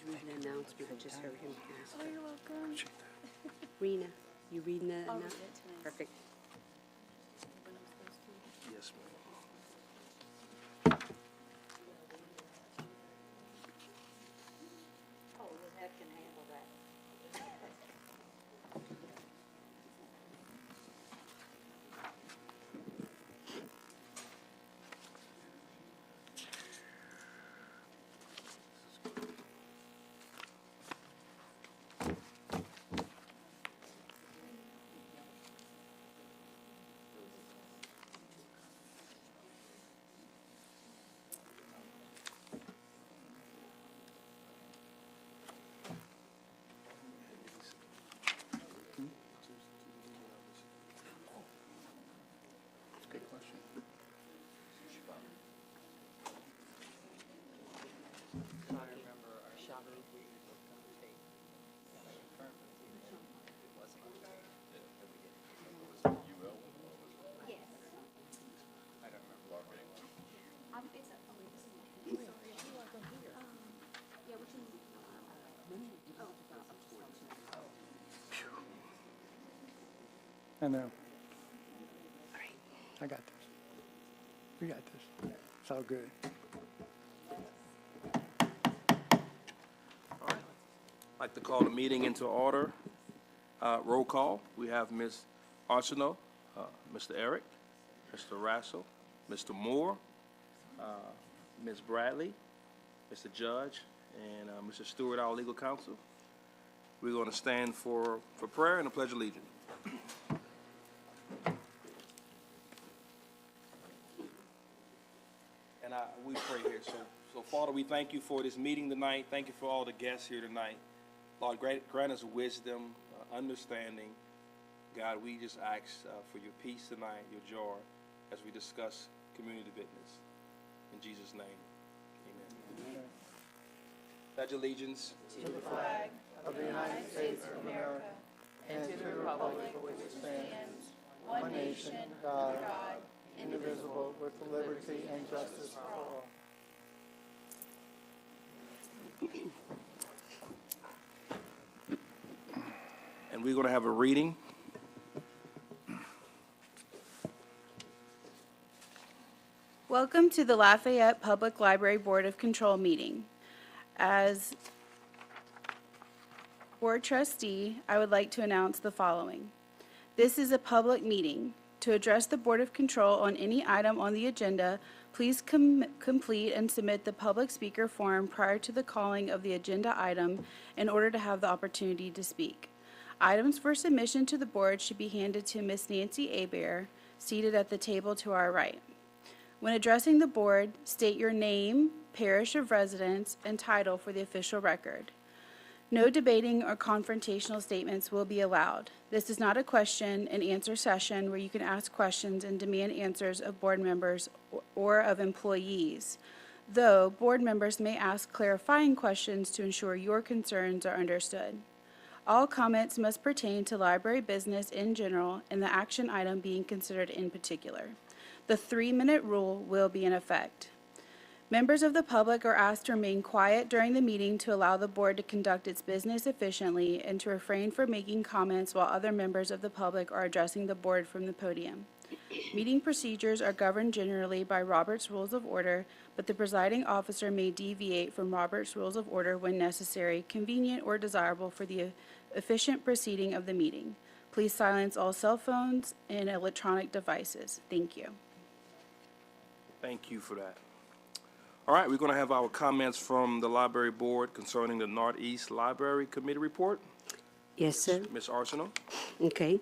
read an announcement. I just heard him ask. Oh, you're welcome. Rena, you reading the I'll read announcement? it tonight. Perfect. When I'm supposed to. Yes, ma'am. Oh, Lynette can handle that. That's a good question. I know. I got this. We got this. It's all good. All right. I'd like to call the meeting into order. Roll call. We have Ms. Arsenault, Mr. Eric, Mr. Rassel, Mr. Moore, Ms. Bradley, Mr. Judge, and Mr. Stewart, our legal counsel. We're going to stand for prayer and a pledge of allegiance. And we pray here. So Father, we thank you for this meeting tonight. Thank you for all the guests here tonight. Lord, grant us wisdom, understanding. God, we just ask for your peace tonight, your joy, as we discuss community business. In Jesus' name, amen. Pledge allegiance. Of the United States of America and to the republic for which it stands, one nation, God, indivisible, with liberty and justice for all. And we're going to have a reading. Welcome to the Lafayette Public Library Board of Control meeting. As Board Trustee, I would like to announce the following. This is a public meeting. To address the Board of Control on any item on the agenda, please complete and submit the public speaker form prior to the calling of the agenda item in order to have the opportunity to speak. Items for submission to the board should be handed to Ms. Nancy Abear, seated at the table to our right. When addressing the board, state your name, parish of residence, and title for the official record. No debating or confrontational statements will be allowed. This is not a question and answer session where you can ask questions and demand answers of board members or of employees, though board members may ask clarifying questions to ensure your concerns are understood. All comments must pertain to library business in general and the action item being considered in particular. The 3-minute rule will be in effect. Members of the public are asked to remain quiet during the meeting to allow the board to conduct its business efficiently and to refrain from making comments while other members of the public are addressing the board from the podium. Meeting procedures are governed generally by Robert's Rules of Order, but the presiding officer may deviate from Robert's Rules of Order when necessary, convenient, or desirable for the efficient proceeding of the meeting. Please silence all cell phones and electronic devices. Thank you. Thank you for that. All right, we're going to have our comments from the library board concerning the Northeast Library Committee report. Yes, sir. Ms. Arsenault. Okay.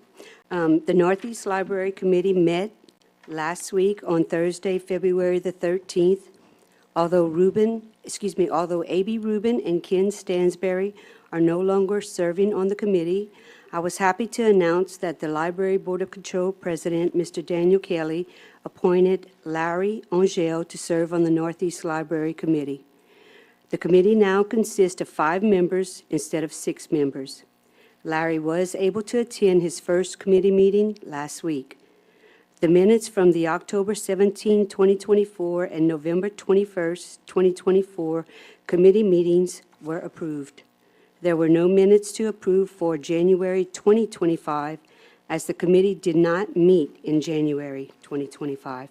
The Northeast Library Committee met last week on Thursday, February the 13th. Although A.B. Rubin and Ken Stansberry are no longer serving on the committee, I was happy to announce that the Library Board of Control President, Mr. Daniel Kelly, appointed Larry Angel to serve on the Northeast Library Committee. The committee now consists of 5 members instead of 6 members. Larry was able to attend his first committee meeting last week. The minutes from the October 17, 2024 and November 21, 2024 committee meetings were approved. There were no minutes to approve for January 2025, as the committee did not meet in January 2025.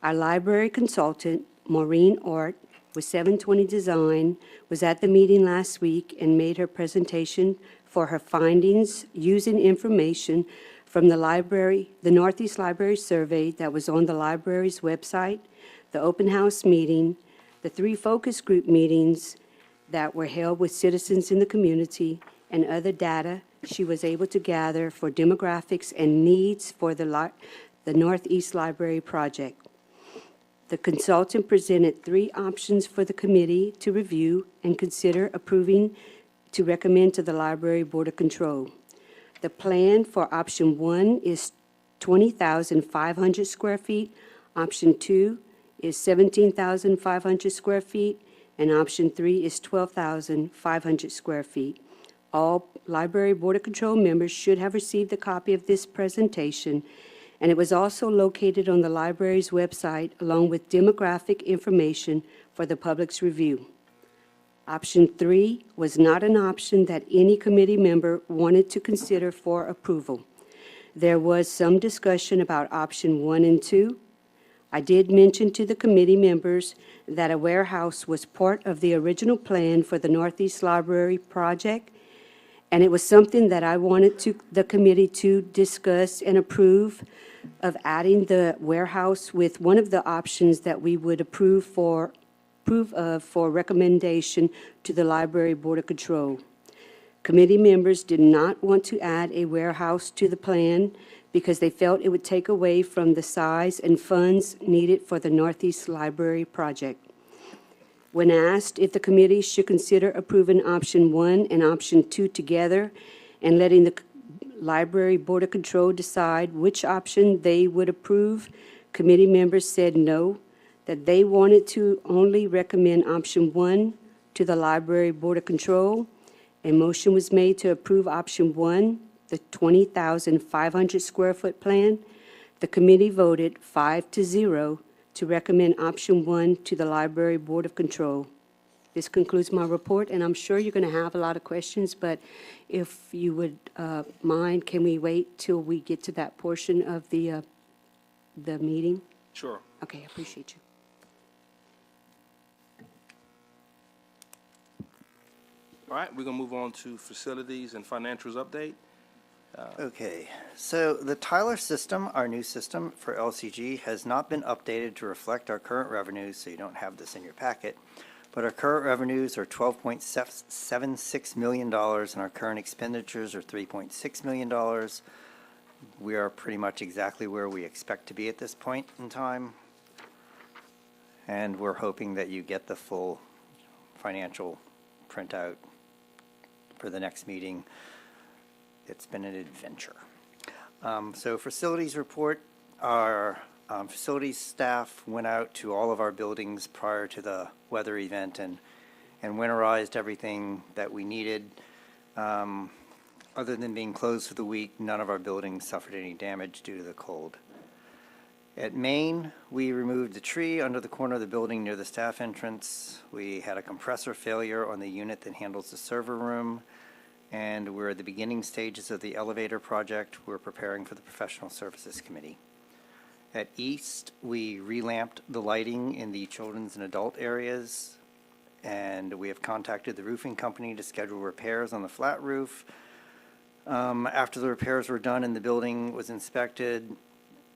Our library consultant, Maureen Ort, with 720 Design, was at the meeting last week and made her presentation for her findings using information from the Northeast Library Survey that was on the library's website, the open house meeting, the 3 focus group meetings that were held with citizens in the community, and other data she was able to gather for demographics and needs for the Northeast Library project. The consultant presented 3 options for the committee to review and consider approving to recommend to the Library Board of Control. The plan for option 1 is 20,500 square feet, option 2 is 17,500 square feet, and option 3 is 12,500 square feet. All Library Board of Control members should have received a copy of this presentation, and it was also located on the library's website along with demographic information for the public's review. Option 3 was not an option that any committee member wanted to consider for approval. There was some discussion about option 1 and 2. I did mention to the committee members that a warehouse was part of the original plan for the Northeast Library project, and it was something that I wanted the committee to discuss and approve of adding the warehouse with one of the options that we would approve of for recommendation to the Library Board of Control. Committee members did not want to add a warehouse to the plan because they felt it would take away from the size and funds needed for the Northeast Library project. When asked if the committee should consider approving option 1 and option 2 together and letting the Library Board of Control decide which option they would approve, committee members said no, that they wanted to only recommend option 1 to the Library Board of Control. A motion was made to approve option 1, the 20,500 square foot plan. The committee voted 5-0 to recommend option 1 to the Library Board of Control. This concludes my report, and I'm sure you're going to have a lot of questions, but if you would mind, can we wait till we get to that portion of the meeting? Sure. Okay, I appreciate you. All right, we're going to move on to facilities and financials update. Okay, so the Tyler system, our new system for LCG, has not been updated to reflect our current revenues, so you don't have this in your packet. But our current revenues are $12.76 million, and our current expenditures are $3.6 million. We are pretty much exactly where we expect to be at this point in time. And we're hoping that you get the full financial printout for the next meeting. It's been an adventure. So facilities report, our facilities staff went out to all of our buildings prior to the weather event and winterized everything that we needed. Other than being closed for the week, none of our buildings suffered any damage due to the cold. At Main, we removed the tree under the corner of the building near the staff entrance. We had a compressor failure on the unit that handles the server room, and we're at the beginning stages of the elevator project. We're preparing for the professional services committee. At East, we relamped the lighting in the children's and adult areas, and we have contacted the roofing company to schedule repairs on the flat roof. After the repairs were done and the building was inspected,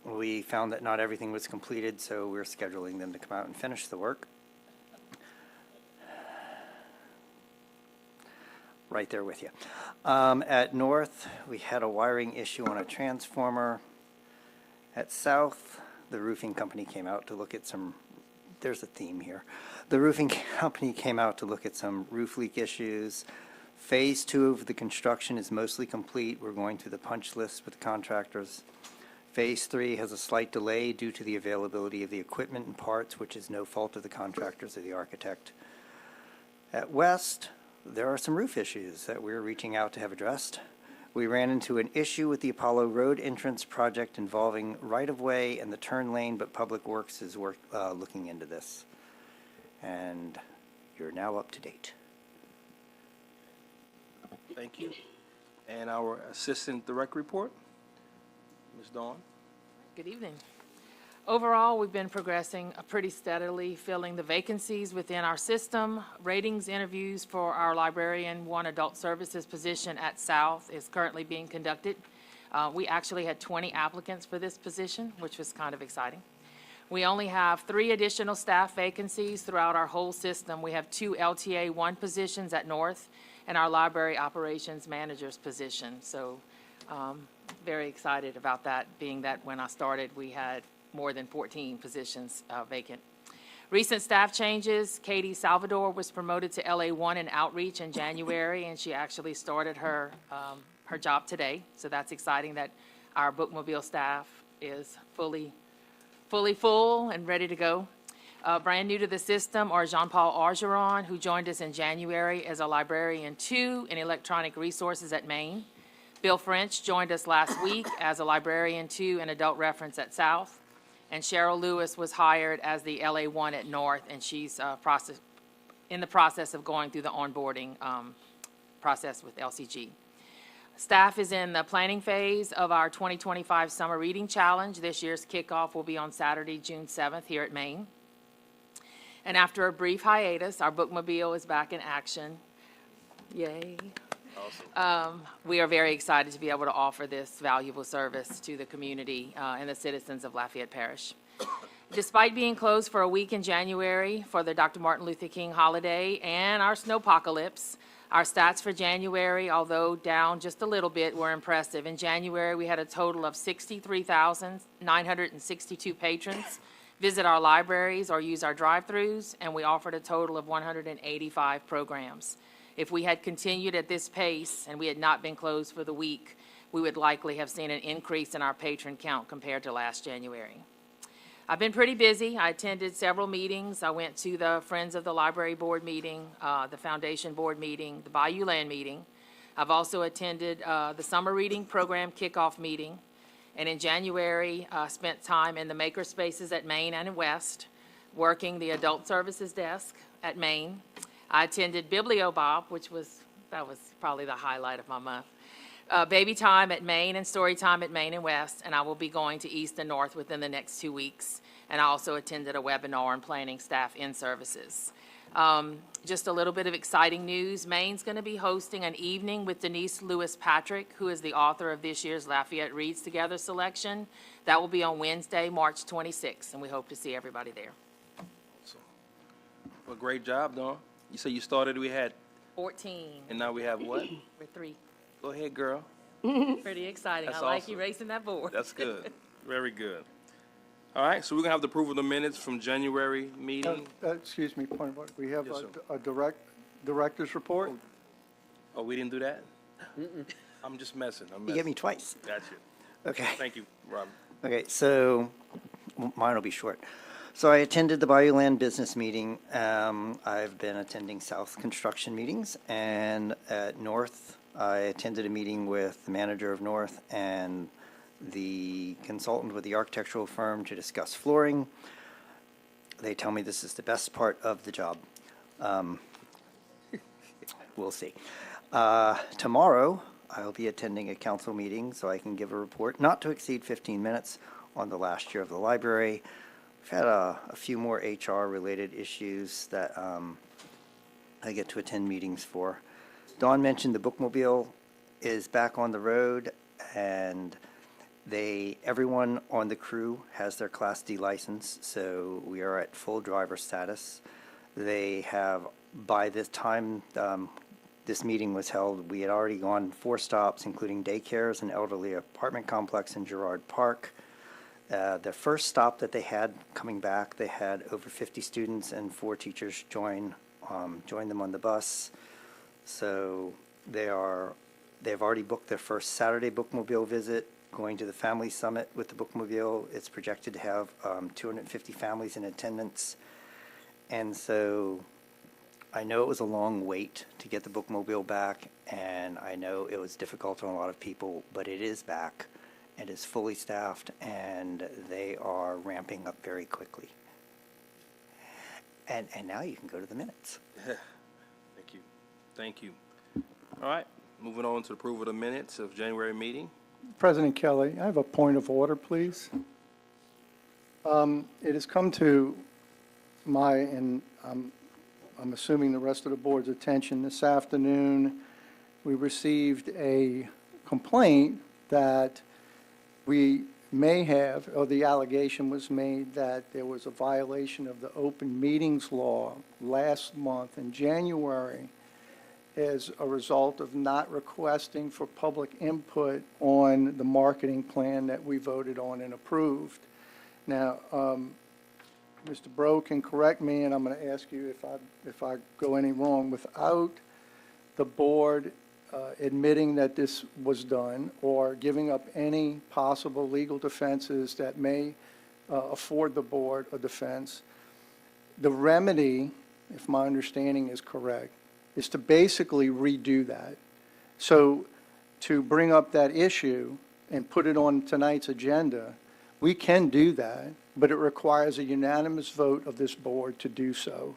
we found that not everything was completed, so we're scheduling them to come out and finish the work. Right there with you. At North, we had a wiring issue on a transformer. At South, the roofing company came out to look at some, there's a theme here. The roofing company came out to look at some roof leak issues. Phase 2 of the construction is mostly complete. We're going through the punch list with the contractors. Phase 3 has a slight delay due to the availability of the equipment and parts, which is no fault of the contractors or the architect. At West, there are some roof issues that we're reaching out to have addressed. We ran into an issue with the Apollo Road entrance project involving right-of-way and the turn lane, but Public Works is looking into this. And you're now up to date. Thank you. And our Assistant Director report, Ms. Dawn. Good evening. Overall, we've been progressing pretty steadily, filling the vacancies within our system. Ratings interviews for our librarian one adult services position at South is currently being conducted. We actually had 20 applicants for this position, which was kind of exciting. We only have 3 additional staff vacancies throughout our whole system. We have 2 LTA 1 positions at North and our library operations manager's position. So very excited about that, being that when I started, we had more than 14 positions vacant. Recent staff changes: Katie Salvador was promoted to LA1 in outreach in January, and she actually started her job today. So that's exciting that our bookmobile staff is fully full and ready to go. Brand new to the system are Jean-Paul Argeron, who joined us in January as a librarian 2 in electronic resources at Maine. Bill French joined us last week as a librarian 2 in adult reference at South. And Cheryl Lewis was hired as the LA1 at North, and she's in the process of going through the onboarding process with LCG. Staff is in the planning phase of our 2025 Summer Reading Challenge. This year's kickoff will be on Saturday, June 7th here at Maine. And after a brief hiatus, our bookmobile is back in action. Yay. We are very excited to be able to offer this valuable service to the community and the citizens of Lafayette Parish. Despite being closed for a week in January for the Dr. Martin Luther King holiday and our snowpocalypse, our stats for January, although down just a little bit, were impressive. In January, we had a total of 63,962 patrons visit our libraries or use our drive-thrus, and we offered a total of 185 programs. If we had continued at this pace and we had not been closed for the week, we would likely have seen an increase in our patron count compared to last January. I've been pretty busy. I attended several meetings. I went to the Friends of the Library Board meeting, the Foundation Board meeting, the Bayou Land meeting. I've also attended the Summer Reading Program kickoff meeting. And in January, spent time in the maker spaces at Maine and West, working the adult services desk at Maine. I attended BiblioBop, that was probably the highlight of my month. Baby time at Maine and story time at Maine and West, and I will be going to East and North within the next 2 weeks. And I also attended a webinar on planning staff in services. Just a little bit of exciting news. Maine's going to be hosting an evening with Denise Lewis Patrick, who is the author of this year's Lafayette Reads Together selection. That will be on Wednesday, March 26th, and we hope to see everybody there. Well, great job, Dawn. You say you started, we had, 14. and now we have what? We're 3. Go ahead, girl. Pretty exciting. That's I like awesome. erasing that board. That's good. Very good. All right, so we're gonna have the approval of the minutes from January meeting. Excuse me, point of order. We have Yes, sir. a director's report. Oh, we didn't do that? I'm just messing. You get me twice. Got you. Okay. Thank you, Robin. Okay, so mine will be short. So I attended the Bayou Land business meeting. I've been attending South construction meetings, and at North, I attended a meeting with the manager of North and the consultant with the architectural firm to discuss flooring. They tell me this is the best part of the job. We'll see. Tomorrow, I'll be attending a council meeting so I can give a report, not to exceed 15 minutes, on the last year of the library. We've had a few more HR-related issues that I get to attend meetings for. Dawn mentioned the bookmobile is back on the road, and everyone on the crew has their Class D license, so we are at full driver status. They have, by the time this meeting was held, we had already gone 4 stops, including daycares and elderly apartment complex in Girard Park. The first stop that they had coming back, they had over 50 students and 4 teachers join them on the bus. So they've already booked their first Saturday bookmobile visit, going to the family summit with the bookmobile. It's projected to have 250 families in attendance. And so I know it was a long wait to get the bookmobile back, and I know it was difficult on a lot of people, but it is back. It is fully staffed, and they are ramping up very quickly. And now you can go to the minutes. Thank you. Thank you. All right, moving on to approval of the minutes of January meeting. President Kelly, I have a point of order, please. It has come to my, and I'm assuming the rest of the board's attention this afternoon. We received a complaint that we may have, or the allegation was made that there was a violation of the open meetings law last month in January as a result of not requesting for public input on the marketing plan that we voted on and approved. Now, Mr. Bro can correct me, and I'm going to ask you if I go any wrong. Without the board admitting that this was done or giving up any possible legal defenses that may afford the board a defense, the remedy, if my understanding is correct, is to basically redo that. So to bring up that issue and put it on tonight's agenda, we can do that, but it requires a unanimous vote of this board to do so.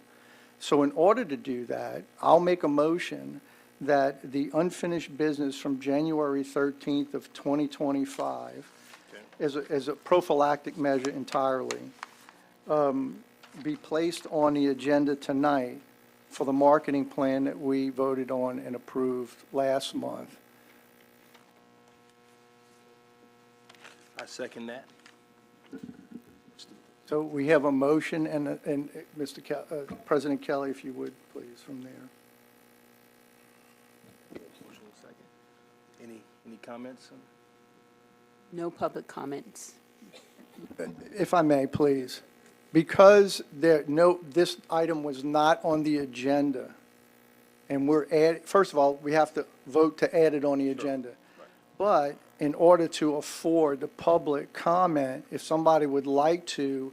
So in order to do that, I'll make a motion that the unfinished business from January 13th of 2025, as a prophylactic measure entirely, be placed on the agenda tonight for the marketing plan that we voted on and approved last month. I second that. So we have a motion, and President Kelly, if you would, please, from there. Motion and second. Any comments? No public comments. If I may, please. Because this item was not on the agenda, and first of all, we have to vote to add it on the agenda. But in order to afford the public comment, if somebody would like to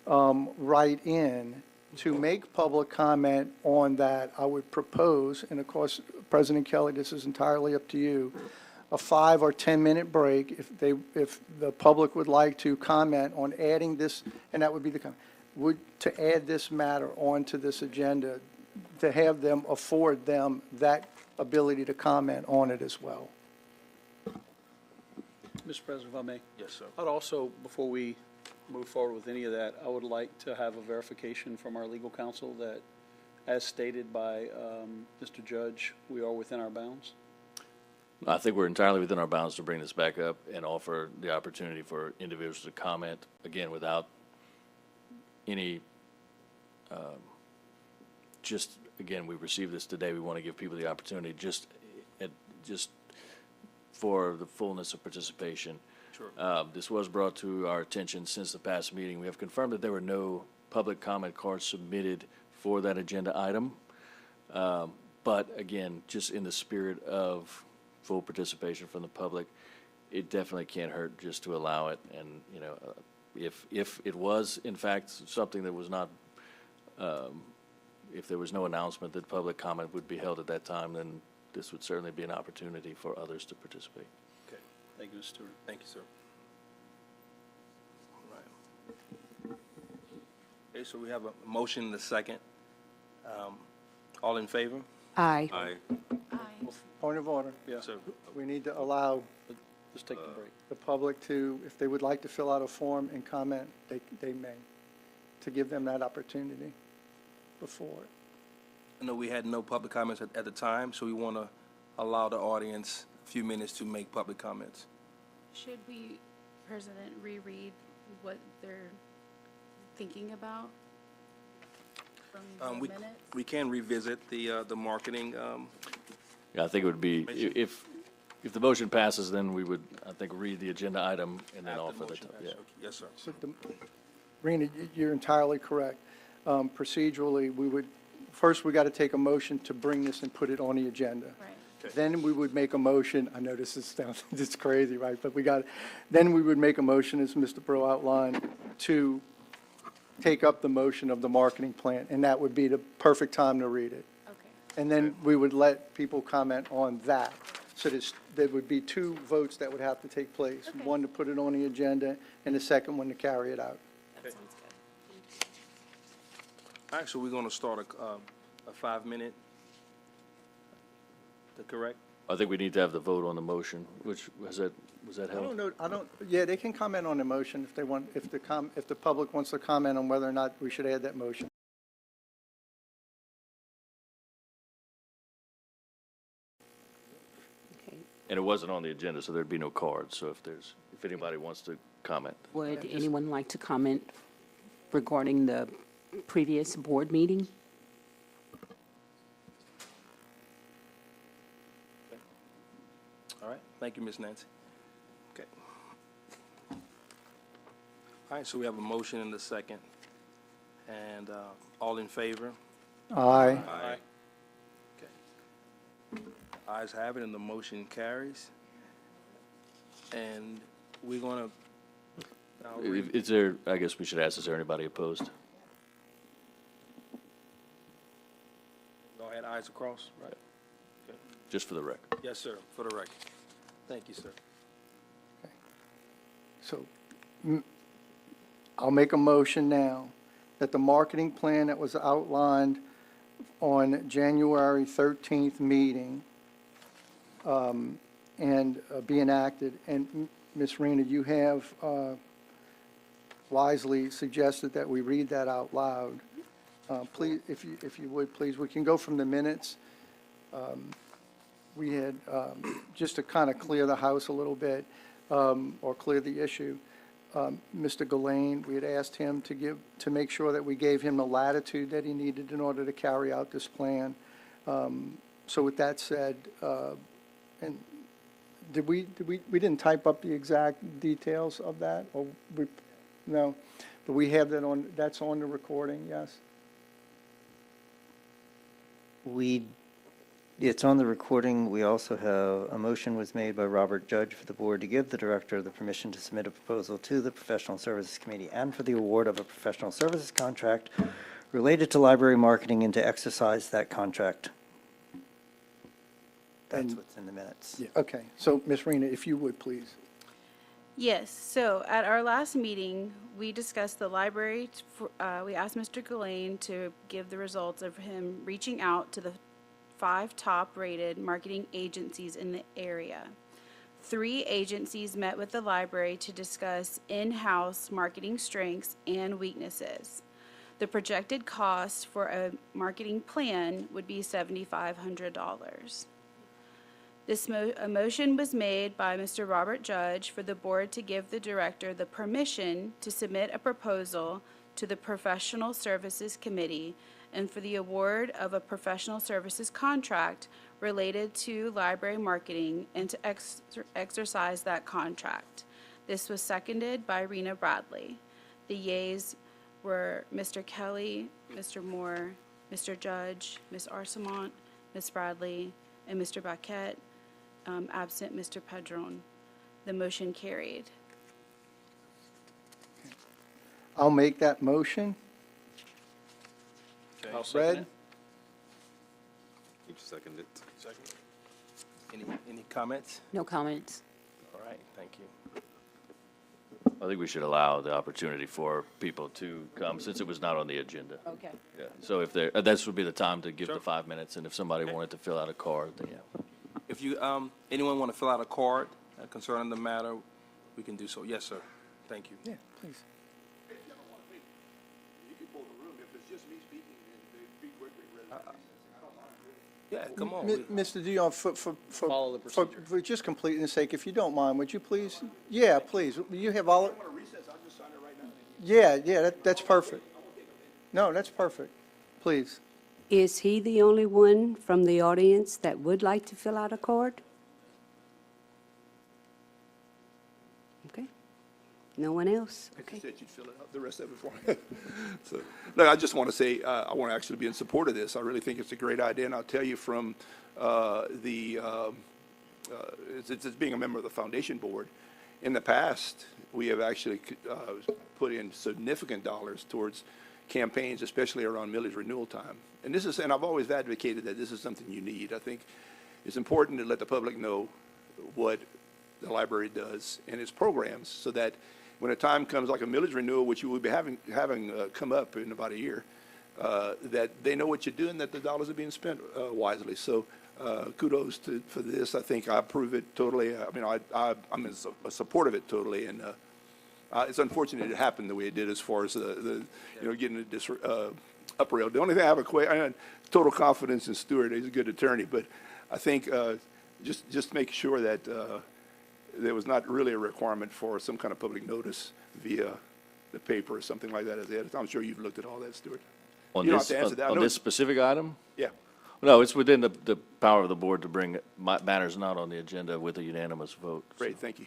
write in to make public comment on that, I would propose, and of course, President Kelly, this is entirely up to you, a 5 or 10-minute break if the public would like to comment on adding this, and that would be the comment, to add this matter onto this agenda, to have them afford them that ability to comment on it as well. Mr. President, if I may. Yes, sir. I'd also, before we move forward with any of that, I would like to have a verification from our legal counsel that, as stated by Mr. Judge, we are within our bounds. I think we're entirely within our bounds to bring this back up and offer the opportunity for individuals to comment, again, without any, again, we received this today, we want to give people the opportunity just for the fullness of participation. Sure. This was brought to our attention since the past meeting. We have confirmed that there were no public comment cards submitted for that agenda item. But again, just in the spirit of full participation from the public, it definitely can't hurt just to allow it. And, you know, if it was in fact something that was not, if there was no announcement that public comment would be held at that time, then this would certainly be an opportunity for others to participate. Okay. Thank you, Mr. Stewart. Thank you, sir. All right. Okay, so we have a motion and a second. All in favor? Aye. Aye. Point of order. Yes, sir. We need to allow Just take the break. the public to, if they would like to fill out a form and comment, they may, to give them that opportunity before. I know we had no public comments at the time, so we want to allow the audience a few minutes to make public comments. Should we, President, reread what they're thinking about from the minutes? We can revisit the marketing. Yeah, I think it would be, Information. if the motion passes, then we would, I think, read the agenda item and then after offer the, motion passes. yeah. Okay. Yes, sir. So, Rena, you're entirely correct. Procedurally, first we got to take a motion to bring this and put it on the agenda. Right. Then we would make a motion, I know this sounds it's crazy, right? But then we would make a motion, as Mr. Bro outlined, to take up the motion of the marketing plan, and that would be the perfect time to read it. Okay. And then we would let people comment on that. So there would be two votes that would have to take place. Okay. One to put it on the agenda, and the second one to carry it out. That sounds good. All right, so we're going to start a 5-minute, correct? I think we need to have the vote on the motion, which, was that I held? don't know, yeah, they can comment on the motion if they want, if the public wants to comment on whether or not we should add that motion. Okay. And it wasn't on the agenda, so there'd be no cards, so if anybody wants to comment. Would anyone like to comment regarding the previous board meeting? All right, thank you, Ms. Nancy. Okay. All right, so we have a motion and a second. And all in favor? Aye. Aye. Okay. Ayes have it, and the motion carries. And we're going to, Is there, I guess we should ask, is there anybody opposed? go ahead, ayes across, right? Just for the record. Yes, sir, for the record. Thank you, sir. So I'll make a motion now that the marketing plan that was outlined on January 13th meeting and be enacted. And Ms. Rena, you have wisely suggested that we read that out loud. Please, if you would, please, we can go from the minutes. We had, just to kind of clear the house a little bit, or clear the issue, Mr. Gillane, we had asked him to make sure that we gave him the latitude that he needed in order to carry out this plan. So with that said, and we didn't type up the exact details of that, or no, but we have that on, that's on the recording, yes? It's on the recording. We also have, a motion was made by Robert Judge for the board to give the director the permission to submit a proposal to the Professional Services Committee and for the award of a professional services contract related to library marketing and to exercise that contract. That's what's in the minutes. Yeah, okay. So, Ms. Rena, if you would, please. Yes, so at our last meeting, we discussed the library, we asked Mr. Gillane to give the results of him reaching out to the 5 top-rated marketing agencies in the area. 3 agencies met with the library to discuss in-house marketing strengths and weaknesses. The projected cost for a marketing plan would be $7,500. A motion was made by Mr. Robert Judge for the board to give the director the permission to submit a proposal to the Professional Services Committee and for the award of a professional services contract related to library marketing and to exercise that contract. This was seconded by Rena Bradley. The yeas were Mr. Kelly, Mr. Moore, Mr. Judge, Ms. Arsamont, Ms. Bradley, and Mr. Baquette, absent Mr. Pedron. The motion carried. I'll make that motion. Okay. I'll second it. You seconded it. Second. Any comments? No comments. All right, thank you. I think we should allow the opportunity for people to come, since it was not on the agenda. Okay. Yeah, so if there, this would be the time to give Sure. the 5 minutes, and if somebody wanted to fill out a card, then yeah. If you, anyone want to fill out a card concerning the matter, we can do so. Yes, sir. Thank you. Yeah, please. Yeah, come on. Mr. Dion, Follow the for procedure. just completeness sake, if you don't mind, would you please? Yeah, please. You have all. Yeah, that's perfect. No, that's perfect. Please. Is he the only one from the audience that would like to fill out a card? Okay. No one else? You Okay. said you'd fill it out, the rest of it for me. So, no, I just want to say, I want to actually be in support of this. I really think it's a great idea, and I'll tell you from it's being a member of the foundation board, in the past, we have actually put in significant dollars towards campaigns, especially around millage renewal time. And this is, and I've always advocated that this is something you need. I think it's important to let the public know what the library does and its programs, so that when a time comes like a millage renewal, which you will be having come up in about a year, that they know what you're doing, that the dollars are being spent wisely. So kudos for this. I think I approve it totally. I mean, I'm a support of it totally, and it's unfortunate it happened the way it did as far as getting this up rail. The only thing I have total confidence in Stewart. He's a good attorney, but I think just make sure that there was not really a requirement for some kind of public notice via the paper or something like that. I'm sure you've looked at all that, Stewart. On You don't this, have to answer that. I on know this it's- specific item? Yeah. No, it's within the power of the board to bring matters not on the agenda with a unanimous vote. Great, thank you.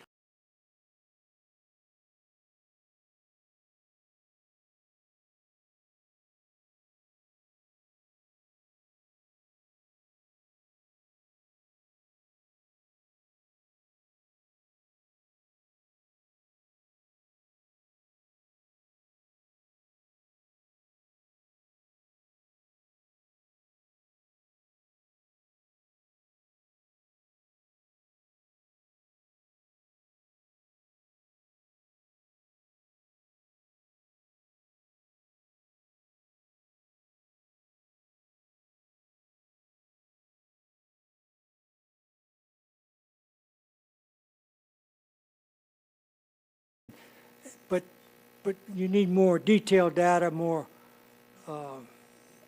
But you need more detailed data, more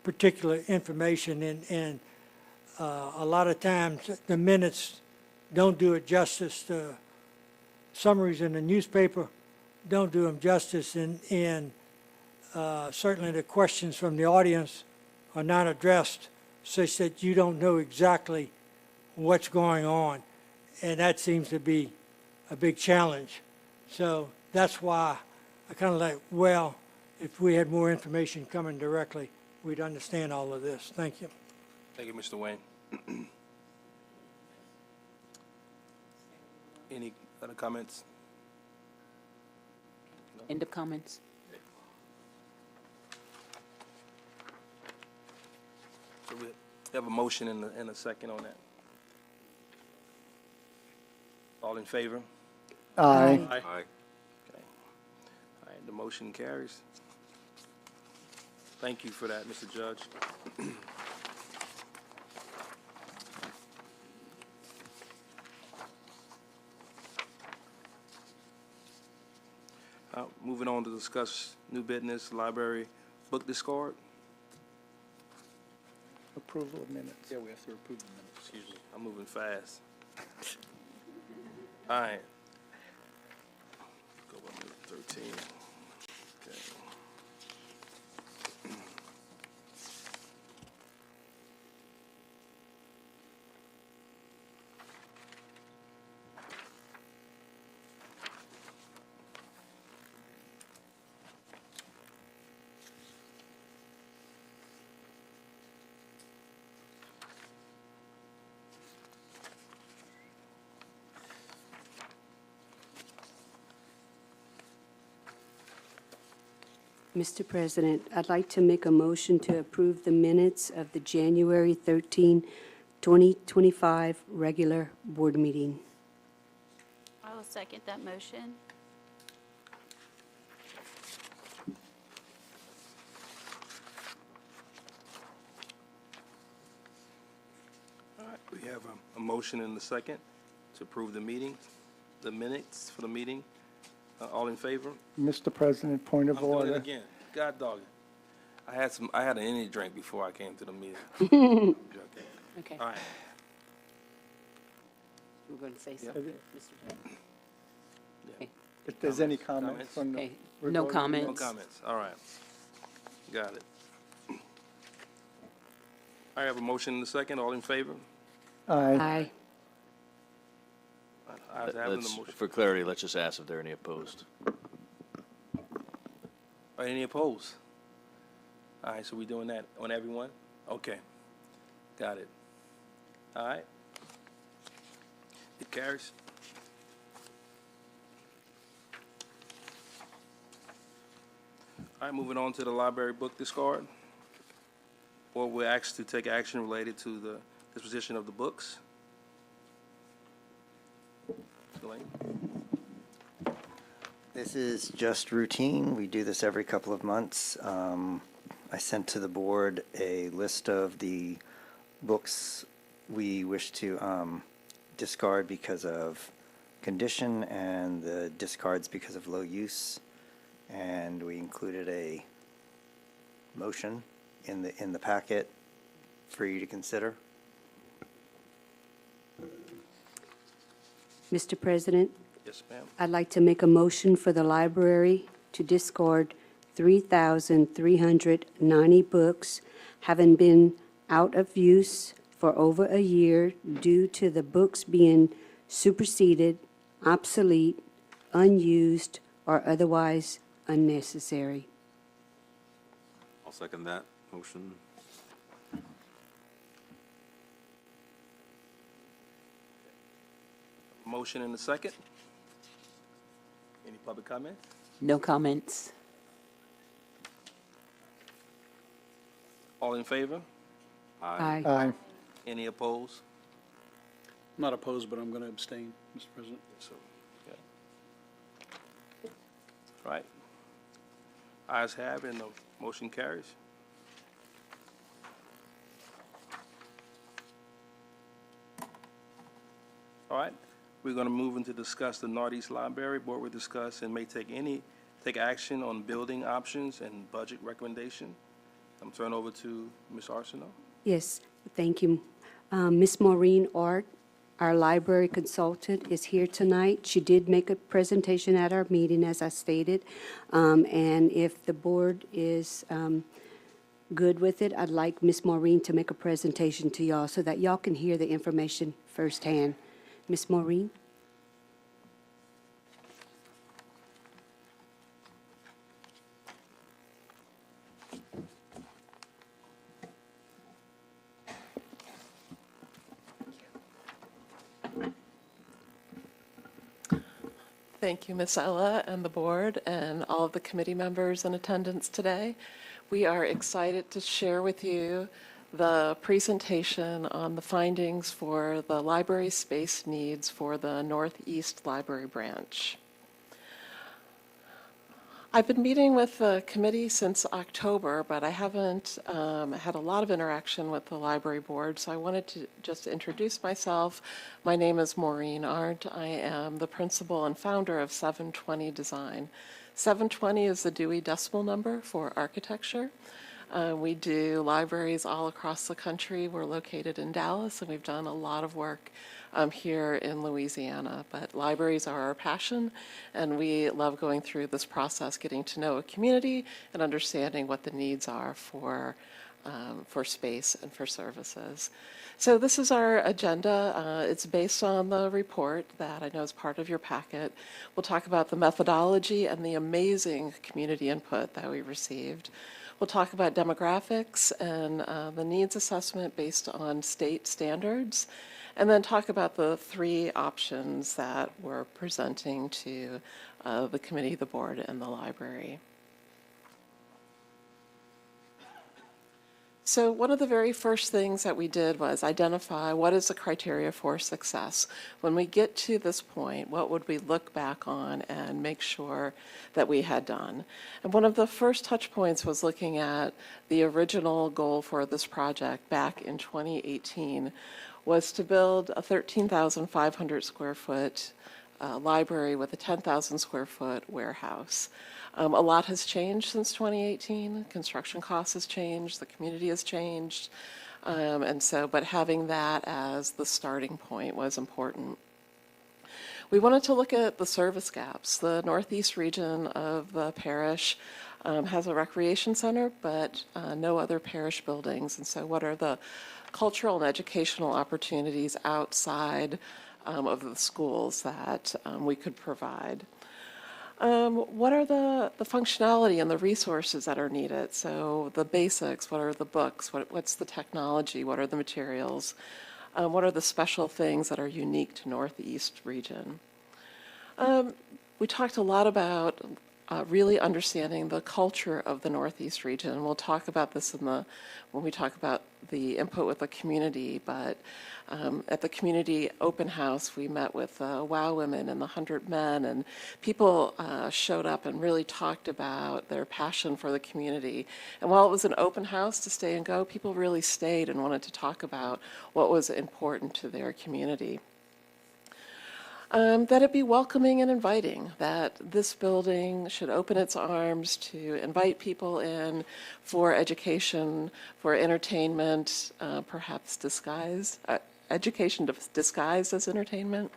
particular information, and a lot of times the minutes don't do it justice. The summaries in the newspaper don't do them justice, and certainly the questions from the audience are not addressed such that you don't know exactly what's going on, and that seems to be a big challenge. So that's why I kind of like, well, if we had more information coming directly, we'd understand all of this. Thank you. Thank you, Mr. Wayne. Any other comments? End of comments. So we have a motion and a second on that. All in favor? Aye. Aye. Okay. All right, the motion carries. Thank you for that, Mr. Judge. Moving on to discuss new business, library book discard. Approval of minutes. Yeah, we have to approve the minutes. Excuse me, I'm moving fast. All right. Go up to 13. Okay. Mr. President, I'd like to make a motion to approve the minutes of the January 13, 2025 regular board meeting. I will second that motion. All right, we have a motion and a second to approve the meeting, the minutes for the meeting. All in favor? Mr. President, point of I'm doing it order. again. God dog it. I had an energy drink before I came to the meeting. Okay. Okay. All right. We're going to say something, Mr. Judge. Okay. If there's any Comments? comments from the. Okay. we're No voting. No comments. comments. All right. Got it. I have a motion and a second. All in favor? Aye. Aye. Ayes have it, the motion. For clarity, let's just ask if there are any opposed. Are any opposed? All right, so we doing that on everyone? Okay. Got it. All right. It carries. All right, moving on to the library book discard. Or we're asked to take action related to the disposition of the books. Delane? This is just routine. We do this every couple of months. I sent to the board a list of the books we wish to discard because of condition and the discards because of low use. And we included a motion in the packet for you to consider. Mr. President, Yes, ma'am. I'd like to make a motion for the library to discard 3,390 books having been out of use for over a year due to the books being superseded, obsolete, unused, or otherwise unnecessary. I'll second that motion. Motion and a second. Any public comment? No comments. All in favor? Aye. Aye. Any opposed? I'm not opposed, but I'm going to abstain, Mr. President. So, yeah. Right. Ayes have it, and the motion carries. All right, we're going to move into discuss the Northeast Library. Board will discuss and may take action on building options and budget recommendation. I'm turning over to Ms. Arsenault. Yes, thank you. Ms. Maureen Art, our library consultant, is here tonight. She did make a presentation at our meeting, as I stated. And if the board is good with it, I'd like Ms. Maureen to make a presentation to y'all so that y'all can hear the information firsthand. Ms. Maureen? Thank you, Ms. Ella and the board and all of the committee members in attendance today. We are excited to share with you the presentation on the findings for the library space needs for the Northeast Library Branch. I've been meeting with the committee since October, but I haven't had a lot of interaction with the library board, so I wanted to just introduce myself. My name is Maureen Arndt. I am the principal and founder of 720 Design. 720 is the Dewey Decimal Number for architecture. We do libraries all across the country. We're located in Dallas, and we've done a lot of work here in Louisiana. But libraries are our passion, and we love going through this process, getting to know a community and understanding what the needs are for space and for services. So this is our agenda. It's based on the report that I know is part of your packet. We'll talk about the methodology and the amazing community input that we received. We'll talk about demographics and the needs assessment based on state standards, and then talk about the three options that we're presenting to the committee, the board, and the library. So one of the very first things that we did was identify what is the criteria for success. When we get to this point, what would we look back on and make sure that we had done? And one of the first touch points was looking at the original goal for this project back in 2018 was to build a 13,500 square foot library with a 10,000 square foot warehouse. A lot has changed since 2018. Construction costs has changed, the community has changed, but having that as the starting point was important. We wanted to look at the service gaps. The northeast region of the parish has a recreation center, but no other parish buildings. And so what are the cultural and educational opportunities outside of the schools that we could provide? What are the functionality and the resources that are needed? So the basics, what are the books? What's the technology? What are the materials? What are the special things that are unique to Northeast region? We talked a lot about really understanding the culture of the Northeast region. And we'll talk about this when we talk about the input with the community, but at the community open house, we met with WOW Women and the 100 Men, and people showed up and really talked about their passion for the community. And while it was an open house to stay and go, people really stayed and wanted to talk about what was important to their community. That it be welcoming and inviting, that this building should open its arms to invite people in for education, for entertainment, perhaps education disguised as entertainment,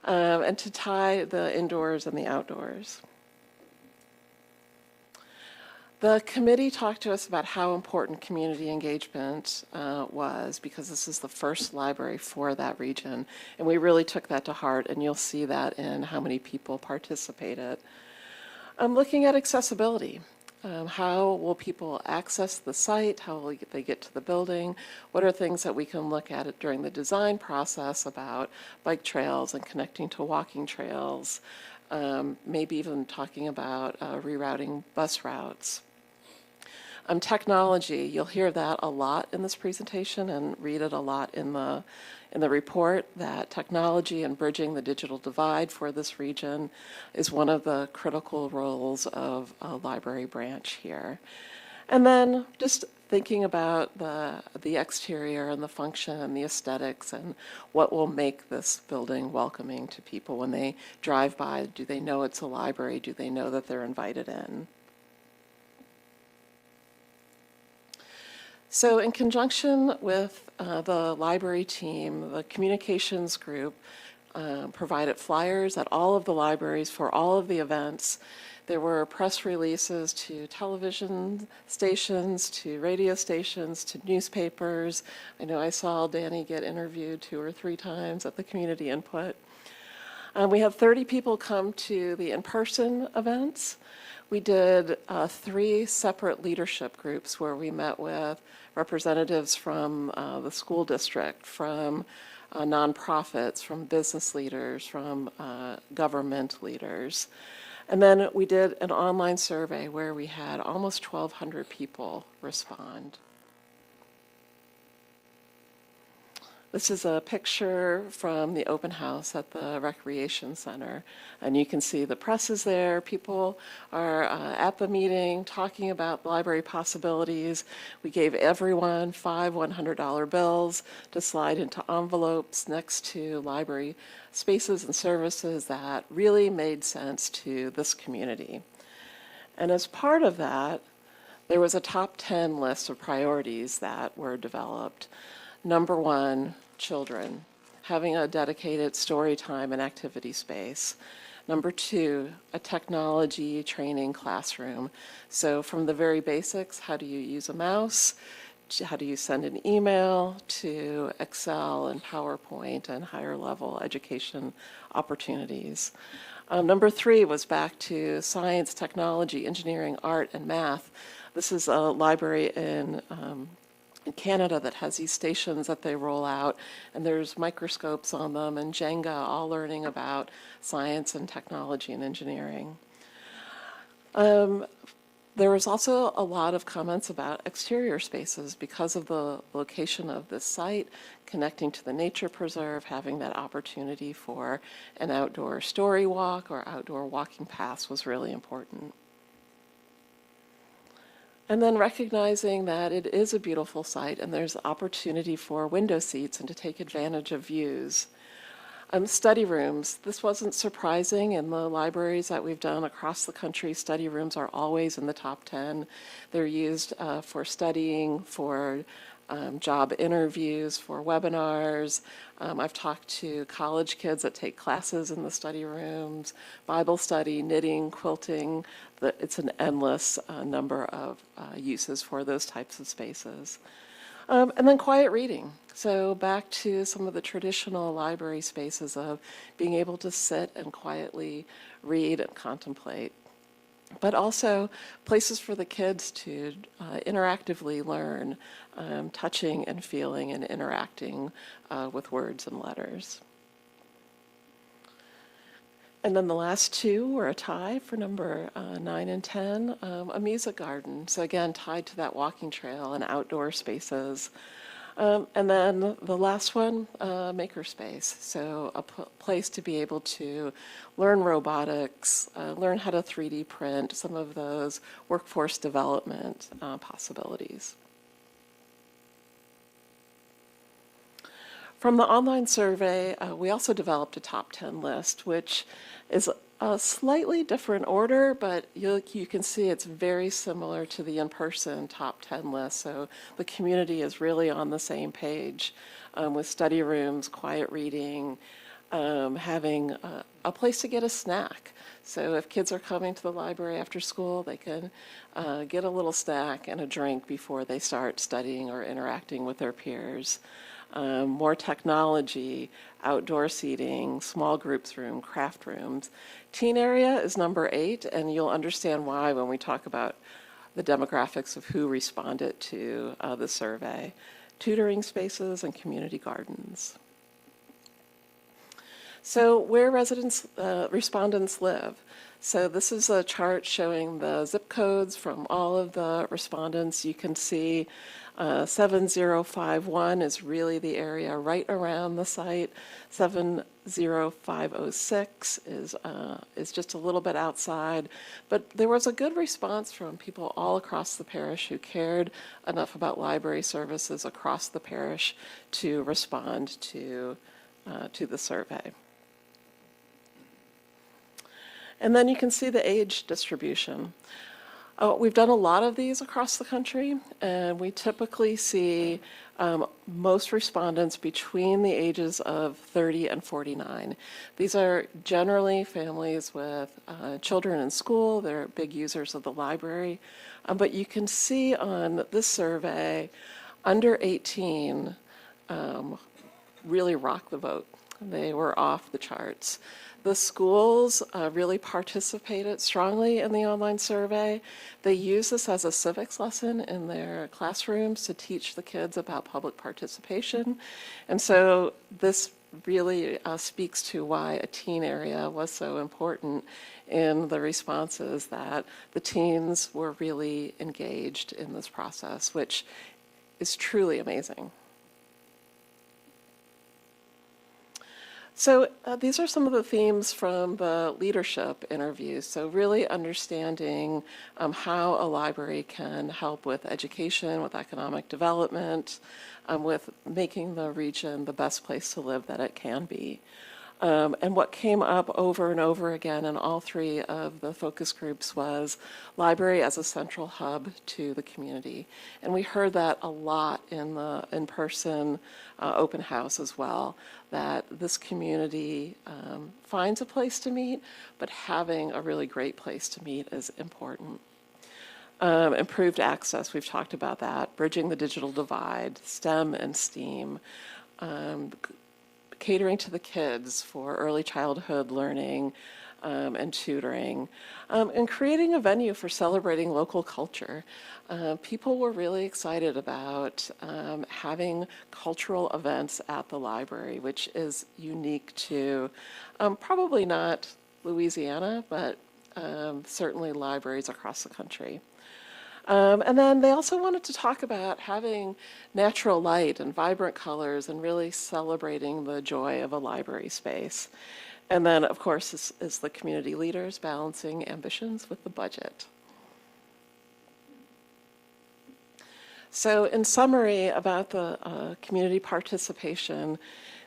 and to tie the indoors and the outdoors. The committee talked to us about how important community engagement was, because this is the first library for that region, and we really took that to heart, and you'll see that in how many people participated. Looking at accessibility. How will people access the site? How will they get to the building? What are things that we can look at during the design process about bike trails and connecting to walking trails? Maybe even talking about rerouting bus routes. Technology, you'll hear that a lot in this presentation and read it a lot in the report, that technology and bridging the digital divide for this region is one of the critical roles of a library branch here. And then just thinking about the exterior and the function and the aesthetics and what will make this building welcoming to people when they drive by. Do they know it's a library? Do they know that they're invited in? So in conjunction with the library team, the communications group provided flyers at all of the libraries for all of the events. There were press releases to television stations, to radio stations, to newspapers. I know I saw Danny get interviewed 2 or 3 times at the community input. We had 30 people come to the in-person events. We did 3 separate leadership groups where we met with representatives from the school district, from nonprofits, from business leaders, from government leaders. And then we did an online survey where we had almost 1,200 people respond. This is a picture from the open house at the Recreation Center. And you can see the press is there. People are at the meeting talking about library possibilities. We gave everyone 5 $100 bills to slide into envelopes next to library spaces and services that really made sense to this community. And as part of that, there was a top 10 list of priorities that were developed. Number 1, children, having a dedicated story time and activity space. Number 2, a technology training classroom. So from the very basics, how do you use a mouse? How do you send an email, to Excel and PowerPoint and higher level education opportunities. Number 3 was back to science, technology, engineering, art, and math. This is a library in Canada that has these stations that they roll out, and there's microscopes on them and Jenga, all learning about science and technology and engineering. There was also a lot of comments about exterior spaces because of the location of this site, connecting to the nature preserve, having that opportunity for an outdoor story walk or outdoor walking paths was really important. And then recognizing that it is a beautiful site and there's opportunity for window seats and to take advantage of views. Study rooms, this wasn't surprising in the libraries that we've done across the country. Study rooms are always in the top 10. They're used for studying, for job interviews, for webinars. I've talked to college kids that take classes in the study rooms, Bible study, knitting, quilting. It's an endless number of uses for those types of spaces. And then quiet reading. So back to some of the traditional library spaces of being able to sit and quietly read and contemplate. But also places for the kids to interactively learn, touching and feeling and interacting with words and letters. And then the last two were a tie for number 9 and 10, a music garden. So again, tied to that walking trail and outdoor spaces. And then the last one, makerspace. So a place to be able to learn robotics, learn how to 3D print, some of those workforce development possibilities. From the online survey, we also developed a top 10 list, which is a slightly different order, but you can see it's very similar to the in-person top 10 list. So the community is really on the same page with study rooms, quiet reading, having a place to get a snack. So if kids are coming to the library after school, they can get a little snack and a drink before they start studying or interacting with their peers. More technology, outdoor seating, small groups room, craft rooms. Teen area is number 8, and you'll understand why when we talk about the demographics of who responded to the survey. Tutoring spaces and community gardens. So where respondents live. So this is a chart showing the zip codes from all of the respondents. You can see 7051 is really the area right around the site. 70506 is just a little bit outside. But there was a good response from people all across the parish who cared enough about library services across the parish to respond to the survey. And then you can see the age distribution. We've done a lot of these across the country, and we typically see most respondents between the ages of 30 and 49. These are generally families with children in school. They're big users of the library. But you can see on this survey, under 18 really rocked the vote. They were off the charts. The schools really participated strongly in the online survey. They use this as a civics lesson in their classrooms to teach the kids about public participation. And so this really speaks to why a teen area was so important in the responses, that the teens were really engaged in this process, which is truly amazing. So these are some of the themes from the leadership interviews. So really understanding how a library can help with education, with economic development, with making the region the best place to live that it can be. And what came up over and over again in all 3 of the focus groups was library as a central hub to the community. And we heard that a lot in the in-person open house as well, that this community finds a place to meet, but having a really great place to meet is important. Improved access, we've talked about that, bridging the digital divide, STEM and STEAM, catering to the kids for early childhood learning and tutoring, and creating a venue for celebrating local culture. People were really excited about having cultural events at the library, which is unique to probably not Louisiana, but certainly libraries across the country. And then they also wanted to talk about having natural light and vibrant colors and really celebrating the joy of a library space. And then, of course, is the community leaders balancing ambitions with the budget. So in summary about the community participation,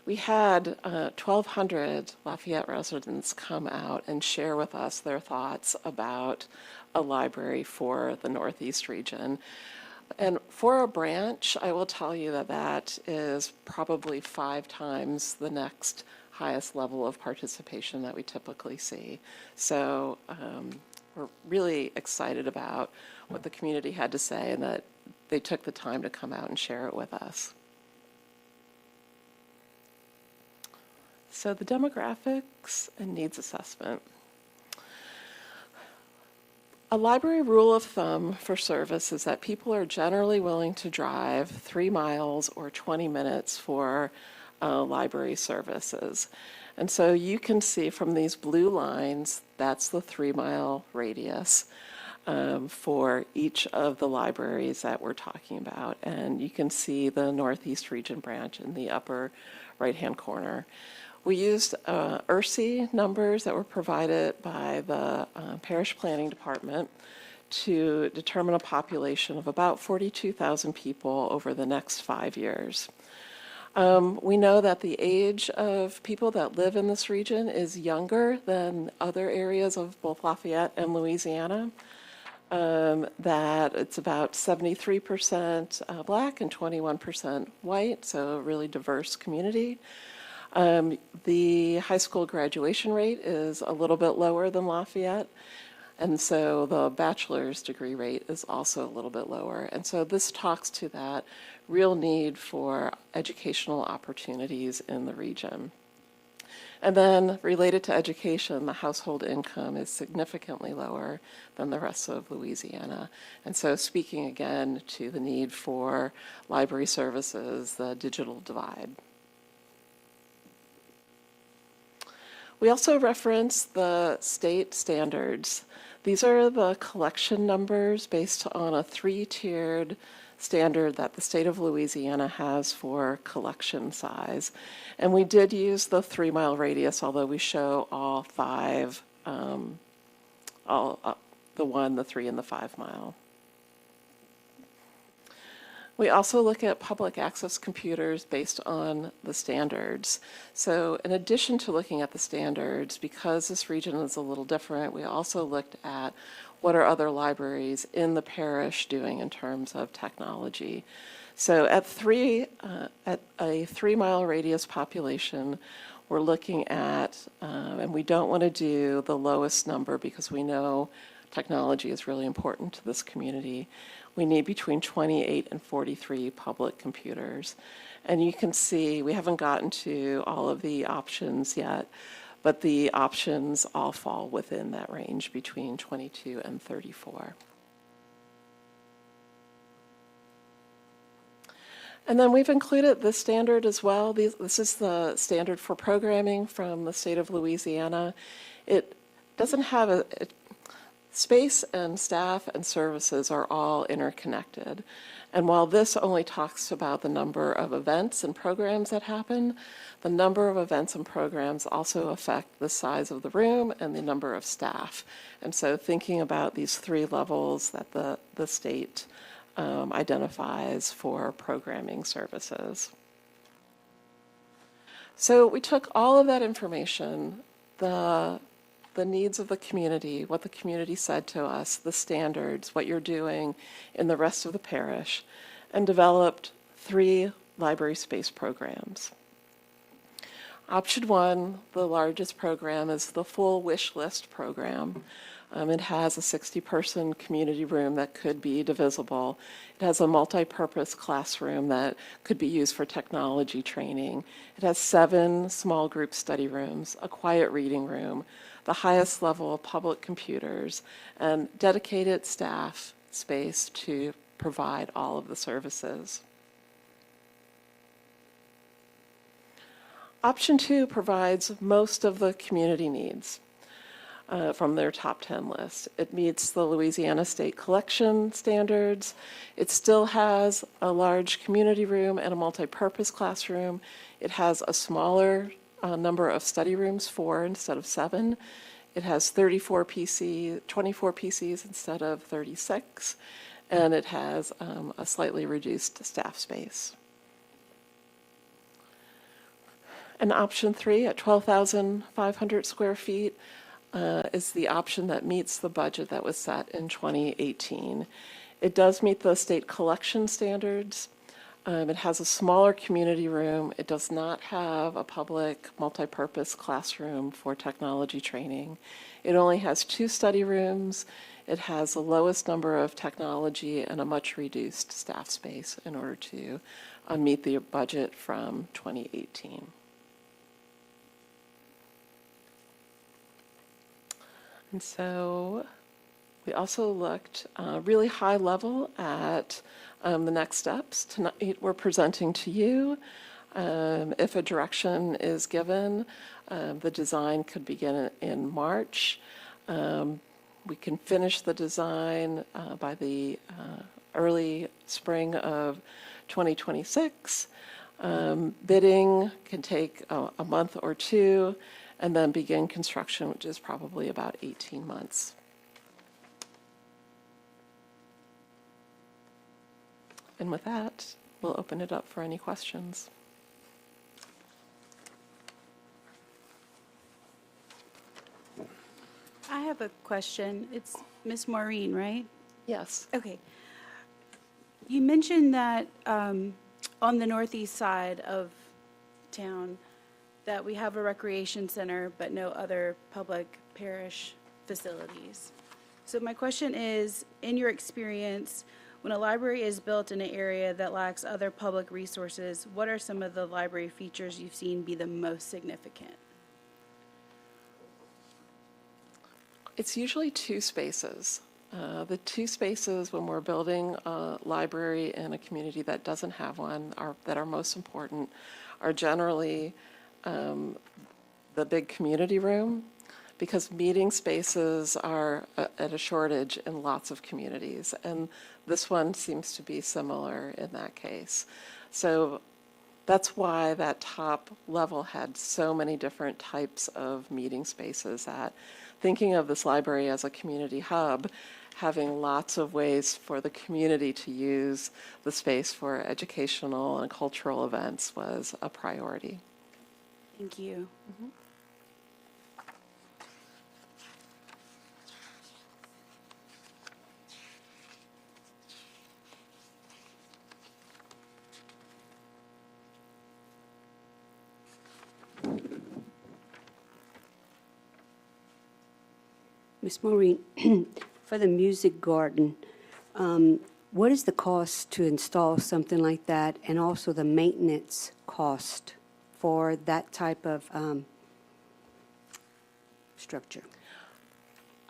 we had 1,200 Lafayette residents come out and share with us their thoughts about a library for the Northeast region. And for a branch, I will tell you that that is probably 5 times the next highest level of participation that we typically see. So we're really excited about what the community had to say and that they took the time to come out and share it with us. So the demographics and needs assessment. A library rule of thumb for service is that people are generally willing to drive 3 miles or 20 minutes for library services. And so you can see from these blue lines, that's the 3-mile radius for each of the libraries that we're talking about. And you can see the Northeast Region branch in the upper right-hand corner. We used ERSI numbers that were provided by the Parish Planning Department to determine a population of about 42,000 people over the next 5 years. We know that the age of people that live in this region is younger than other areas of both Lafayette and Louisiana, that it's about 73% Black and 21% white, so a really diverse community. The high school graduation rate is a little bit lower than Lafayette, and so the bachelor's degree rate is also a little bit lower. And so this talks to that real need for educational opportunities in the region. And then related to education, the household income is significantly lower than the rest of Louisiana. And so speaking again to the need for library services, the digital divide. We also reference the state standards. These are the collection numbers based on a 3-tiered standard that the state of Louisiana has for collection size. And we did use the 3-mile radius, although we show all 5, the 1, the 3, and the 5-mile. We also look at public access computers based on the standards. So in addition to looking at the standards, because this region is a little different, we also looked at what are other libraries in the parish doing in terms of technology. So at a 3-mile radius population, we're looking at, and we don't want to do the lowest number because we know technology is really important to this community. We need between 28 and 43 public computers. And you can see we haven't gotten to all of the options yet, but the options all fall within that range between 22 and 34. And then we've included this standard as well. This is the standard for programming from the state of Louisiana. It doesn't have space and staff and services are all interconnected. And while this only talks about the number of events and programs that happen, the number of events and programs also affect the size of the room and the number of staff. And so thinking about these 3 levels that the state identifies for programming services. So we took all of that information, the needs of the community, what the community said to us, the standards, what you're doing in the rest of the parish, and developed 3 library space programs. Option 1, the largest program, is the full wish list program. It has a 60-person community room that could be divisible. It has a multi-purpose classroom that could be used for technology training. It has 7 small group study rooms, a quiet reading room, the highest level of public computers, and dedicated staff space to provide all of the services. Option 2 provides most of the community needs from their top 10 list. It meets the Louisiana State Collection standards. It still has a large community room and a multi-purpose classroom. It has a smaller number of study rooms, 4 instead of 7. It has 24 PCs instead of 36, and it has a slightly reduced staff space. And option 3 at 12,500 square feet is the option that meets the budget that was set in 2018. It does meet the state collection standards. It has a smaller community room. It does not have a public multi-purpose classroom for technology training. It only has 2 study rooms. It has the lowest number of technology and a much reduced staff space in order to meet the budget from 2018. And so we also looked really high level at the next steps. Tonight we're presenting to you If a direction is given, the design could begin in March. We can finish the design by the early spring of 2026. Bidding can take a month or two, and then begin construction, which is probably about 18 months. And with that, we'll open it up for any questions. I have a question. It's Miss Maureen, right? Yes. Okay. You mentioned that on the northeast side of town, that we have a recreation center, but no other public parish facilities. So my question is, in your experience, when a library is built in an area that lacks other public resources, what are some of the library features you've seen be the most significant? It's usually two spaces. The two spaces when we're building a library in a community that doesn't have one that are most important are generally the big community room, because meeting spaces are at a shortage in lots of communities, and this one seems to be similar in that case. So that's why that top level had so many different types of meeting spaces. That thinking of this library as a community hub, having lots of ways for the community to use the space for educational and cultural events was a priority. Thank you. Mm-hmm. Ms. Maureen, for the music garden, what is the cost to install something like that, and also the maintenance cost for that type of structure?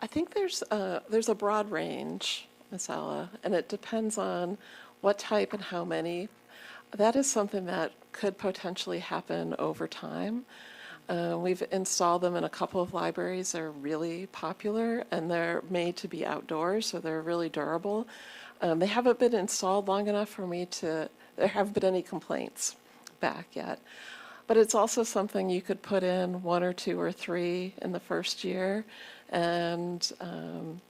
I think there's a broad range, Ms. Ella, and it depends on what type and how many. That is something that could potentially happen over time. We've installed them in a couple of libraries. They're really popular, and they're made to be outdoors, so they're really durable. They haven't been installed long enough for me to, there haven't been any complaints back yet. But it's also something you could put in 1 or 2 or 3 in the first year, and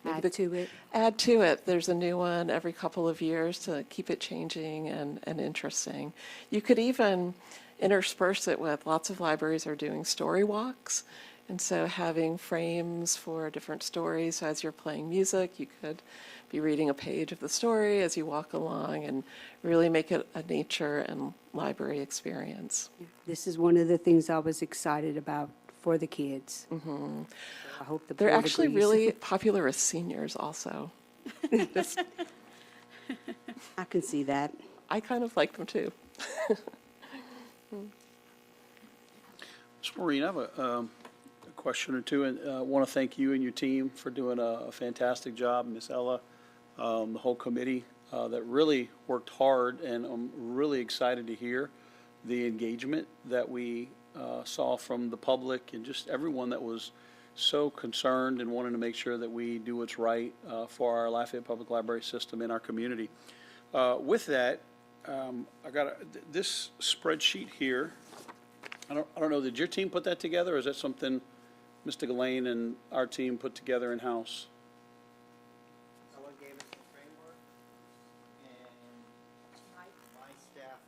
Add to it? Add to it. There's a new one every couple of years to keep it changing and interesting. You could even intersperse it with, lots of libraries are doing story walks, and so having frames for different stories. As you're playing music, you could be reading a page of the story as you walk along, and really make it a nature and library experience. This is one of the things I was excited about for the kids. Mm-hmm. I hope the They're board actually agrees. really popular with seniors also. Just, I can see that. I kind of like them too. Ms. Maureen, I have a question or two, and I want to thank you and your team for doing a fantastic job, Ms. Ella, the whole committee that really worked hard, and I'm really excited to hear the engagement that we saw from the public and just everyone that was so concerned and wanting to make sure that we do what's right for our Lafayette Public Library system in our community. With that, I got this spreadsheet here. I don't know, did your team put that together, or is that something Mr. Gillane and our team put together in-house? Ella gave us the framework, and my staff.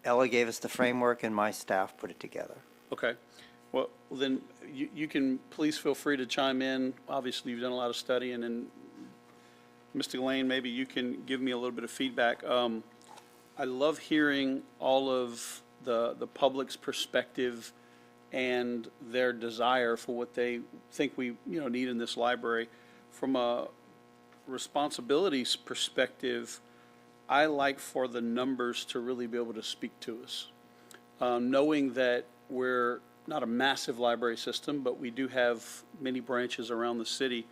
Ella gave us the framework, and my staff put it together. Okay. Well, then you can please feel free to chime in. Obviously, you've done a lot of studying, and Mr. Gillane, maybe you can give me a little bit of feedback. I love hearing all of the public's perspective and their desire for what they think we need in this library. From a responsibilities perspective, I like for the numbers to really be able to speak to us. Knowing that we're not a massive library system, but we do have many branches around the city.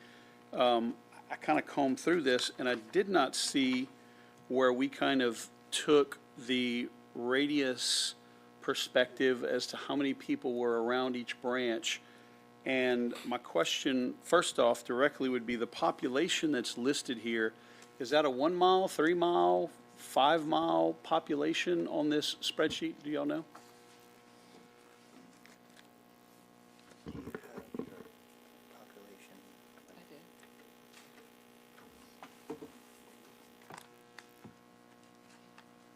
I kind of combed through this, and I did not see where we kind of took the radius perspective as to how many people were around each branch. And my question, first off, directly would be the population that's listed here, is that a 1 mile, 3 mile, 5 mile population on this spreadsheet? Do y'all know?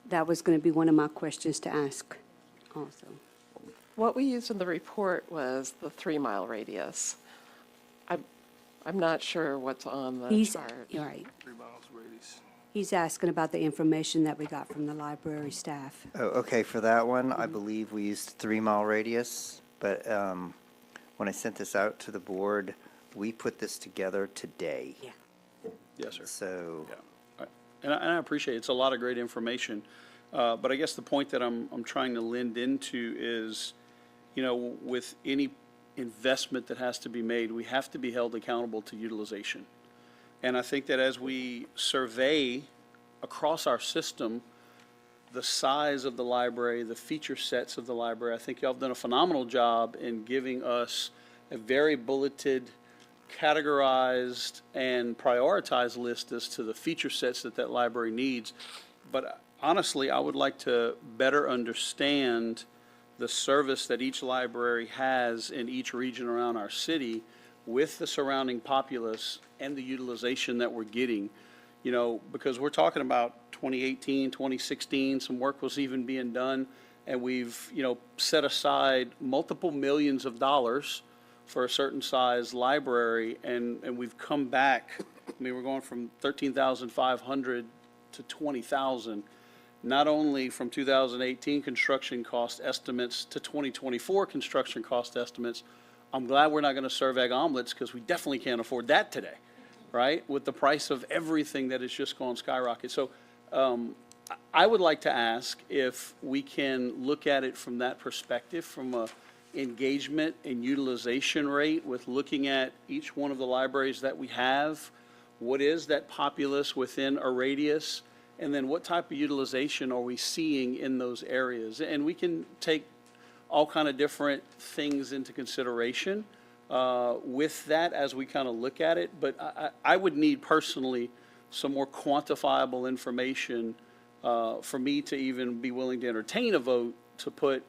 That was going to be one of my questions to ask also. What we used in the report was the 3-mile radius. I'm not sure what's on the He's, chart. you're right. 3 miles radius. He's asking about the information that we got from the library staff. Oh, okay, for that one, I believe we used 3-mile radius, but when I sent this out to the board, we put this together today. Yeah. Yes, sir. So, Yeah. And I appreciate it. It's a lot of great information. But I guess the point that I'm trying to lend into is, you know, with any investment that has to be made, we have to be held accountable to utilization. And I think that as we survey across our system the size of the library, the feature sets of the library, I think y'all have done a phenomenal job in giving us a very bulleted, categorized, and prioritized list as to the feature sets that that library needs. But honestly, I would like to better understand the service that each library has in each region around our city with the surrounding populace and the utilization that we're getting. You know, because we're talking about 2018, 2016, some work was even being done, and we've, you know, set aside multiple millions of dollars for a certain size library, and we've come back. I mean, we're going from 13,500 to 20,000. Not only from 2018 construction cost estimates to 2024 construction cost estimates. I'm glad we're not going to serve egg omelets, because we definitely can't afford that today, right? With the price of everything that has just gone skyrocket. So I would like to ask if we can look at it from that perspective, from a engagement and utilization rate, with looking at each one of the libraries that we have. What is that populace within a radius? And then what type of utilization are we seeing in those areas? And we can take all kind of different things into consideration with that as we kind of look at it. But I would need personally some more quantifiable information for me to even be willing to entertain a vote to put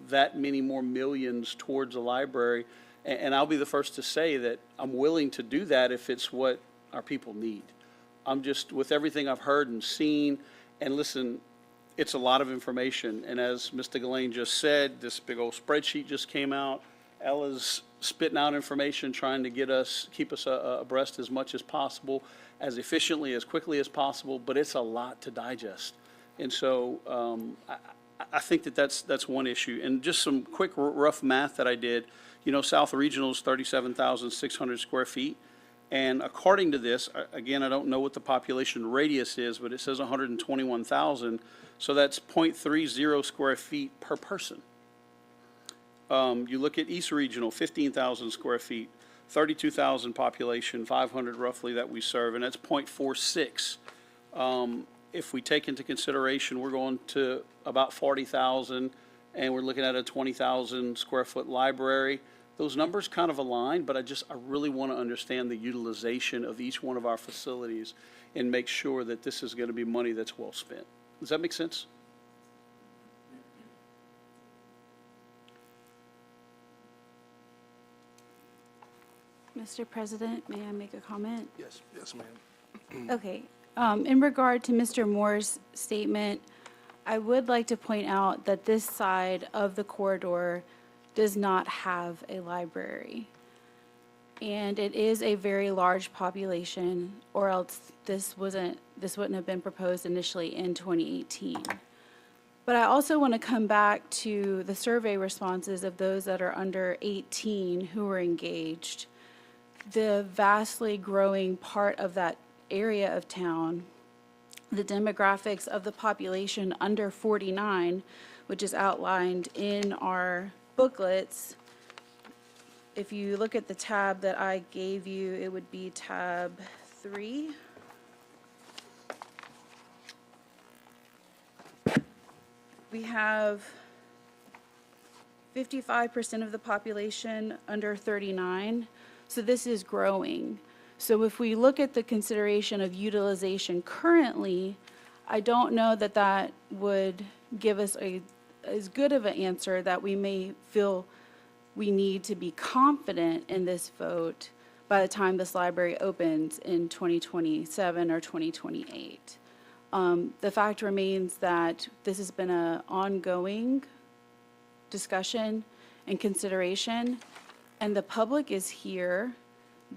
that many more millions towards a library. And I'll be the first to say that I'm willing to do that if it's what our people need. I'm just, with everything I've heard and seen, and listen, it's a lot of information. And as Mr. Gillane just said, this big old spreadsheet just came out. Ella's spitting out information, trying to keep us abreast as much as possible, as efficiently, as quickly as possible, but it's a lot to digest. And so I think that's one issue. And just some quick rough math that I did, you know, South Regional is 37,600 square feet. And according to this, again, I don't know what the population radius is, but it says 121,000. So that's 0.30 square feet per person. You look at East Regional, 15,000 square feet, 32,000 population, 500 roughly that we serve, and that's 0.46. If we take into consideration, we're going to about 40,000, and we're looking at a 20,000 square foot library. Those numbers kind of align, but I really want to understand the utilization of each one of our facilities and make sure that this is going to be money that's well spent. Does that make sense? Mr. President, may I make a comment? Yes, yes, ma'am. Okay. In regard to Mr. Moore's statement, I would like to point out that this side of the corridor does not have a library. And it is a very large population, or else this wouldn't have been proposed initially in 2018. But I also want to come back to the survey responses of those that are under 18 who were engaged. The vastly growing part of that area of town, the demographics of the population under 49, which is outlined in our booklets. If you look at the tab that I gave you, it would be tab 3. we have 55% of the population under 39, so this is growing. So if we look at the consideration of utilization currently, I don't know that that would give us as good of an answer that we may feel we need to be confident in this vote by the time this library opens in 2027 or 2028. The fact remains that this has been an ongoing discussion and consideration, and the public is here.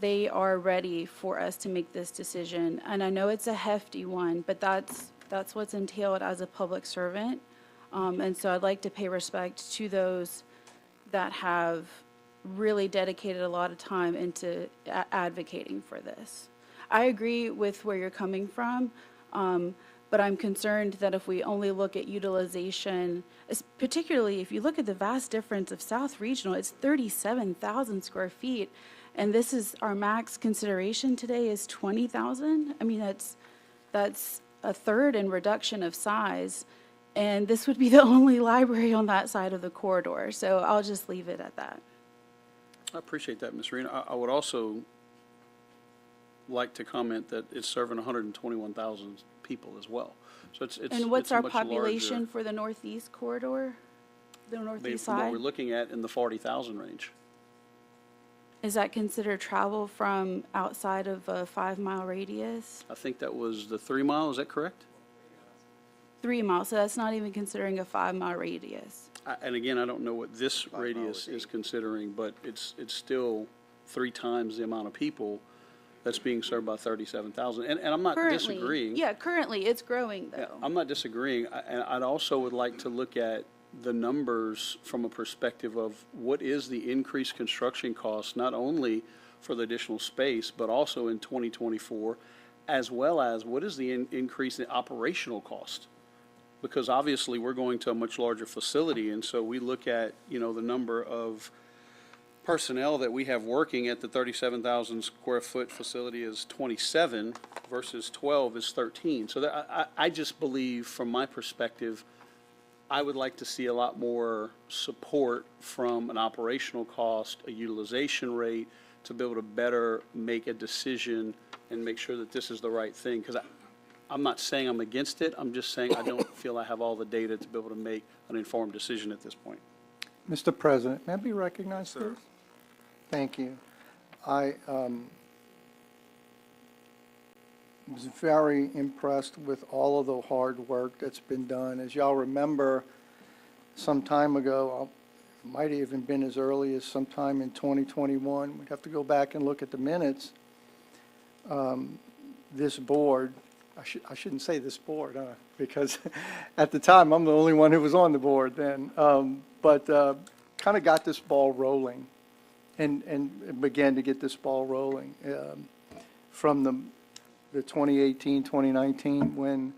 They are ready for us to make this decision, and I know it's a hefty one, but that's what's entailed as a public servant. And so I'd like to pay respect to those that have really dedicated a lot of time into advocating for this. I agree with where you're coming from, but I'm concerned that if we only look at utilization, particularly if you look at the vast difference of South Regional, it's 37,000 square feet, and this is our max consideration today is 20,000. I mean, that's a third in reduction of size, and this would be the only library on that side of the corridor. So I'll just leave it at that. I appreciate that, Ms. Rena. I would also like to comment that it's serving 121,000 people as well. So it's And what's it's a our much population larger- for the northeast corridor? The northeast From what side? we're looking at in the 40,000 range. Is that considered travel from outside of a 5-mile radius? I think that was the 3 mile, is that correct? 3 miles, so that's not even considering a 5-mile radius. And again, I don't know what this radius is considering, but it's still 3 times the amount of people that's being served by 37,000. And I'm not Currently, disagreeing. yeah, currently, it's growing, Yeah, though. I'm not disagreeing. And I'd also would like to look at the numbers from a perspective of what is the increased construction cost, not only for the additional space, but also in 2024, as well as what is the increase in operational cost? Because obviously, we're going to a much larger facility, and so we look at, the number of personnel that we have working at the 37,000 square foot facility is 27 versus 12 is 13. So I just believe, from my perspective, I would like to see a lot more support from an operational cost, a utilization rate, to be able to better make a decision and make sure that this is the right thing. Because I'm not saying I'm against it, I'm just saying I don't feel I have all the data to be able to make an informed decision at this point. Mr. President, may I be recognized, please? Thank you. I was very impressed with all of the hard work that's been done. As y'all remember, some time ago, it might have even been as early as sometime in 2021, we'd have to go back and look at the minutes, this board, I shouldn't say this board, because at the time, I'm the only one who was on the board then, but kind of got this ball rolling and began to get this ball rolling from the 2018, 2019, when,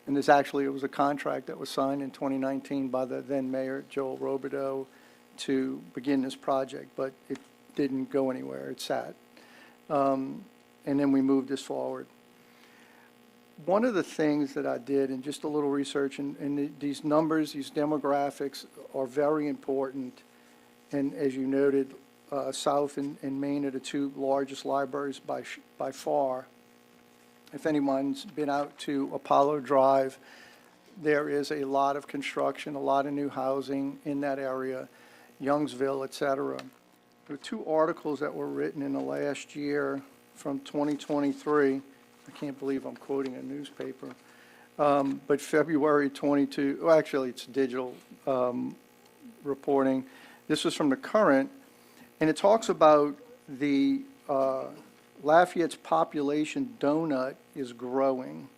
and this actually, it was a contract that was signed in 2019 by the then mayor, Joel Robideau, to begin this project, but it didn't go anywhere, it sat. And then we moved this forward. One of the things that I did, and just a little research, and these numbers, these demographics are very important, and as you noted, South and Maine are the 2 largest libraries by far. If anyone's been out to Apollo Drive, there is a lot of construction, a lot of new housing in that area, Youngsville, et cetera. There were 2 articles that were written in the last year from 2023. I can't believe I'm quoting a newspaper. But February 22, well, actually, it's digital reporting. This was from the Current, and it talks about the Lafayette's population donut is growing.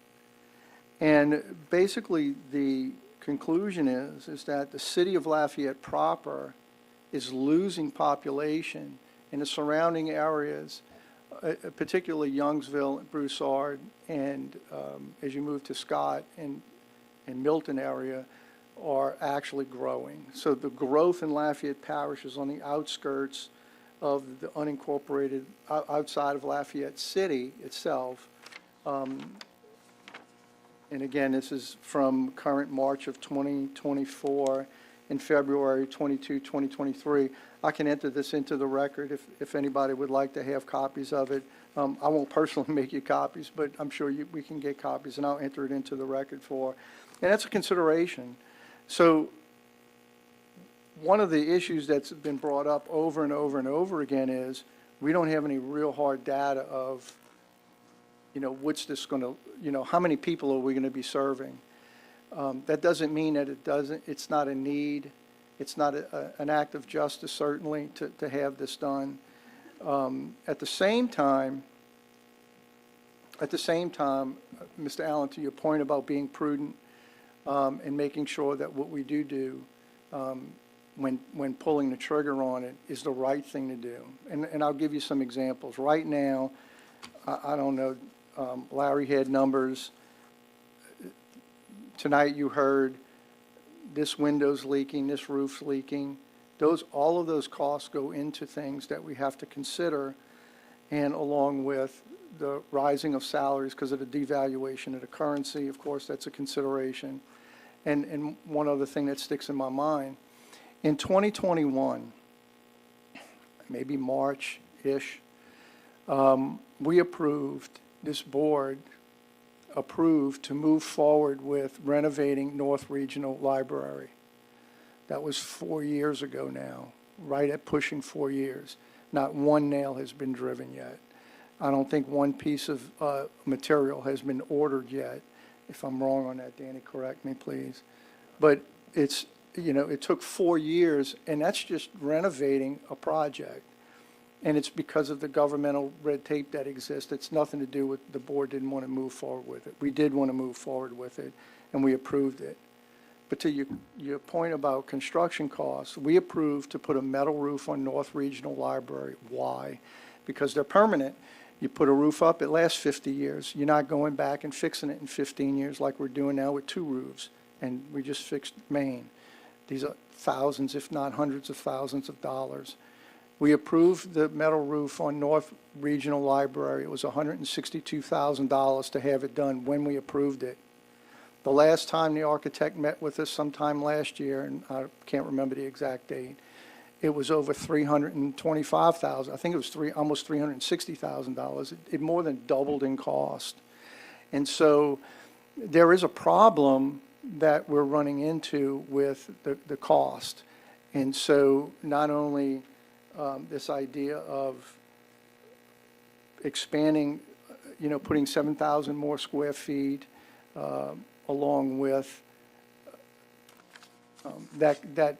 And basically, the conclusion is that the city of Lafayette proper is losing population in the surrounding areas, particularly Youngsville, Broussard, and as you move to Scott and Milton area, are actually growing. So the growth in Lafayette Parish is on the outskirts of the unincorporated, outside of Lafayette City itself. And again, this is from current March of 2024 and February 22, 2023. I can enter this into the record if anybody would like to have copies of it. I won't personally make you copies, but I'm sure we can get copies, and I'll enter it into the record and that's a consideration. So one of the issues that's been brought up over and over and over again is we don't have any real hard data of, what's this going to, how many people are we going to be serving? That doesn't mean that it's not a need. It's not an act of justice, certainly, to have this done. At the same time, Mr. Allen, to your point about being prudent and making sure that what we do when pulling the trigger on it is the right thing to do. And I'll give you some examples. Right now, I don't know, Larry had numbers. Tonight you heard this window's leaking, this roof's leaking. All of those costs go into things that we have to consider, and along with the rising of salaries because of the devaluation of the currency, of course, that's a consideration. And one other thing that sticks in my mind, in 2021, maybe March-ish, this board approved to move forward with renovating North Regional Library. That was 4 years ago now, right at pushing 4 years. Not one nail has been driven yet. I don't think one piece of material has been ordered yet. If I'm wrong on that, Danny, correct me, please. But it took 4 years, and that's just renovating a project. And it's because of the governmental red tape that exists. It's nothing to do with the board didn't want to move forward with it. We did want to move forward with it, and we approved it. But to your point about construction costs, we approved to put a metal roof on North Regional Library. Why? Because they're permanent. You put a roof up, it lasts 50 years. You're not going back and fixing it in 15 years like we're doing now with 2 roofs. And we just fixed Maine. These are thousands, if not hundreds of thousands of dollars. We approved the metal roof on North Regional Library. It was $162,000 to have it done when we approved it. The last time the architect met with us sometime last year, and I can't remember the exact date, it was over $325,000. I think it was almost $360,000. It more than doubled in cost. And so there is a problem that we're running into with the cost. And so not only this idea of expanding, putting 7,000 more square feet, along with that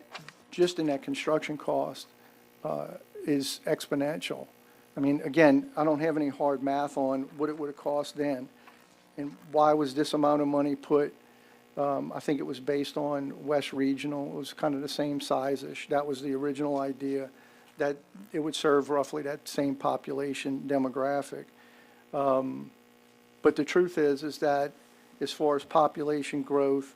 just in that construction cost is exponential. I mean, again, I don't have any hard math on what it would have cost then. And why was this amount of money put? I think it was based on West Regional. It was kind of the same size-ish. That was the original idea, that it would serve roughly that same population demographic. But the truth is that as far as population growth,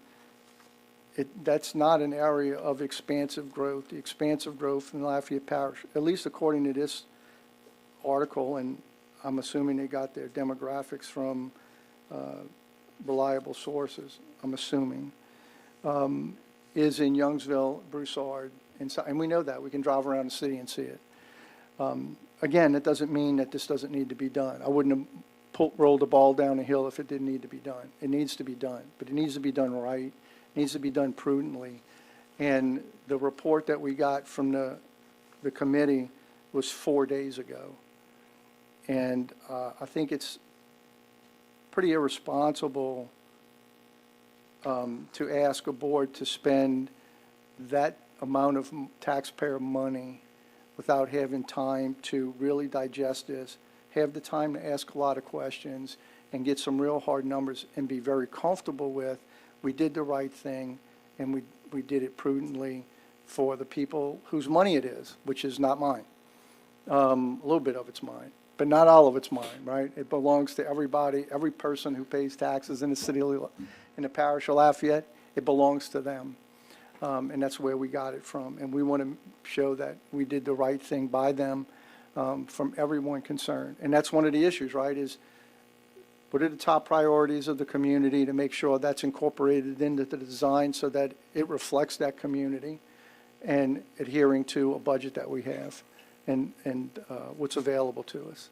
that's not an area of expansive growth. The expansive growth in Lafayette Parish, at least according to this article, and I'm assuming they got their demographics from reliable sources, I'm assuming, is in Youngsville, Broussard, and we know that. We can drive around the city and see it. Again, that doesn't mean that this doesn't need to be done. I wouldn't have rolled the ball down the hill if it didn't need to be done. It needs to be done, but it needs to be done right. It needs to be done prudently. And the report that we got from the committee was 4 days ago. And I think it's pretty irresponsible to ask a board to spend that amount of taxpayer money without having time to really digest this, have the time to ask a lot of questions, and get some real hard numbers and be very comfortable with, we did the right thing, and we did it prudently for the people whose money it is, which is not mine. A little bit of it's mine, but not all of it's mine, right? It belongs to everybody, every person who pays taxes in the city, in the parish of Lafayette, it belongs to them. And that's where we got it from. And we want to show that we did the right thing by them from everyone concerned. And that's one of the issues, right, is what are the top priorities of the community to make sure that's incorporated into the design so that it reflects that community, and adhering to a budget that we have and what's available to us.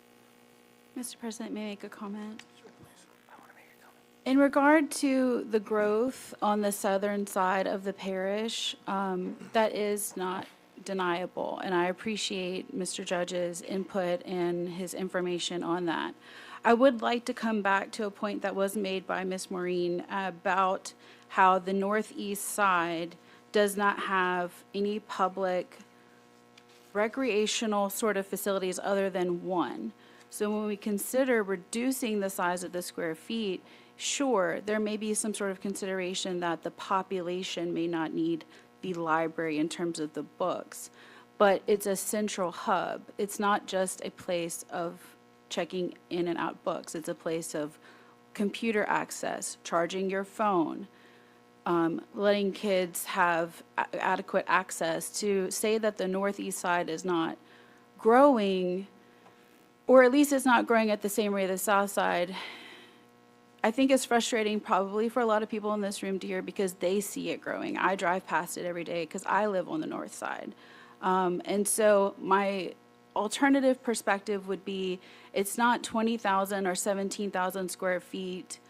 Mr. President, may I make a comment? In regard to the growth on the southern side of the parish, that is not deniable, and I appreciate Mr. Judge's input and his information on that. I would like to come back to a point that was made by Ms. Maureen about how the northeast side does not have any public recreational sort of facilities other than one. So when we consider reducing the size of the square feet, sure, there may be some sort of consideration that the population may not need the library in terms of the books, but it's a central hub. It's not just a place of checking in and out books. It's a place of computer access, charging your phone, letting kids have adequate access. To say that the northeast side is not growing, or at least it's not growing at the same rate as the south side, I think it's frustrating probably for a lot of people in this room to hear, because they see it growing. I drive past it every day because I live on the north side. And so my alternative perspective would be, it's not 20,000 or 17,000 square feet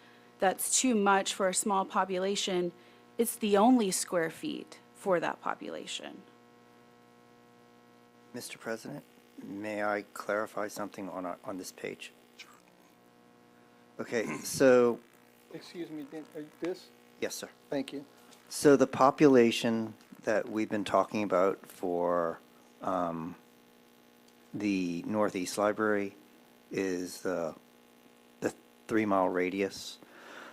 that's too much for a small population. It's the only square feet for that population. Mr. President, may I clarify something on this page? Okay, so, Excuse me, this? yes, sir. Thank you. So the population that we've been talking about for the Northeast Library is the 3-mile radius.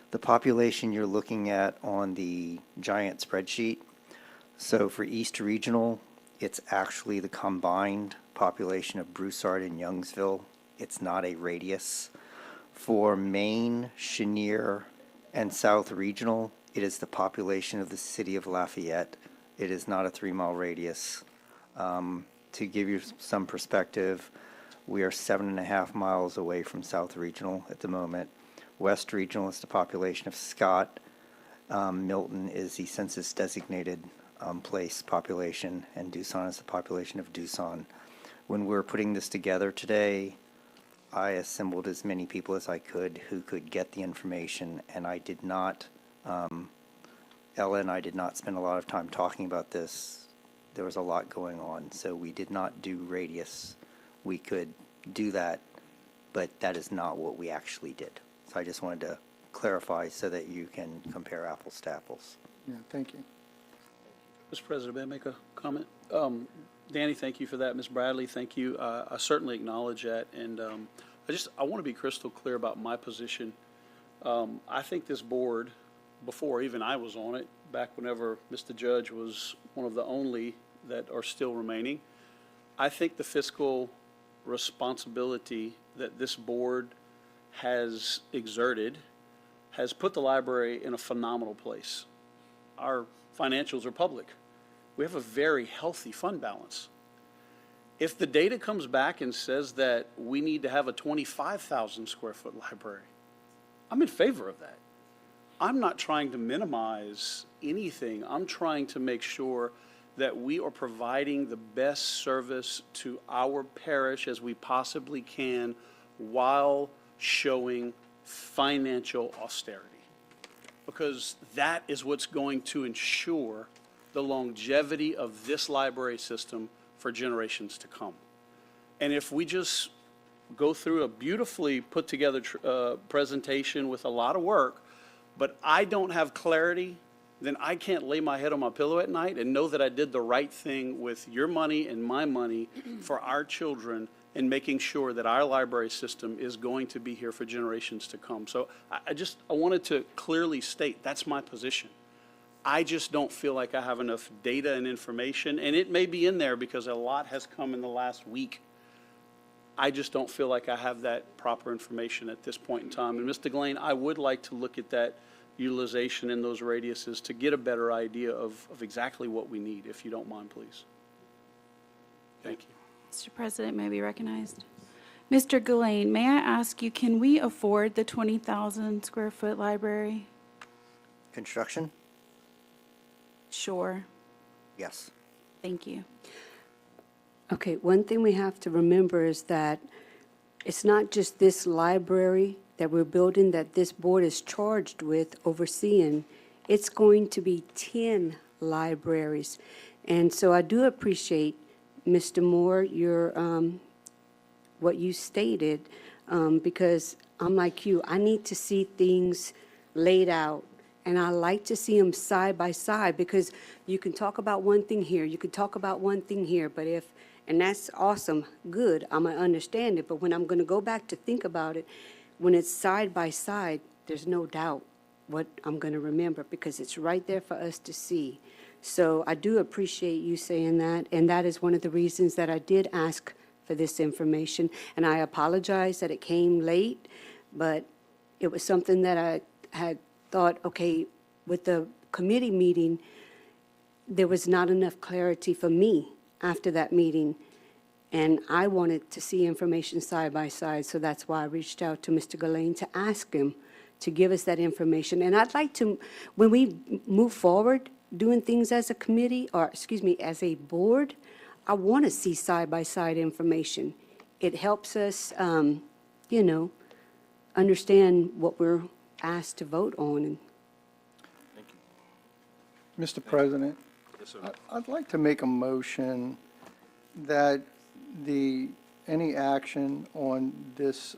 The population you're looking at on the giant spreadsheet, so for East Regional, it's actually the combined population of Broussard and Youngsville. It's not a radius. For Maine, Chenier, and South Regional, it is the population of the city of Lafayette. It is not a 3-mile radius. To give you some perspective, we are 7.5 miles away from South Regional at the moment. West Regional is the population of Scott. Milton is the census designated place population, and Doosan is the population of Doosan. When we were putting this together today, I assembled as many people as I could who could get the information, and I did not, Ella and I did not spend a lot of time talking about this. There was a lot going on, so we did not do radius. We could do that, but that is not what we actually did. So I just wanted to clarify so that you can compare apples to apples. Yeah, thank you. Mr. President, may I make a comment? Danny, thank you for that. Ms. Bradley, thank you. I certainly acknowledge that, and I want to be crystal clear about my position. I think this board, before even I was on it, back whenever Mr. Judge was one of the only that are still remaining, I think the fiscal responsibility that this board has exerted has put the library in a phenomenal place. Our financials are public. We have a very healthy fund balance. If the data comes back and says that we need to have a 25,000 square foot library, I'm in favor of that. I'm not trying to minimize anything. I'm trying to make sure that we are providing the best service to our parish as we possibly can while showing financial austerity. Because that is what's going to ensure the longevity of this library system for generations to come. And if we just go through a beautifully put together presentation with a lot of work, but I don't have clarity, then I can't lay my head on my pillow at night and know that I did the right thing with your money and my money for our children, and making sure that our library system is going to be here for generations to come. So I wanted to clearly state that's my position. I just don't feel like I have enough data and information, and it may be in there because a lot has come in the last week. I just don't feel like I have that proper information at this point in time. And Mr. Glane, I would like to look at that utilization in those radiuses to get a better idea of exactly what we need, if you don't mind, please. Thank you. Mr. President, may I be recognized? Mr. Gillane, may I ask you, can we afford the 20,000 square foot library? Construction? Sure. Yes. Thank you. Okay, one thing we have to remember is that it's not just this library that we're building that this board is charged with overseeing. It's going to be 10 libraries. And so I do appreciate, Mr. Moore, your, what you stated, because I'm like you, I need to see things laid out. And I like to see them side by side, because you can talk about one thing here, you can talk about one thing here, but if, and that's awesome, good, I'm gonna understand it, but when I'm gonna go back to think about it, when it's side by side, there's no doubt what I'm gonna remember, because it's right there for us to see. So I do appreciate you saying that, and that is one of the reasons that I did ask for this information. And I apologize that it came late, but it was something that I had thought, okay, with the committee meeting, there was not enough clarity for me after that meeting, and I wanted to see information side by side, so that's why I reached out to Mr. Gillane to ask him to give us that information. And I'd like to, when we move forward doing things as a committee, or, excuse me, as a board, I want to see side by side information. It helps us, you know, understand what we're asked to vote on. Mr. President, Yes, sir. I'd like to make a motion that any action on this,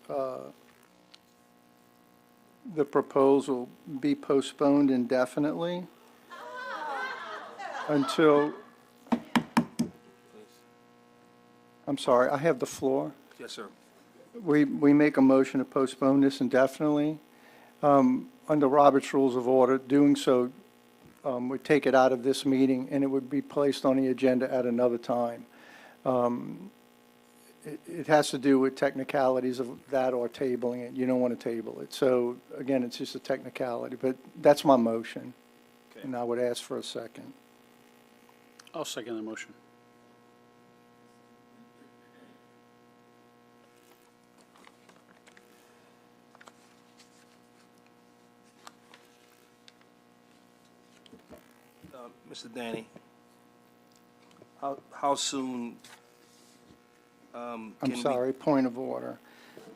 the proposal be postponed indefinitely until, I'm sorry, I have the floor. Yes, sir. We make a motion to postpone this indefinitely. Under Robert's Rules of Order, doing so would take it out of this meeting, and it would be placed on the agenda at another time. It has to do with technicalities of that or tabling it. You don't want to table it. So, again, it's just a technicality, but that's my motion. Okay. And I would ask for a second. I'll second the motion. Mr. Danny, how soon, I'm can we- sorry, point of order.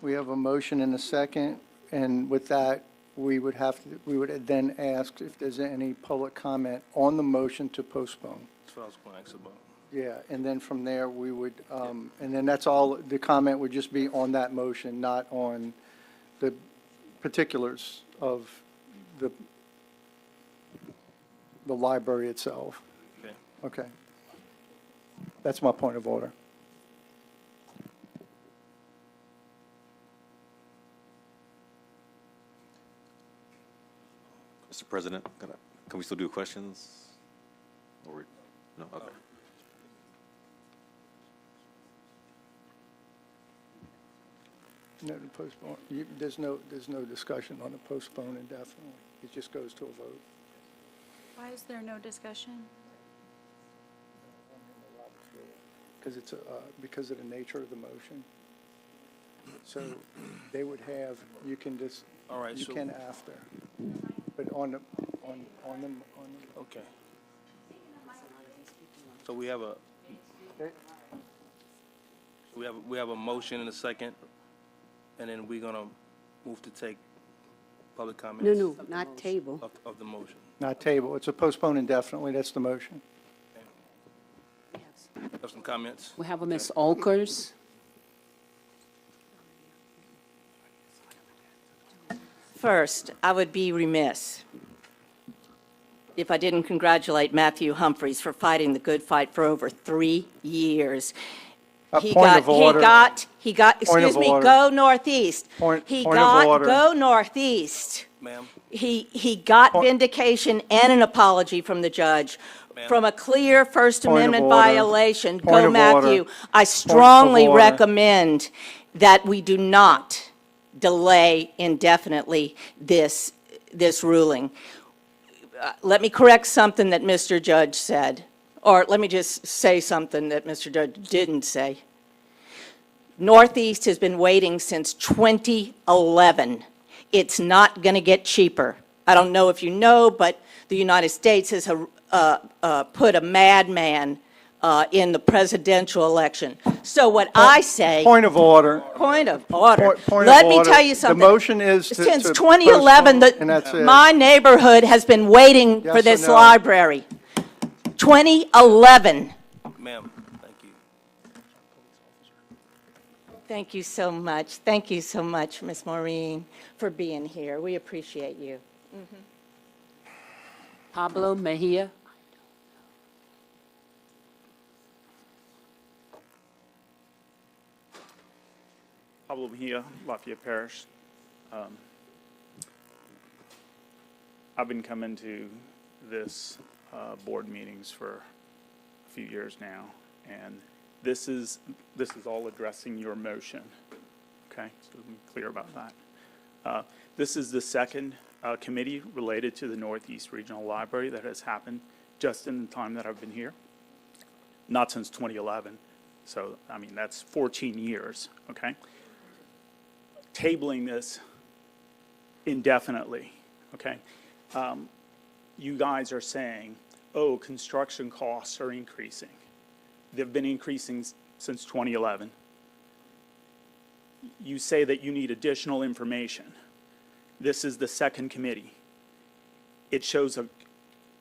We have a motion and a second, and with that, we would then ask if there's any public comment on the motion to postpone. That's what I was going to ask about. Yeah, and then from there, we would, and then that's all, the comment would just be on that motion, not on the particulars of the library itself. Okay. Okay. That's my point of order. Mr. President, can we still do questions? Or, no, okay. No, the postpone, there's no discussion on the postpone indefinitely. It just goes to a vote. Why is there no discussion? Because it's, because of the nature of the motion. So they would have, you can just, All right, you so- can after. But on the, Okay. So we have a, we have a motion and a second, and then we're going to move to take public comments. No, not table. Of the motion. not table, it's a postpone indefinitely, that's the motion. Have some comments? We have a Ms. Olkers. First, I would be remiss if I didn't congratulate Matthew Humphreys for fighting the good fight for over 3 years. Point of order. He got, Point of excuse me, order. go northeast. Point of got, order. go northeast. Ma'am? He got vindication and an apology from the judge from a clear First Point of Amendment order. violation. Point Go, of Matthew. order. I of strongly order. recommend that we do not delay indefinitely this ruling. Let me correct something that Mr. Judge said, or let me just say something that Mr. Judge didn't say. Northeast has been waiting since 2011. It's not going to get cheaper. I don't know if you know, but the United States has put a madman in the presidential election. So what I say... Point of order. Point of order. Point Let of me order. tell you something. The motion is to Since to 2011, postpone, and that's it. my neighborhood has been waiting Yes for or this no? library. 2011. Ma'am, thank you. Thank you so much. Thank you so much, Ms. Maureen, for being here. We appreciate you. Pablo Mejia. Pablo Mejia, Lafayette Parish. I've been coming to this board meetings for a few years now, and this is all addressing your motion. Okay, so let me be clear about that. This is the second committee related to the Northeast Regional Library that has happened just in the time that I've been here. Not since 2011, so I mean that's 14 years. Okay. Tabling this indefinitely, okay? You guys are saying, oh, construction costs are increasing. They've been increasing since 2011. You say that you need additional information. This is the second committee. It shows an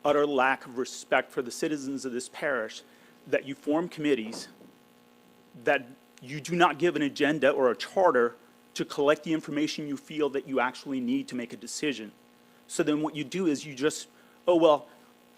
utter lack of respect for the citizens of this parish that you form committees, that you do not give an agenda or a charter to collect the information you feel that you actually need to make a decision. So then what you do is you just, oh, well,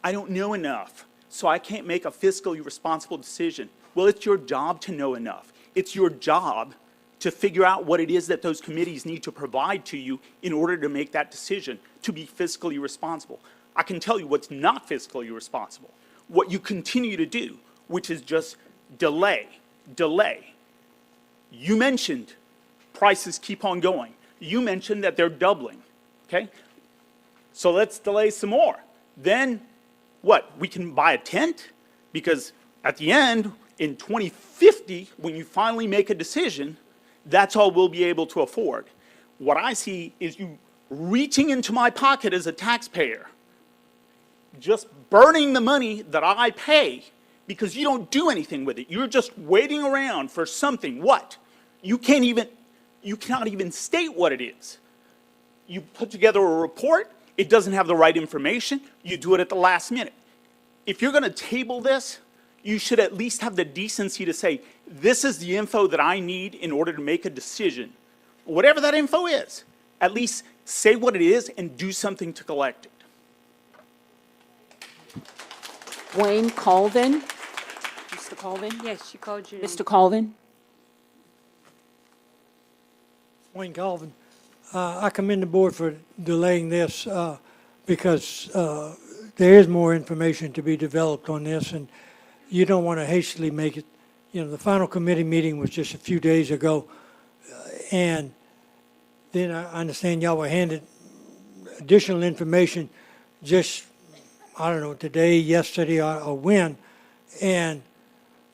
I don't know enough, so I can't make a fiscally responsible decision. Well, it's your job to know enough. It's your job to figure out what it is that those committees need to provide to you in order to make that decision, to be fiscally responsible. I can tell you what's not fiscally responsible. What you continue to do, which is just delay. You mentioned prices keep on going. You mentioned that they're doubling, okay? So let's delay some more. Then what? We can buy a tent? Because at the end, in 2050, when you finally make a decision, that's all we'll be able to afford. What I see is you reaching into my pocket as a taxpayer, just burning the money that I pay because you don't do anything with it. You're just waiting around for something. What? You cannot even state what it is. You put together a report, it doesn't have the right information, you do it at the last minute. If you're going to table this, you should at least have the decency to say, this is the info that I need in order to make a decision. Whatever that info is, at least say what it is and do something to collect it. Wayne Colvin. Mr. Colvin? Yes, she called you. Mr. Colvin? Wayne Colvin. I commend the board for delaying this because there is more information to be developed on this, and you don't want to hastily make it. You know, the final committee meeting was just a few days ago, and then I understand y'all were handed additional information just, I don't know, today, yesterday, or when, and,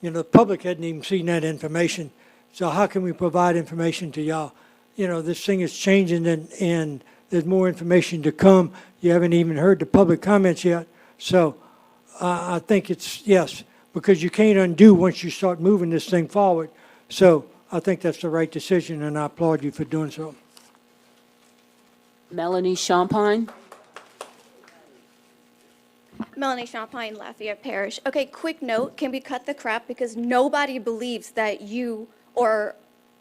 you know, the public hadn't even seen that information. So how can we provide information to y'all? You know, this thing is changing, and there's more information to come. You haven't even heard the public comments yet. So I think it's, yes, because you can't undo once you start moving this thing forward. So I think that's the right decision, and I applaud you for doing so. Melanie Champagne? Melanie Champagne, Lafayette Parish. Okay, quick note, can we cut the crap? Because nobody believes that you are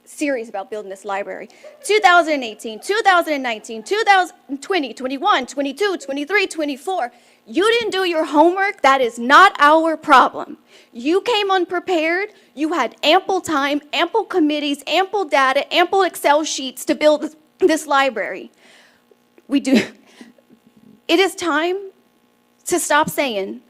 serious about building this library. 2018, 2019, 2020, 21, 22, 23, 24. You didn't do your homework. That is not our problem. You came unprepared. You had ample time, ample committees, ample data, ample Excel sheets to build this library. It is time to stop saying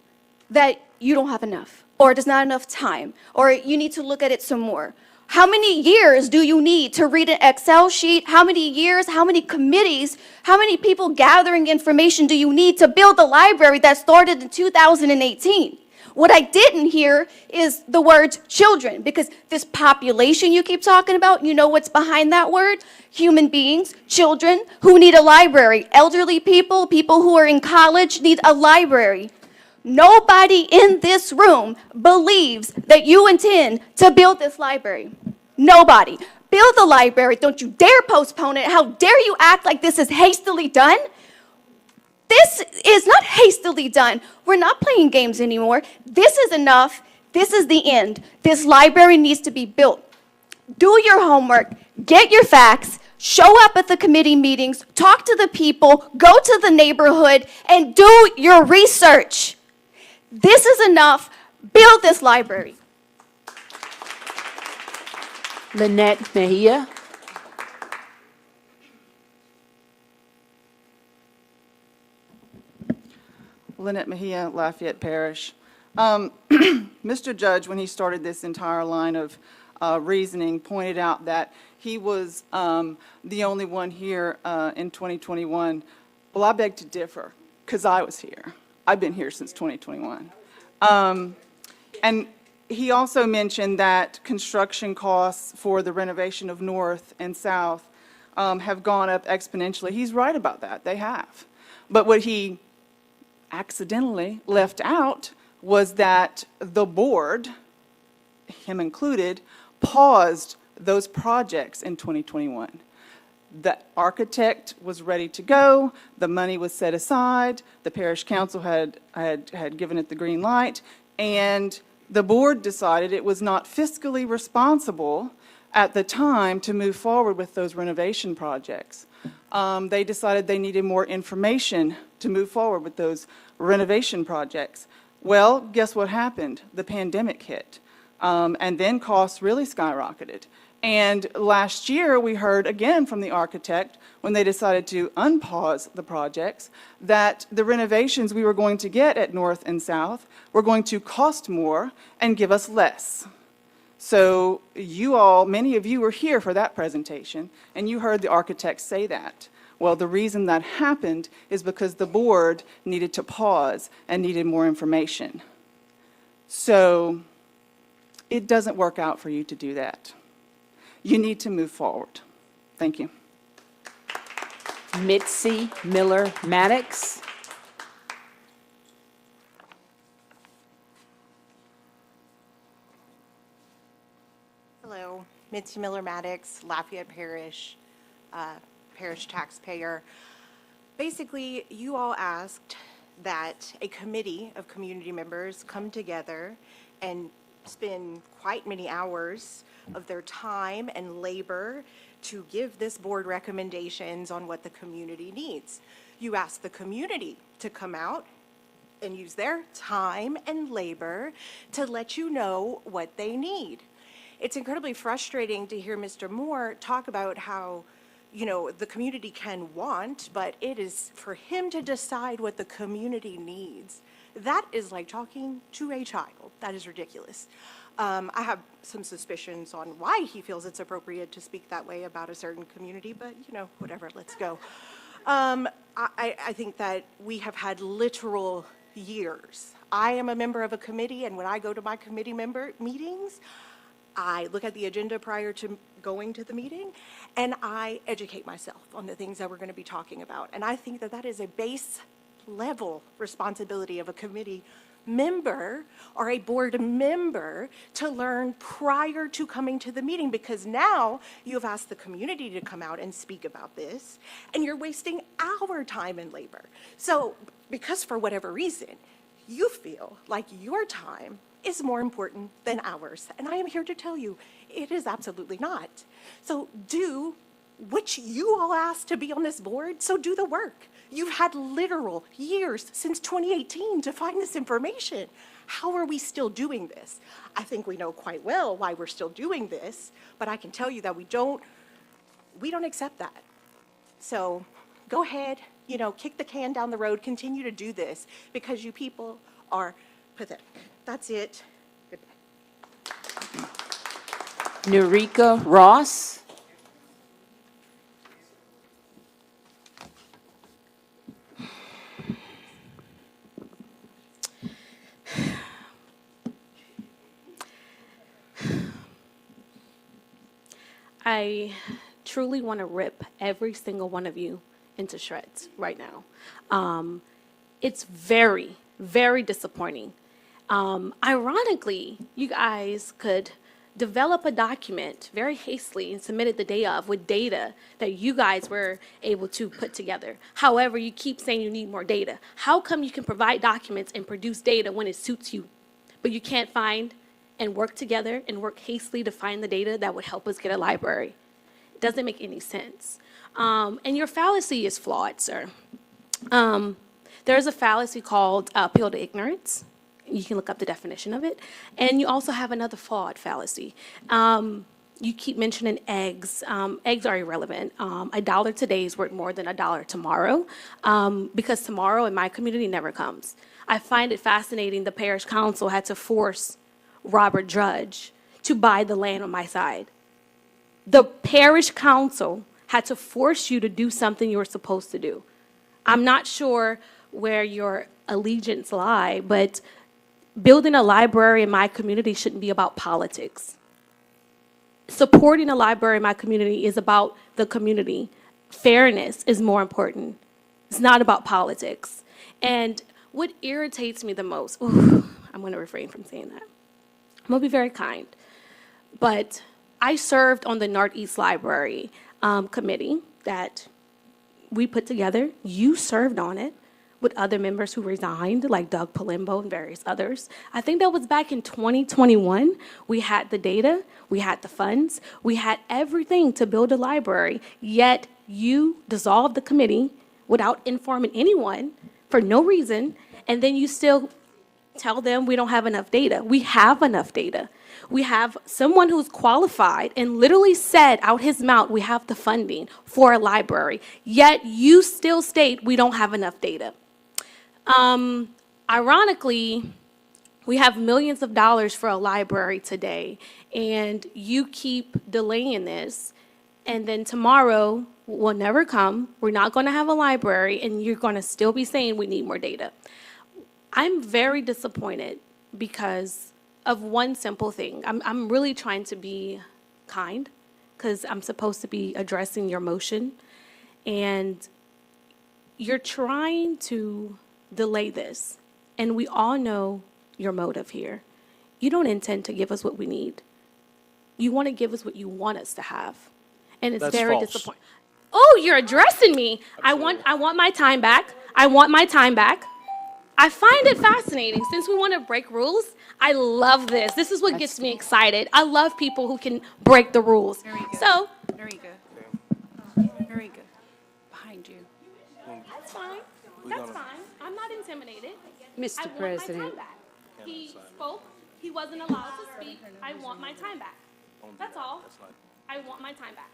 that you don't have enough, or there's not enough time, or you need to look at it some more. How many years do you need to read an Excel sheet? How many years, how many committees, how many people gathering information do you need to build the library that started in 2018? What I didn't hear is the words children, because this population you keep talking about, you know what's behind that word? Human beings, children who need a library. Elderly people, people who are in college need a library. Nobody in this room believes that you intend to build this library. Nobody. Build the library. Don't you dare postpone it. How dare you act like this is hastily done? This is not hastily done. We're not playing games anymore. This is enough. This is the end. This library needs to be built. Do your homework. Get your facts. Show up at the committee meetings. Talk to the people. Go to the neighborhood and do your research. This is enough. Build this library. Lynette Mejia. Lynette Mejia, Lafayette Parish. Mr. Judge, when he started this entire line of reasoning, pointed out that he was the only one here in 2021. Well, I beg to differ, because I was here. I've been here since 2021. And he also mentioned that construction costs for the renovation of North and South have gone up exponentially. He's right about that. They have. But what he accidentally left out was that the board, him included, paused those projects in 2021. The architect was ready to go, the money was set aside, the parish council had given it the green light, and the board decided it was not fiscally responsible at the time to move forward with those renovation projects. They decided they needed more information to move forward with those renovation projects. Well, guess what happened? The pandemic hit, and then costs really skyrocketed. And last year, we heard again from the architect, when they decided to unpause the projects, that the renovations we were going to get at North and South were going to cost more and give us less. So you all, many of you were here for that presentation, and you heard the architect say that. Well, the reason that happened is because the board needed to pause and needed more information. So it doesn't work out for you to do that. You need to move forward. Thank you. Mitzi Miller Maddox. Hello, Mitzi Miller Maddox, Lafayette Parish, parish taxpayer. Basically, you all asked that a committee of community members come together and spend quite many hours of their time and labor to give this board recommendations on what the community needs. You asked the community to come out and use their time and labor to let you know what they need. It's incredibly frustrating to hear Mr. Moore talk about how, you know, the community can want, but it is for him to decide what the community needs. That is like talking to a child. That is ridiculous. I have some suspicions on why he feels it's appropriate to speak that way about a certain community, but, you know, whatever, let's go. I think that we have had literal years. I am a member of a committee, and when I go to my committee member meetings, I look at the agenda prior to going to the meeting, and I educate myself on the things that we're going to be talking about. And I think that that is a base level responsibility of a committee member or a board member to learn prior to coming to the meeting, because now you have asked the community to come out and speak about this, and you're wasting our time and labor. So because for whatever reason, you feel like your time is more important than ours. And I am here to tell you, it is absolutely not. So do what you all asked to be on this board, so do the work. You've had literal years since 2018 to find this information. How are we still doing this? I think we know quite well why we're still doing this, but I can tell you that we don't accept that. So go ahead, you know, kick the can down the road, continue to do this, because you people are pathetic. That's it. Goodbye. Nurika Ross. I truly want to rip every single one of you into shreds right now. It's very, very disappointing. Ironically, you guys could develop a document very hastily and submit it the day of with data that you guys were able to put together. However, you keep saying you need more data. How come you can provide documents and produce data when it suits you, but you can't find and work together and work hastily to find the data that would help us get a library? It doesn't make any sense. And your fallacy is flawed, sir. There's a fallacy called appeal to ignorance. You can look up the definition of it. And you also have another flawed fallacy. You keep mentioning eggs. Eggs are irrelevant. $1 today is worth more than $1 tomorrow, because tomorrow in my community never comes. I find it fascinating the parish council had to force Robert Drudge to buy the land on my side. The parish council had to force you to do something you were supposed to do. I'm not sure where your allegiance lie, but building a library in my community shouldn't be about politics. Supporting a library in my community is about the community. Fairness is more important. It's not about politics. And what irritates me the most, I'm going to refrain from saying that. I'm going to be very kind. But I served on the Northeast Library committee that we put together. You served on it with other members who resigned, like Doug Palimbo and various others. I think that was back in 2021. We had the data, we had the funds, we had everything to build a library, yet you dissolved the committee without informing anyone for no reason, and then you still tell them we don't have enough data. We have enough data. We have someone who's qualified and literally said out his mouth, we have the funding for a library, yet you still state we don't have enough data. Ironically, we have millions of dollars for a library today, and you keep delaying this, and then tomorrow will never come. We're not going to have a library, and you're going to still be saying we need more data. I'm very disappointed because of one simple thing. I'm really trying to be kind because I'm supposed to be addressing your motion, and you're trying to delay this, and we all know your motive here. You don't intend to give us what we need. You want to give us what you want us to have, and it's That's very false. disappointing. Oh, you're addressing me. I want my time back. I want my time back. I find it fascinating. Since we want to break rules, I love this. This is what gets me excited. I love people who can break the rules. So, Marika, behind you. that's fine. That's fine. I'm not intimidated. Mr. I want President. my time back. He spoke. He wasn't allowed to speak. I want my time back. That's all. I want my time back.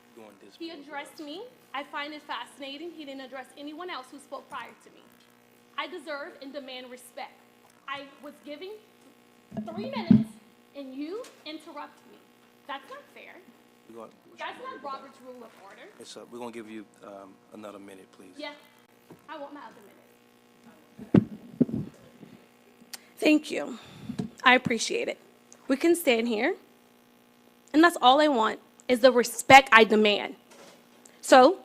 He addressed me. I find it fascinating. He didn't address anyone else who spoke prior to me. I deserve and demand respect. I was giving 3 minutes, and you interrupted me. That's not fair. That's not Robert's Rule of Order. Yes, we're going to give you another minute, please. Yeah, I want my other minute. Thank you. I appreciate it. We can stand here, and that's all I want is the respect I demand. So,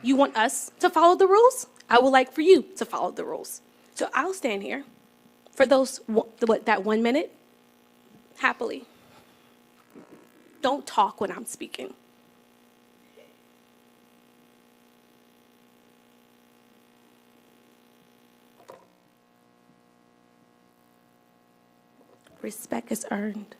you want us to follow the rules? I would like for you to follow the rules. So I'll stand here for that 1 minute, happily. Don't talk when I'm speaking. Respect is earned.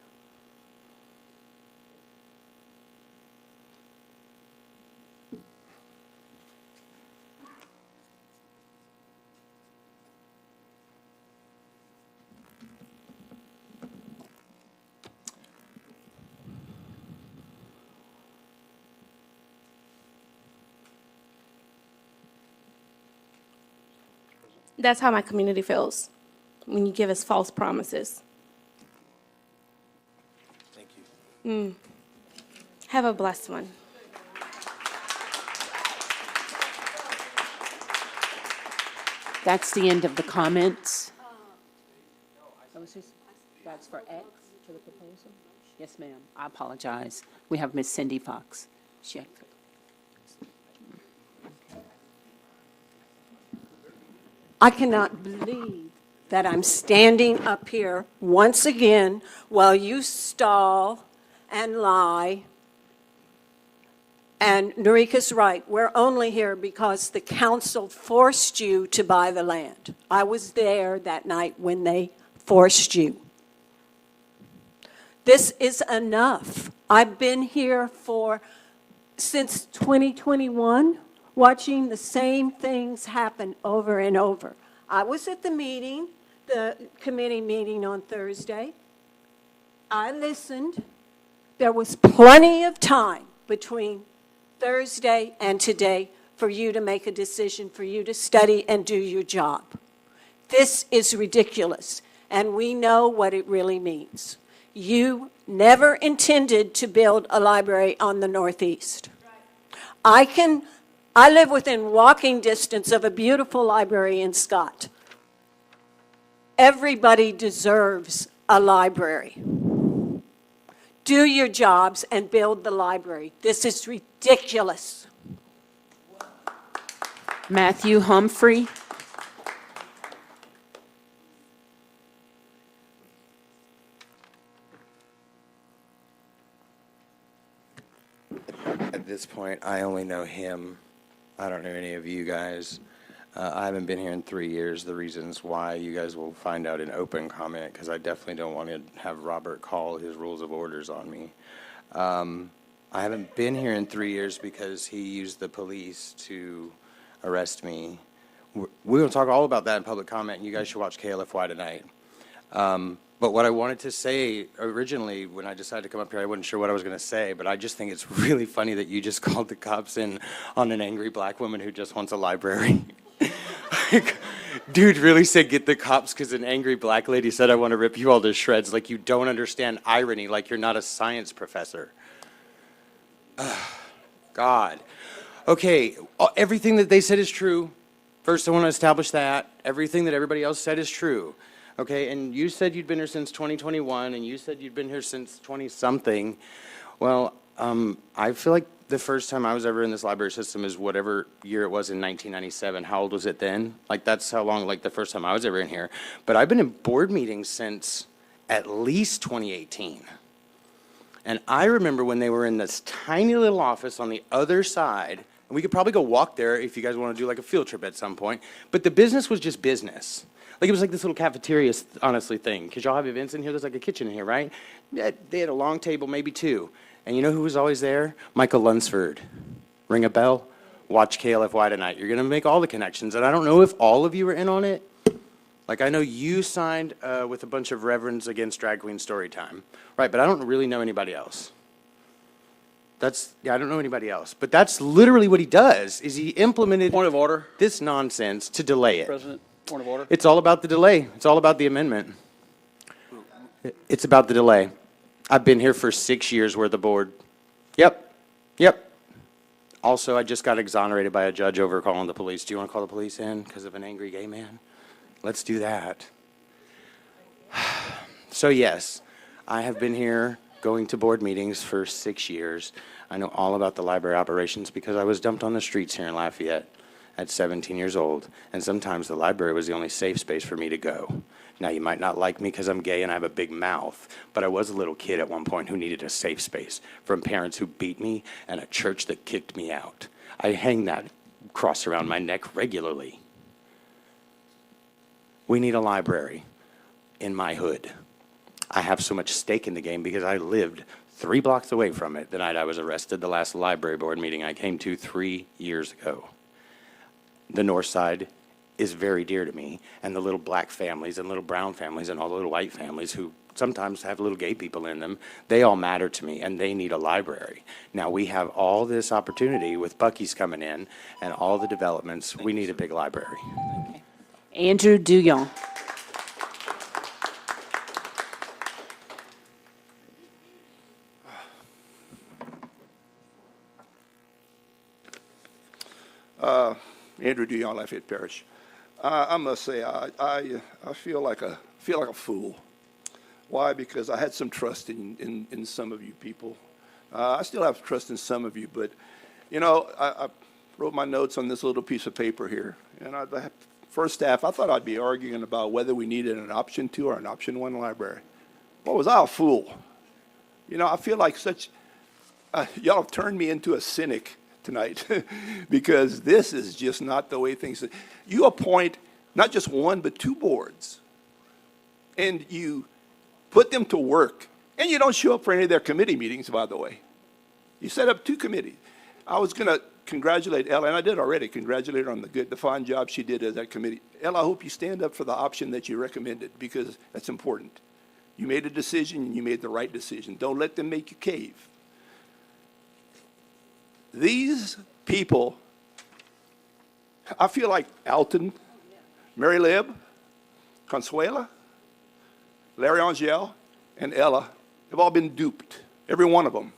That's how my community feels when you give us false promises. Thank you. Have a blessed one. That's the end of the comments. That's for X, for the proposal? Yes, ma'am. I apologize. We have Miss Cindy Fox. Check. I cannot believe that I'm standing up here once again while you stall and lie. And Norika's right. We're only here because the council forced you to buy the land. I was there that night when they forced you. This is enough. I've been here since 2021, watching the same things happen over and over. I was at the meeting, the committee meeting on Thursday. I listened. There was plenty of time between Thursday and today for you to make a decision, for you to study and do your job. This is ridiculous, and we know what it really means. You never intended to build a library on the Northeast. I live within walking distance of a beautiful library in Scott. Everybody deserves a library. Do your jobs and build the library. This is ridiculous. Matthew Humphrey. At this point, I only know him. I don't know any of you guys. I haven't been here in 3 years. The reasons why you guys will find out in open comment, because I definitely don't want to have Robert call his rules of orders on me. I haven't been here in 3 years because he used the police to arrest me. We're going to talk all about that in public comment, and you guys should watch KLFY tonight. But what I wanted to say originally when I decided to come up here, I wasn't sure what I was going to say, but I just think it's really funny that you just called the cops in on an angry black woman who just wants a library. Like, dude really said get the cops because an angry black lady said I want to rip you all to shreds. Like you don't understand irony, like you're not a science professor. God. Okay, everything that they said is true. First, I want to establish that. Everything that everybody else said is true. Okay, and you said you'd been here since 2021, and you said you'd been here since 20-something. Well, I feel like the first time I was ever in this library system is whatever year it was in 1997. How old was it then? Like, that's how long, like, the first time I was ever in here. But I've been in board meetings since at least 2018. And I remember when they were in this tiny little office on the other side, and we could probably go walk there if you guys want to do, like, a field trip at some point. But the business was just business. Like, it was like this little cafeteria, honestly, thing. Because y'all have events in here, there's like a kitchen in here, right? Yeah, they had a long table, maybe two. And you know who was always there? Michael Lunsford. Ring a bell? Watch KLFY tonight. You're going to make all the connections. And I don't know if all of you were in on it. Like, I know you signed with a bunch of reverends against Drag Queen Storytime. Right, but I don't really know anybody else. I don't know anybody else. But that's literally what he does, is he implemented Point of order. This nonsense to delay it. President, point of order. It's all about the delay. It's all about the amendment. It's about the delay. I've been here for 6 years worth of board. Yep. Also, I just got exonerated by a judge over calling the police. Do you want to call the police in because of an angry gay man? Let's do that. So yes, I have been here going to board meetings for 6 years. I know all about the library operations because I was dumped on the streets here in Lafayette at 17 years old. And sometimes the library was the only safe space for me to go. Now, you might not like me because I'm gay and I have a big mouth, but I was a little kid at one point who needed a safe space from parents who beat me and a church that kicked me out. I hang that cross around my neck regularly. We need a library in my hood. I have so much stake in the game because I lived 3 blocks away from it the night I was arrested, the last library board meeting I came to 3 years ago. The north side is very dear to me, and the little black families and little brown families and all the little white families who sometimes have little gay people in them, they all matter to me, and they need a library. Now, we have all this opportunity with Buc-ee's coming in and all the developments. We need a big library. Andrew Duyon. Andrew Duyon, Lafayette Parish. I must say, I feel like a fool. Why? Because I had some trust in some of you people. I still have trust in some of you, but, you know, I wrote my notes on this little piece of paper here. And first staff, I thought I'd be arguing about whether we needed an option 2 or an option 1 library. What was I a fool? You know, I feel like y'all have turned me into a cynic tonight because this is just not the way things. You appoint not just 1, but 2 boards, and you put them to work, and you don't show up for any of their committee meetings, by the way. You set up 2 committees. I was going to congratulate Ella, and I did already congratulate her on the fine job she did as that committee. Ella, I hope you stand up for the option that you recommended, because that's important. You made a decision, and you made the right decision. Don't let them make you cave. These people, I feel like Alton, Mary Lib, Consuela, Larry Angel, and Ella have all been duped, every one of them.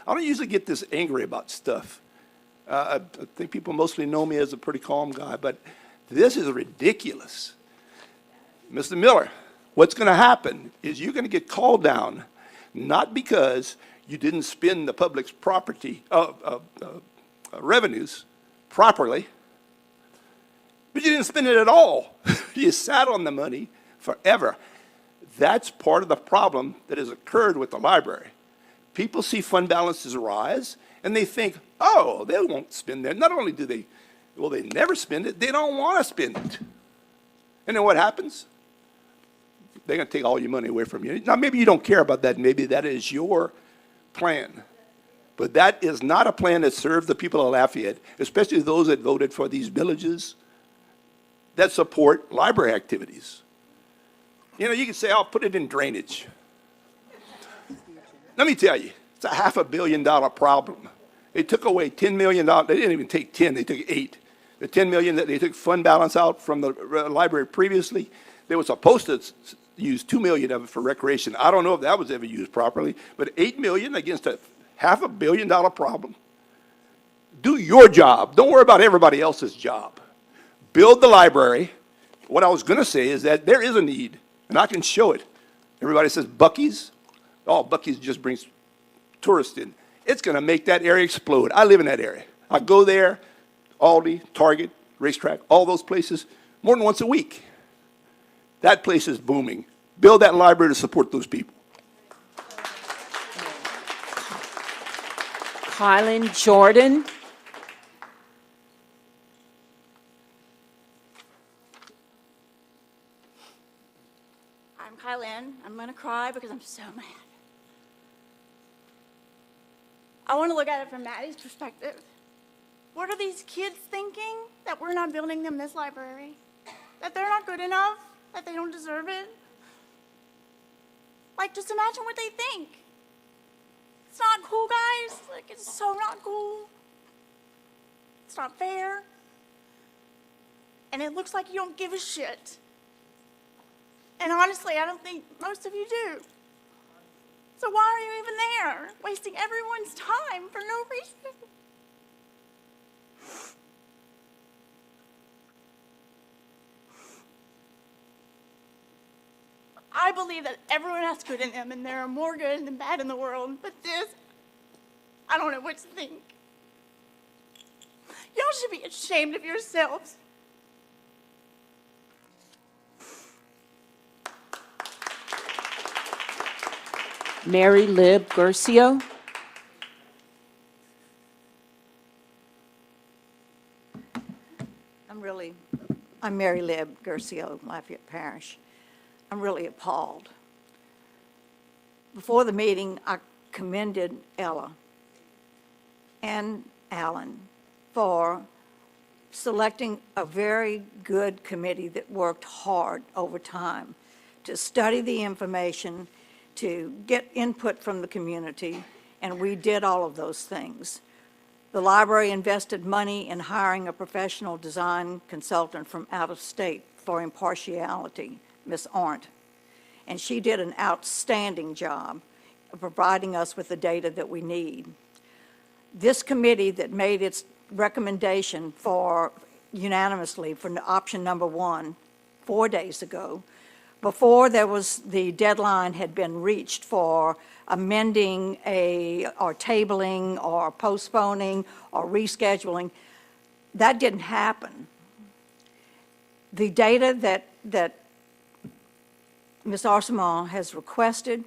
I don't usually get this angry about stuff. I think people mostly know me as a pretty calm guy, but this is ridiculous. Mr. Miller, what's going to happen is you're going to get called down, not because you didn't spend the public's property, revenues properly, but you didn't spend it at all. You sat on the money forever. That's part of the problem that has occurred with the library. People see fund balances rise, and they think, oh, they won't spend that. Not only do they, well, they never spend it, they don't want to spend it. And then what happens? They're going to take all your money away from you. Now, maybe you don't care about that. Maybe that is your plan. But that is not a plan that serves the people of Lafayette, especially those that voted for these villages that support library activities. You know, you can say, I'll put it in drainage. Let me tell you, it's a $500 million problem. They took away $10 million. They didn't even take 10, they took 8. The $10 million that they took fund balance out from the library previously, they were supposed to use $2 million of it for recreation. I don't know if that was ever used properly, but $8 million against a $500 million problem. Do your job. Don't worry about everybody else's job. Build the library. What I was going to say is that there is a need, and I can show it. Everybody says Buc-ee's. Oh, Buc-ee's just brings tourists in. It's going to make that area explode. I live in that area. I go there, Aldi, Target, Racetrack, all those places, more than once a week. That place is booming. Build that library to support those people. Kylan Jordan. I'm Kylan. I'm going to cry because I'm so mad. I want to look at it from Maddie's perspective. What are these kids thinking? That we're not building them this library? That they're not good enough? That they don't deserve it? Like, just imagine what they think. It's not cool, guys. Like, it's so not cool. It's not fair. And it looks like you don't give a shit. And honestly, I don't think most of you do. So why are you even there, wasting everyone's time for no reason? I believe that everyone has good in them, and there are more good than bad in the world. But this, I don't know what to think. Y'all should be ashamed of yourselves. Mary Lib Gercio. I'm Mary Lib Gercio, Lafayette Parish. I'm really appalled. Before the meeting, I commended Ella and Alan for selecting a very good committee that worked hard over time to study the information, to get input from the community, and we did all of those things. The library invested money in hiring a professional design consultant from out of state for impartiality, Ms. Arndt, and she did an outstanding job of providing us with the data that we need. This committee that made its recommendation for unanimously for option number 1 4 days ago before there was, the deadline had been reached for amending or tabling, or postponing, or rescheduling. That didn't happen. The data that Ms. Arsamon has requested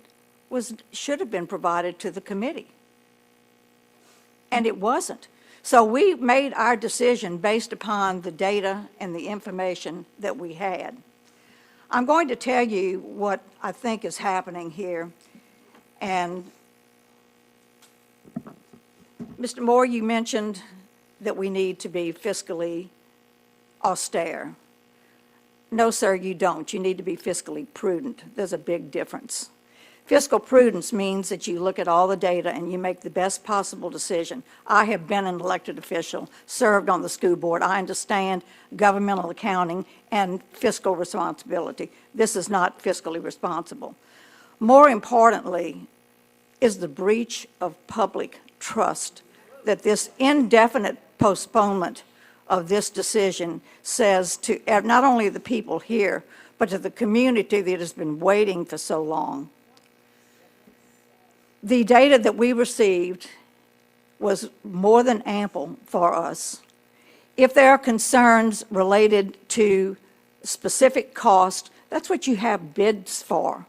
should have been provided to the committee. And it wasn't. So we made our decision based upon the data and the information that we had. I'm going to tell you what I think is happening here. And Mr. Moore, you mentioned that we need to be fiscally austere. No, sir, you don't. You need to be fiscally prudent. There's a big difference. Fiscal prudence means that you look at all the data and you make the best possible decision. I have been an elected official, served on the school board. I understand governmental accounting and fiscal responsibility. This is not fiscally responsible. More importantly is the breach of public trust that this indefinite postponement of this decision says to not only the people here, but to the community that has been waiting for so long. The data that we received was more than ample for us. If there are concerns related to specific cost, that's what you have bids for.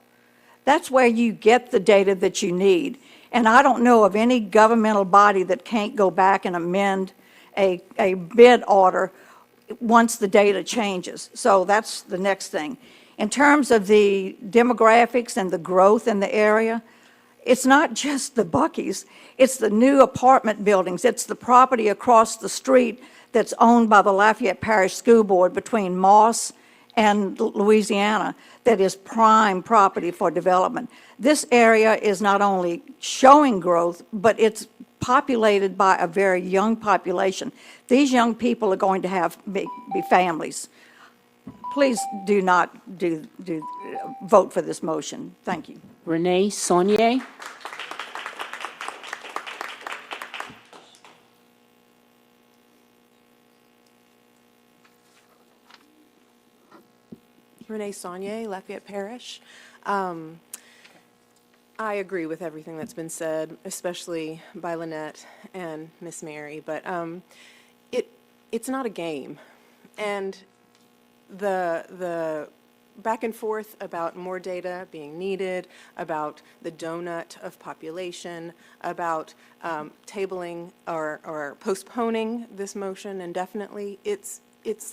That's where you get the data that you need. And I don't know of any governmental body that can't go back and amend a bid order once the data changes. So that's the next thing. In terms of the demographics and the growth in the area, it's not just the Buc-ee's, it's the new apartment buildings, it's the property across the street that's owned by the Lafayette Parish School Board between Moss and Louisiana that is prime property for development. This area is not only showing growth, but it's populated by a very young population. These young people are going to be families. Please do not vote for this motion. Thank you. Renee Saunier. Renee Saunier, Lafayette Parish. I agree with everything that's been said, especially by Lynette and Miss Mary, but it's not a game. And the back and forth about more data being needed, about the donut of population, about tabling or postponing this motion indefinitely, it's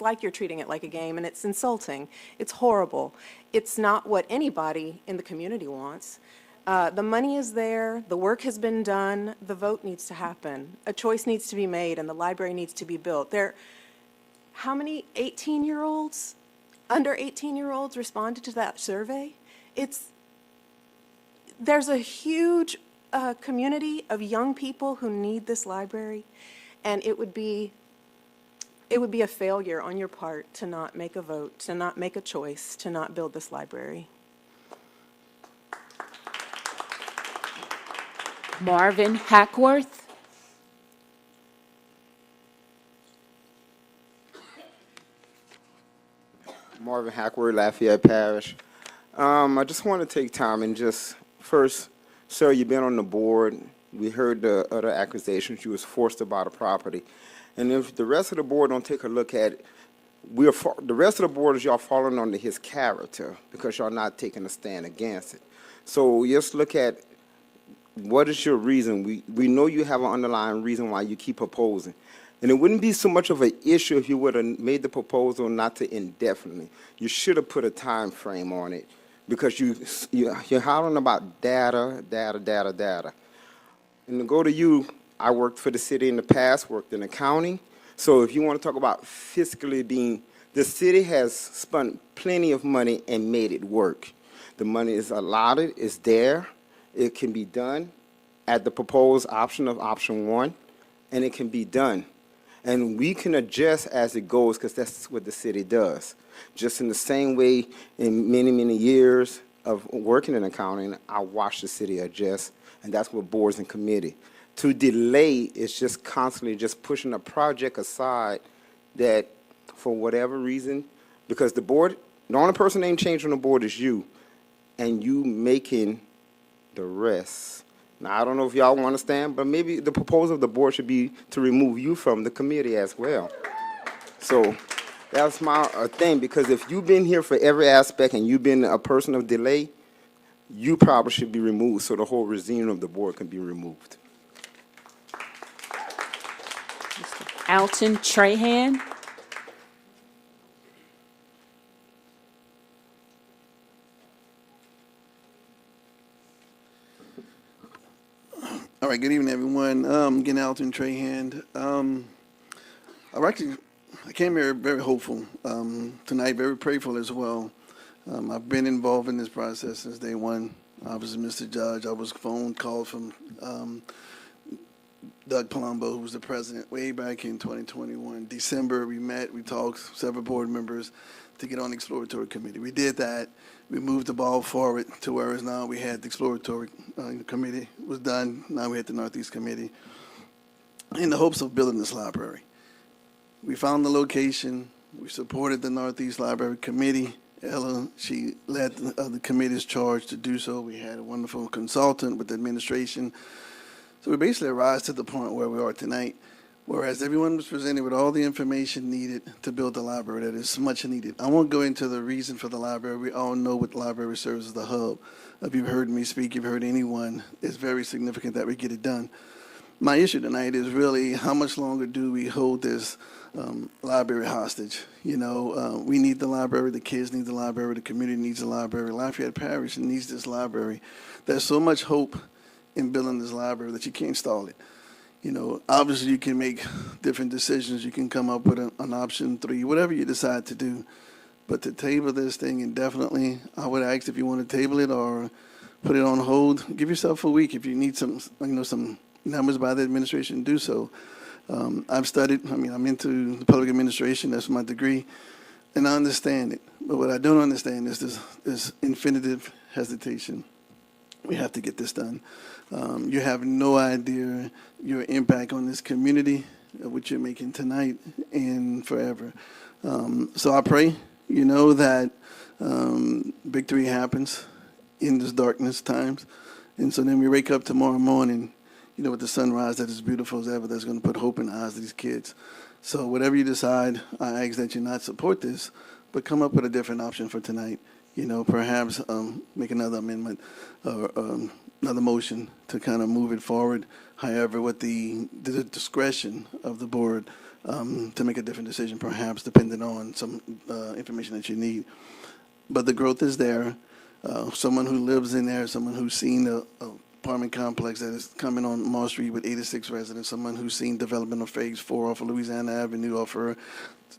like you're treating it like a game, and it's insulting. It's horrible. It's not what anybody in the community wants. The money is there, the work has been done, the vote needs to happen. A choice needs to be made, and the library needs to be built. How many 18-year-olds, under 18-year-olds responded to that survey? There's a huge community of young people who need this library, and it would be a failure on your part to not make a vote, to not make a choice, to not build this library. Marvin Hackworth. Marvin Hackworth, Lafayette Parish. I just want to take time and just first, sir, you've been on the board. We heard the other accusations. You was forced to buy the property. And if the rest of the board don't take a look at it, the rest of the board is y'all falling under his character because y'all not taking a stand against it. So just look at what is your reason. We know you have an underlying reason why you keep opposing. And it wouldn't be so much of an issue if you would have made the proposal not to indefinitely. You should have put a time frame on it because you're hollering about data. And to go to you, I worked for the city in the past, worked in accounting. So if you want to talk about fiscally being, the city has spent plenty of money and made it work. The money is allotted, it's there, it can be done at the proposed option of option 1, and it can be done. And we can adjust as it goes because that's what the city does. Just in the same way in many, many years of working in accounting, I watched the city adjust, and that's what boards and committee. To delay is just constantly just pushing a project aside that for whatever reason, because the board The only person that ain't changed on the board is you, and you making the rest. Now, I don't know if y'all want to stand, but maybe the proposal of the board should be to remove you from the committee as well. So that's my thing, because if you've been here for every aspect and you've been a person of delay, you probably should be removed so the whole regime of the board can be removed. Alton Trahan. All right, good evening, everyone. Again, Alton Trahan. I came here very hopeful tonight, very prayerful as well. I've been involved in this process since day one. Obviously, Mr. Judge, I was phone called from Doug Palumbo, who was the president way back in 2021. December, we met, we talked, several board members to get on the exploratory committee. We did that. We moved the ball forward to where now we had the exploratory committee was done. Now we had the Northeast Committee in the hopes of building this library. We found the location. We supported the Northeast Library Committee. Ella, she led the committee's charge to do so. We had a wonderful consultant with the administration. So we basically arrived to the point where we are tonight, whereas everyone was presented with all the information needed to build the library that is much needed. I won't go into the reason for the library. We all know what the library serves as the hub. If you've heard me speak, you've heard anyone, it's very significant that we get it done. My issue tonight is really how much longer do we hold this library hostage? You know, we need the library, the kids need the library, the community needs the library, Lafayette Parish needs this library. There's so much hope in building this library that you can't stall it. You know, obviously you can make different decisions. You can come up with an option 3, whatever you decide to do. But to table this thing indefinitely, I would ask if you want to table it or put it on hold. Give yourself a week. If you need some, some numbers by the administration, do so. I've studied, I'm into the public administration, that's my degree, and I understand it. But what I don't understand is this infinitive hesitation. We have to get this done. You have no idea your impact on this community, what you're making tonight and forever. So I pray, that victory happens in this darkness times. And so then we wake up tomorrow morning, with the sunrise that is beautiful as ever, that's going to put hope in the eyes of these kids. So whatever you decide, I ask that you not support this, but come up with a different option for tonight. Perhaps make another amendment or another motion to kind of move it forward. However, with the discretion of the board to make a different decision, perhaps depending on some information that you need. But the growth is there. Someone who lives in there, someone who's seen the apartment complex that is coming on Mall Street with 86 residents, someone who's seen development of Phase 4 off of Louisiana Avenue, off of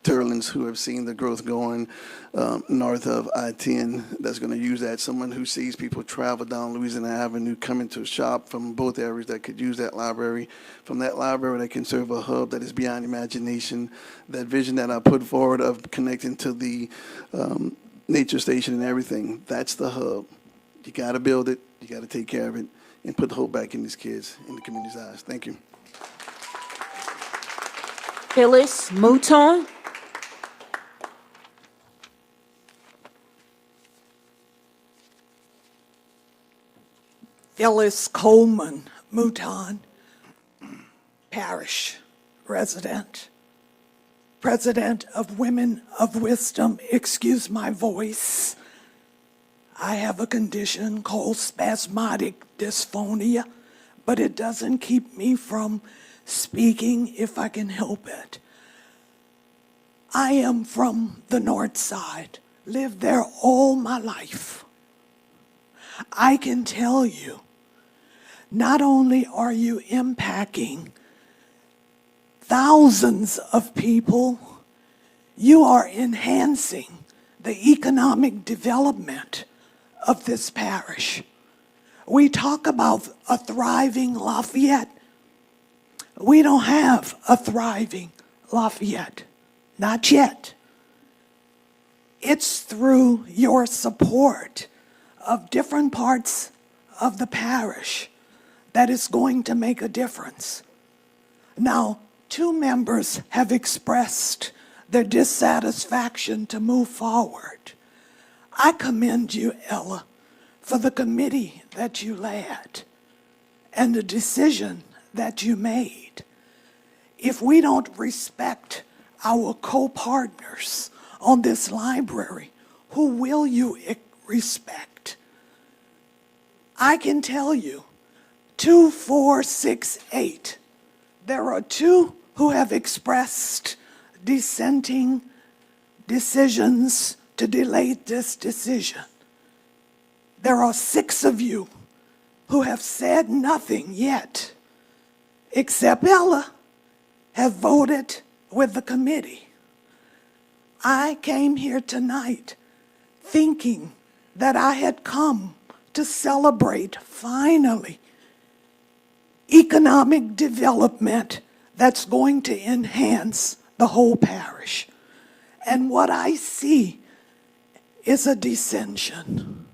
Turlands, who have seen the growth going north of I-10 that's going to use that, someone who sees people travel down Louisiana Avenue coming to shop from both areas that could use that library, from that library that can serve a hub that is beyond imagination, that vision that I put forward of connecting to the nature station and everything, that's the hub. You got to build it, you got to take care of it, and put the hope back in these kids, in the community's eyes. Thank you. Phyllis Mouton. Phyllis Coleman Mouton, parish resident, president of Women of Wisdom. Excuse my voice. I have a condition called spasmodic dysphonia, but it doesn't keep me from speaking if I can help it. I am from the North Side, lived there all my life. I can tell you, not only are you impacting thousands of people, you are enhancing the economic development of this parish. We talk about a thriving Lafayette. We don't have a thriving Lafayette, not yet. It's through your support of different parts of the parish that is going to make a difference. Now, 2 members have expressed their dissatisfaction to move forward. I commend you, Ella, for the committee that you led and the decision that you made. If we don't respect our co-partners on this library, who will you respect? I can tell you, 2, 4, 6, 8, there are 2 who have expressed dissenting decisions to delay this decision. There are 6 of you who have said nothing yet, except Ella, have voted with the committee. I came here tonight thinking that I had come to celebrate, finally, economic development that's going to enhance the whole parish. And what I see is a dissension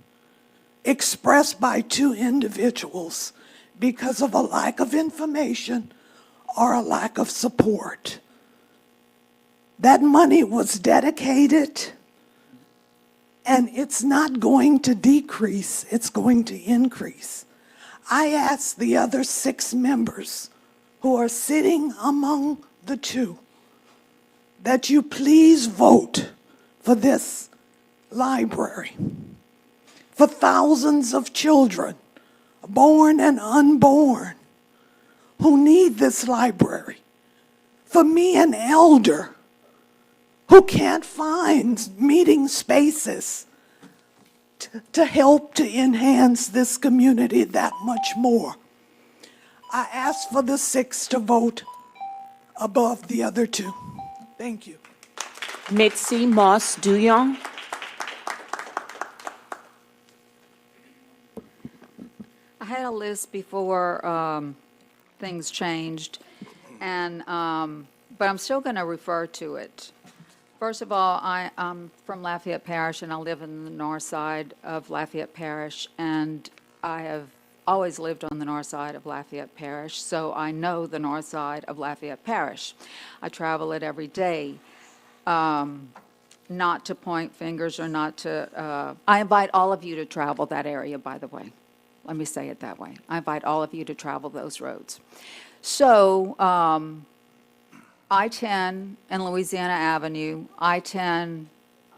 expressed by 2 individuals because of a lack of information or a lack of support. That money was dedicated, and it's not going to decrease, it's going to increase. I ask the other 6 members who are sitting among the 2 that you please vote for this library, for thousands of children, born and unborn, who need this library, for me, an elder who can't find meeting spaces to help to enhance this community that much more. I ask for the 6 to vote above the other 2. Thank you. Mitzi Moss Duyon. I had a list before things changed, and but I'm still going to refer to it. First of all, I'm from Lafayette Parish, and I live in the north side of Lafayette Parish, and I have always lived on the north side of Lafayette Parish, so I know the north side of Lafayette Parish. I travel it every day. Not to point fingers or not to, I invite all of you to travel that area, by the way. Let me say it that way. I invite all of you to travel those roads. So, I-10 and Louisiana Avenue, I-10,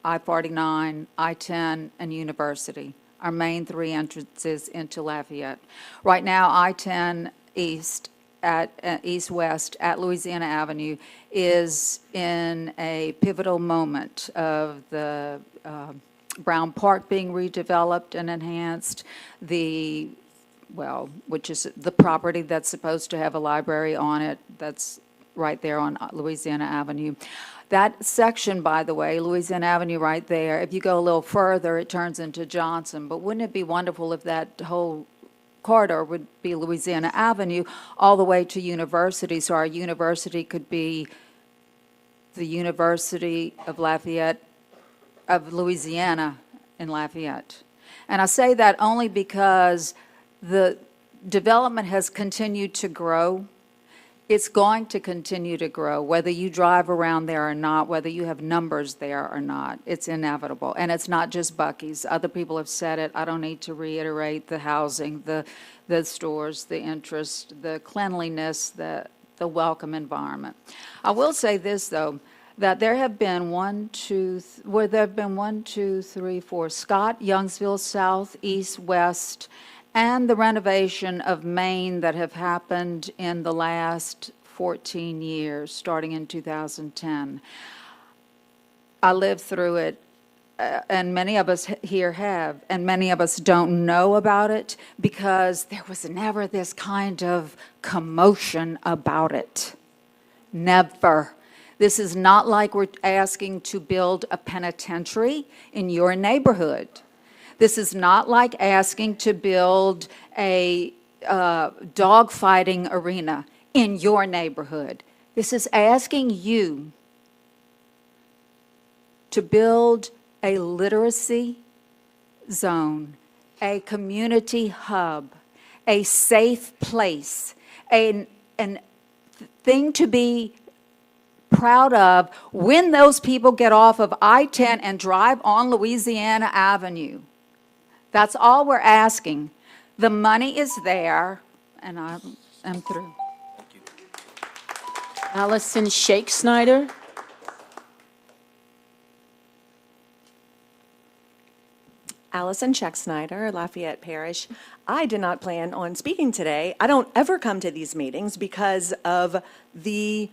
I-49, I-10, and University, our main 3 entrances into Lafayette. Right now, I-10 east east-west at Louisiana Avenue is in a pivotal moment of the Brown Park being redeveloped and enhanced, which is the property that's supposed to have a library on it, that's right there on Louisiana Avenue. That section, by the way, Louisiana Avenue right there, if you go a little further, it turns into Johnson. But wouldn't it be wonderful if that whole corridor would be Louisiana Avenue all the way to University, so our university could be the University of Lafayette, of Louisiana in Lafayette. And I say that only because the development has continued to grow. It's going to continue to grow, whether you drive around there or not, whether you have numbers there or not. It's inevitable. And it's not just Buc-ee's. Other people have said it. I don't need to reiterate the housing, the stores, the interest, the cleanliness, the welcome environment. I will say this, though, that there have been Scott, Youngsville South, East, West, and the renovation of Maine that have happened in the last 14 years, starting in 2010. I lived through it, and many of us here have, and many of us don't know about it because there was never this kind of commotion about it. Never. This is not like we're asking to build a penitentiary in your neighborhood. This is not like asking to build a dogfighting arena in your neighborhood. This is asking you to build a literacy zone, a community hub, a safe place, a thing to be proud of when those people get off of I-10 and drive on Louisiana Avenue. That's all we're asking. The money is there, and I'm through. Allison Shake Snyder. Allison Scheck Snyder, Lafayette Parish. I did not plan on speaking today. I don't ever come to these meetings because of the,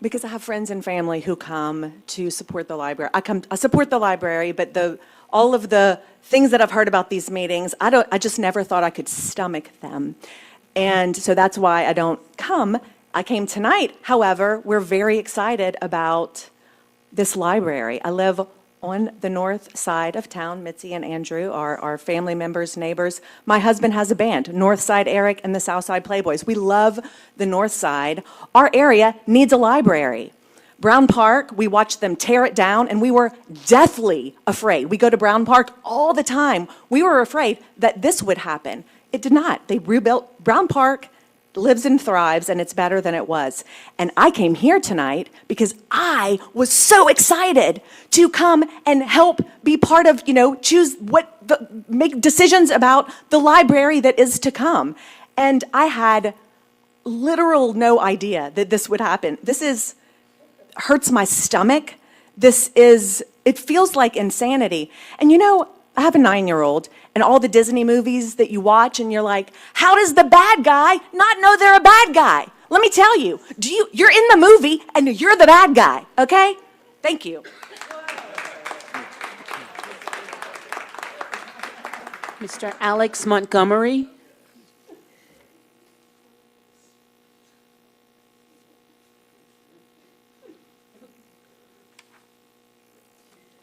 because I have friends and family who come to support the library. I support the library, but all of the things that I've heard about these meetings, I just never thought I could stomach them. And so that's why I don't come. I came tonight. However, we're very excited about this library. I live on the north side of town. Mitzi and Andrew are our family members, neighbors. My husband has a band, North Side Eric and the South Side Playboys. We love the north side. Our area needs a library. Brown Park, we watched them tear it down, and we were deathly afraid. We go to Brown Park all the time. We were afraid that this would happen. It did not. They rebuilt Brown Park, lives and thrives, and it's better than it was. And I came here tonight because I was so excited to come and help be part of, choose make decisions about the library that is to come. And I had literal no idea that this would happen. Hurts my stomach. It feels like insanity. And I have a 9-year-old, and all the Disney movies that you watch, and you're like, how does the bad guy not know they're a bad guy? Let me tell you, you're in the movie, and you're the bad guy, okay? Thank you. Mr. Alex Montgomery.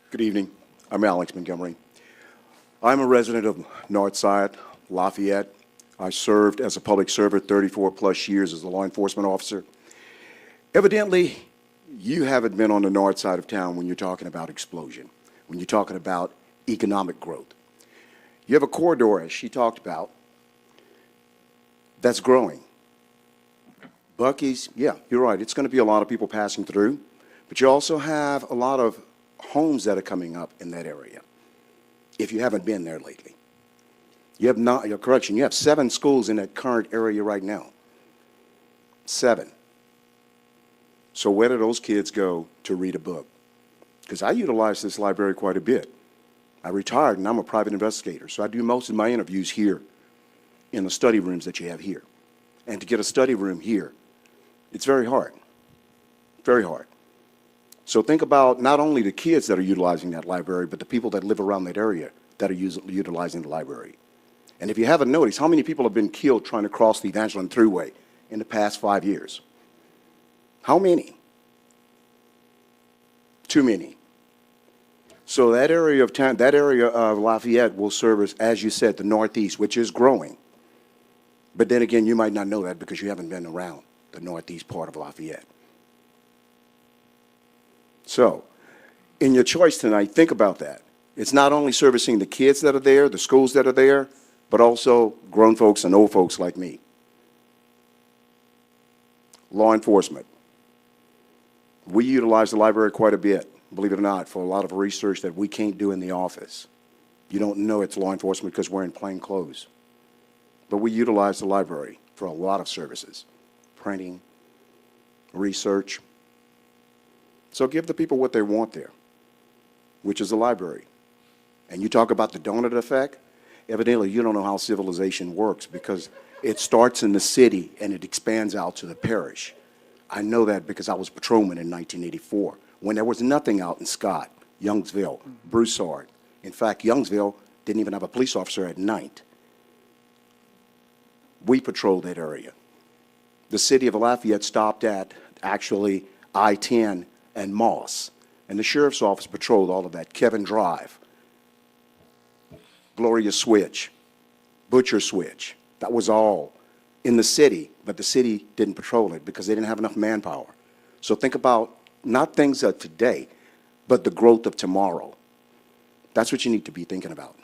Good evening. I'm Alex Montgomery. I'm a resident of Northside, Lafayette. I served as a public servant 34-plus years as a law enforcement officer. Evidently, you haven't been on the north side of town when you're talking about explosion, when you're talking about economic growth. You have a corridor, as she talked about, that's growing. Buc-ee's, yeah, you're right, it's going to be a lot of people passing through, but you also have a lot of homes that are coming up in that area, if you haven't been there lately. You have 7 schools in that current area right now. 7. So where do those kids go to read a book? Because I utilize this library quite a bit. I retired and I'm a private investigator, so I do most of my interviews here in the study rooms that you have here. And to get a study room here, it's very hard, very hard. So think about not only the kids that are utilizing that library, but the people that live around that area that are utilizing the library. And if you haven't noticed, how many people have been killed trying to cross the Evangeline Thruway in the past 5 years? How many? Too many. So that area of town, that area of Lafayette will service, as you said, the Northeast, which is growing. But then again, you might not know that because you haven't been around the Northeast part of Lafayette. So, in your choice tonight, think about that. It's not only servicing the kids that are there, the schools that are there, but also grown folks and old folks like me. Law enforcement. We utilize the library quite a bit, believe it or not, for a lot of research that we can't do in the office. You don't know it's law enforcement because we're in plain clothes. But we utilize the library for a lot of services, printing, research. So give the people what they want there, which is a library. And you talk about the donut effect, evidently you don't know how civilization works because it starts in the city and it expands out to the parish. I know that because I was patrolman in 1984 when there was nothing out in Scott, Youngsville, Broussard. In fact, Youngsville didn't even have a police officer at night. We patrolled that area. The city of Lafayette stopped at actually I-10 and Moss, and the sheriff's office patrolled all of that. Kevin Drive, Gloria Switch, Butcher Switch, that was all in the city, but the city didn't patrol it because they didn't have enough manpower. So think about not things of today, but the growth of tomorrow. That's what you need to be thinking about.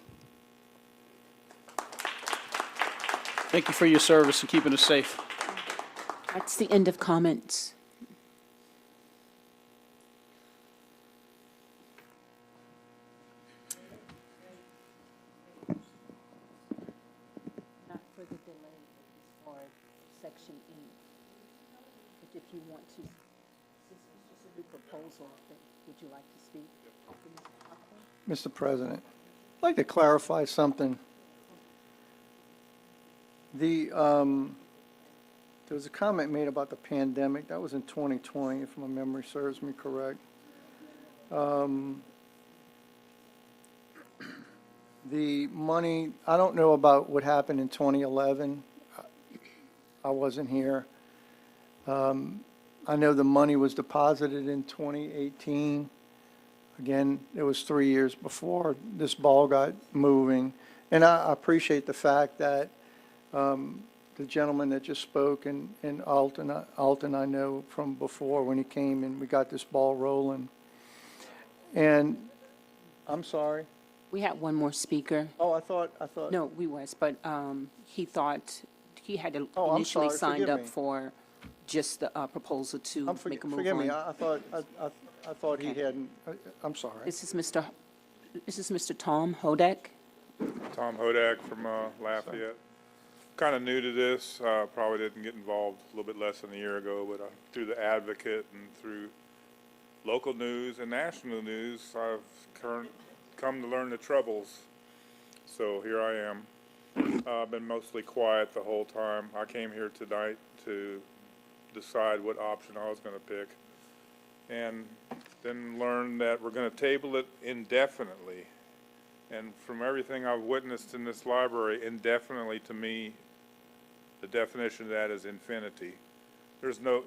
Thank you for your service and keeping us safe. That's the end of comments. or Section E. If you want to, the proposal, would you like to speak? Mr. President, I'd like to clarify something. There was a comment made about the pandemic. That was in 2020, if my memory serves me correct. The money, I don't know about what happened in 2011. I wasn't here. I know the money was deposited in 2018. Again, it was 3 years before this ball got moving. And I appreciate the fact that the gentleman that just spoke, and Alton I know from before when he came and we got this ball rolling. And, I'm sorry. We had one more speaker. Oh, I thought. No, we was, but he thought he had Oh, I'm initially sorry. signed Forgive up me. for just the proposal to make a move Forgive me, on. I thought he Okay. hadn't, I'm sorry. This is Mr. Tom Hodak. Tom Hodak from Lafayette. Kind of new to this, probably didn't get involved a little bit less than a year ago, but through the Advocate and through local news and national news, I've come to learn the troubles. So here I am. I've been mostly quiet the whole time. I came here tonight to decide what option I was going to pick, and then learned that we're going to table it indefinitely. And from everything I've witnessed in this library, indefinitely to me, the definition of that is infinity. There's no,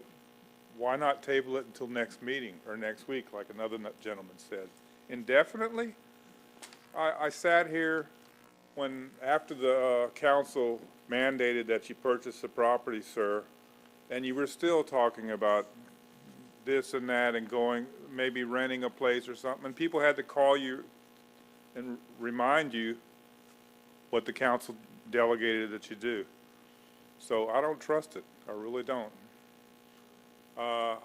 why not table it until next meeting or next week, like another gentleman said? Indefinitely? I sat here when, after the council mandated that you purchase the property, sir, and you were still talking about this and that and going, maybe renting a place or something, and people had to call you and remind you what the council delegated that you do. So I don't trust it. I really don't. I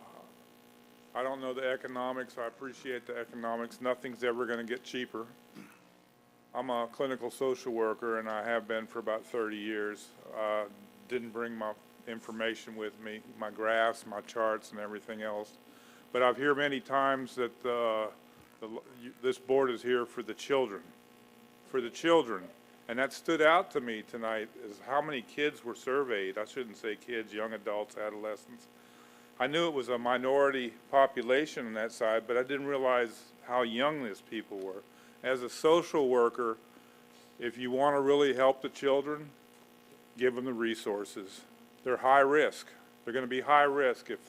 don't know the economics. I appreciate the economics. Nothing's ever going to get cheaper. I'm a clinical social worker, and I have been for about 30 years. Didn't bring my information with me, my graphs, my charts, and everything else. But I've heard many times that this board is here for the children, And that stood out to me tonight, is how many kids were surveyed. I shouldn't say kids, young adults, adolescents. I knew it was a minority population on that side, but I didn't realize how young these people were. As a social worker, if you want to really help the children, give them the resources. They're high risk. They're going to be high risk if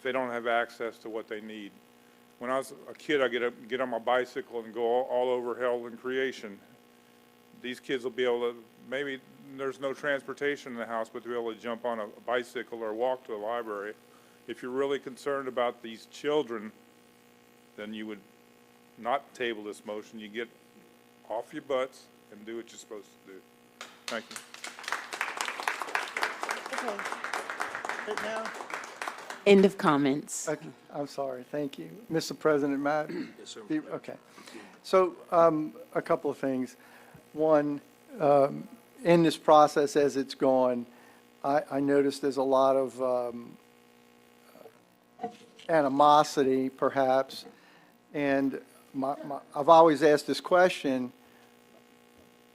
they don't have access to what they need. When I was a kid, I get on my bicycle and go all over hell and creation. These kids will be able to, maybe there's no transportation in the house, but they'll be able to jump on a bicycle or walk to the library. If you're really concerned about these children, then you would not table this motion. You get off your butts and do what you're supposed to do. Thank you. Okay. Right now? End of comments. Okay, I'm sorry, thank you. Mr. President, Matt? Yes, sir. Okay. So, a couple of things. One, in this process as it's gone, I noticed there's a lot of animosity, perhaps, and I've always asked this question: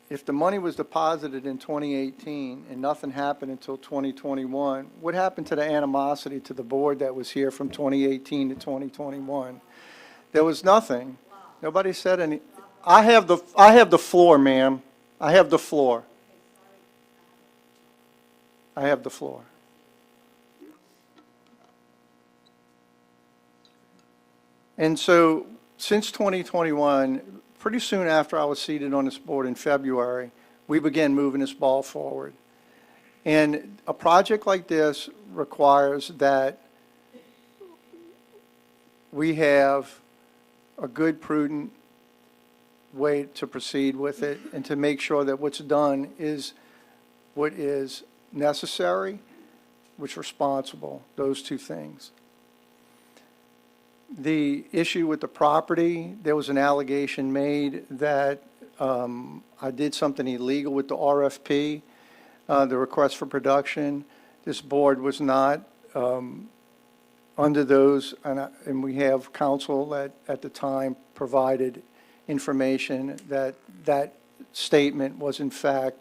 if the money was deposited in 2018 and nothing happened until 2021, what happened to the animosity to the board that was here from 2018 to 2021? There was nothing. Nobody said any. I have the floor, ma'am. I have the floor. I have the floor. And so, since 2021, pretty soon after I was seated on this board in February, we began moving this ball forward. And a project like this requires that we have a good, prudent way to proceed with it and to make sure that what's done is what is necessary, what's responsible, those two things. The issue with the property, there was an allegation made that I did something illegal with the RFP. the request for production. This board was not under those, and we have counsel that at the time provided information that that statement was in fact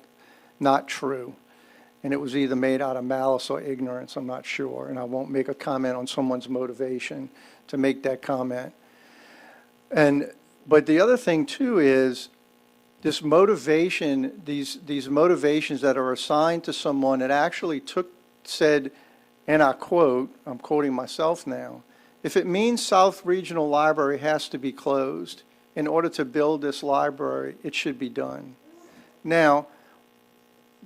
not true. And it was either made out of malice or ignorance, I'm not sure. And I won't make a comment on someone's motivation to make that comment. But the other thing too is this motivation, these motivations that are assigned to someone, it actually said, and I quote, I'm quoting myself now, if it means South Regional Library has to be closed in order to build this library, it should be done. Now,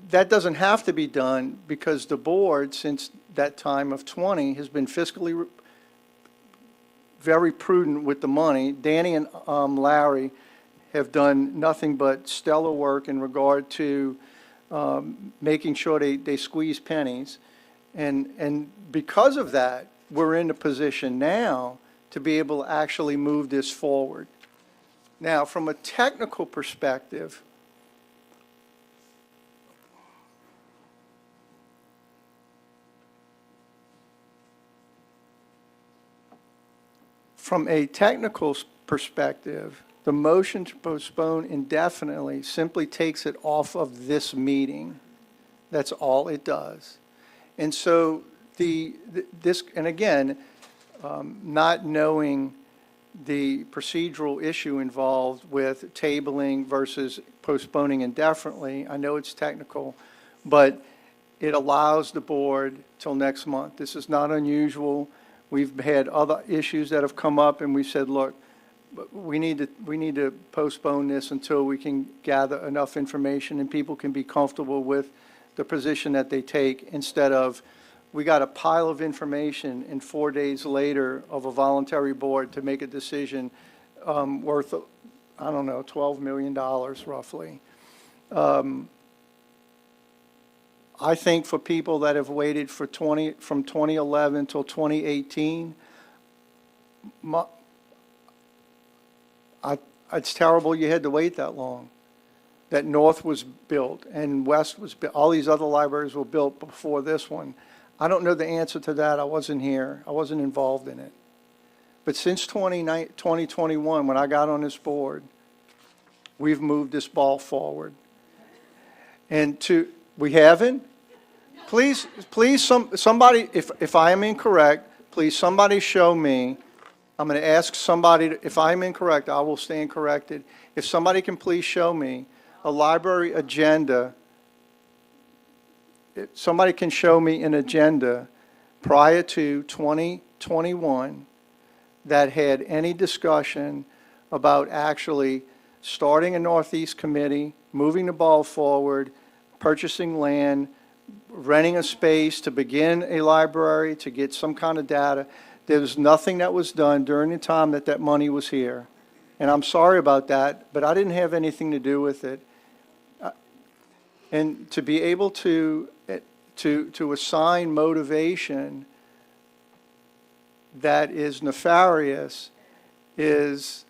that doesn't have to be done because the board, since that time of 20, has been fiscally very prudent with the money. Danny and Larry have done nothing but stellar work in regard to making sure they squeeze pennies. And because of that, we're in a position now to be able to actually move this forward. Now, from a technical perspective, the motion to postpone indefinitely simply takes it off of this meeting. That's all it does. And so and again, not knowing the procedural issue involved with tabling versus postponing indefinitely, I know it's technical, but it allows the board till next month. This is not unusual. We've had other issues that have come up, and we said, look, we need to postpone this until we can gather enough information and people can be comfortable with the position that they take, instead of, we got a pile of information and 4 days later of a voluntary board to make a decision worth, I don't know, $12 million roughly. I think for people that have waited from 2011 till 2018, it's terrible you had to wait that long. That North was built and West was built. All these other libraries were built before this one. I don't know the answer to that. I wasn't here. I wasn't involved in it. But since 2021, when I got on this board, we've moved this ball forward. And we haven't? Please, somebody, if I am incorrect, please, somebody show me. I'm going to ask somebody, if I'm incorrect, I will stand corrected. If somebody can please show me a library agenda, if somebody can show me an agenda prior to 2021 that had any discussion about actually starting a Northeast Committee, moving the ball forward, purchasing land, renting a space to begin a library, to get some kind of data. There was nothing that was done during the time that money was here. And I'm sorry about that, but I didn't have anything to do with it. And to be able to assign motivation that is nefarious is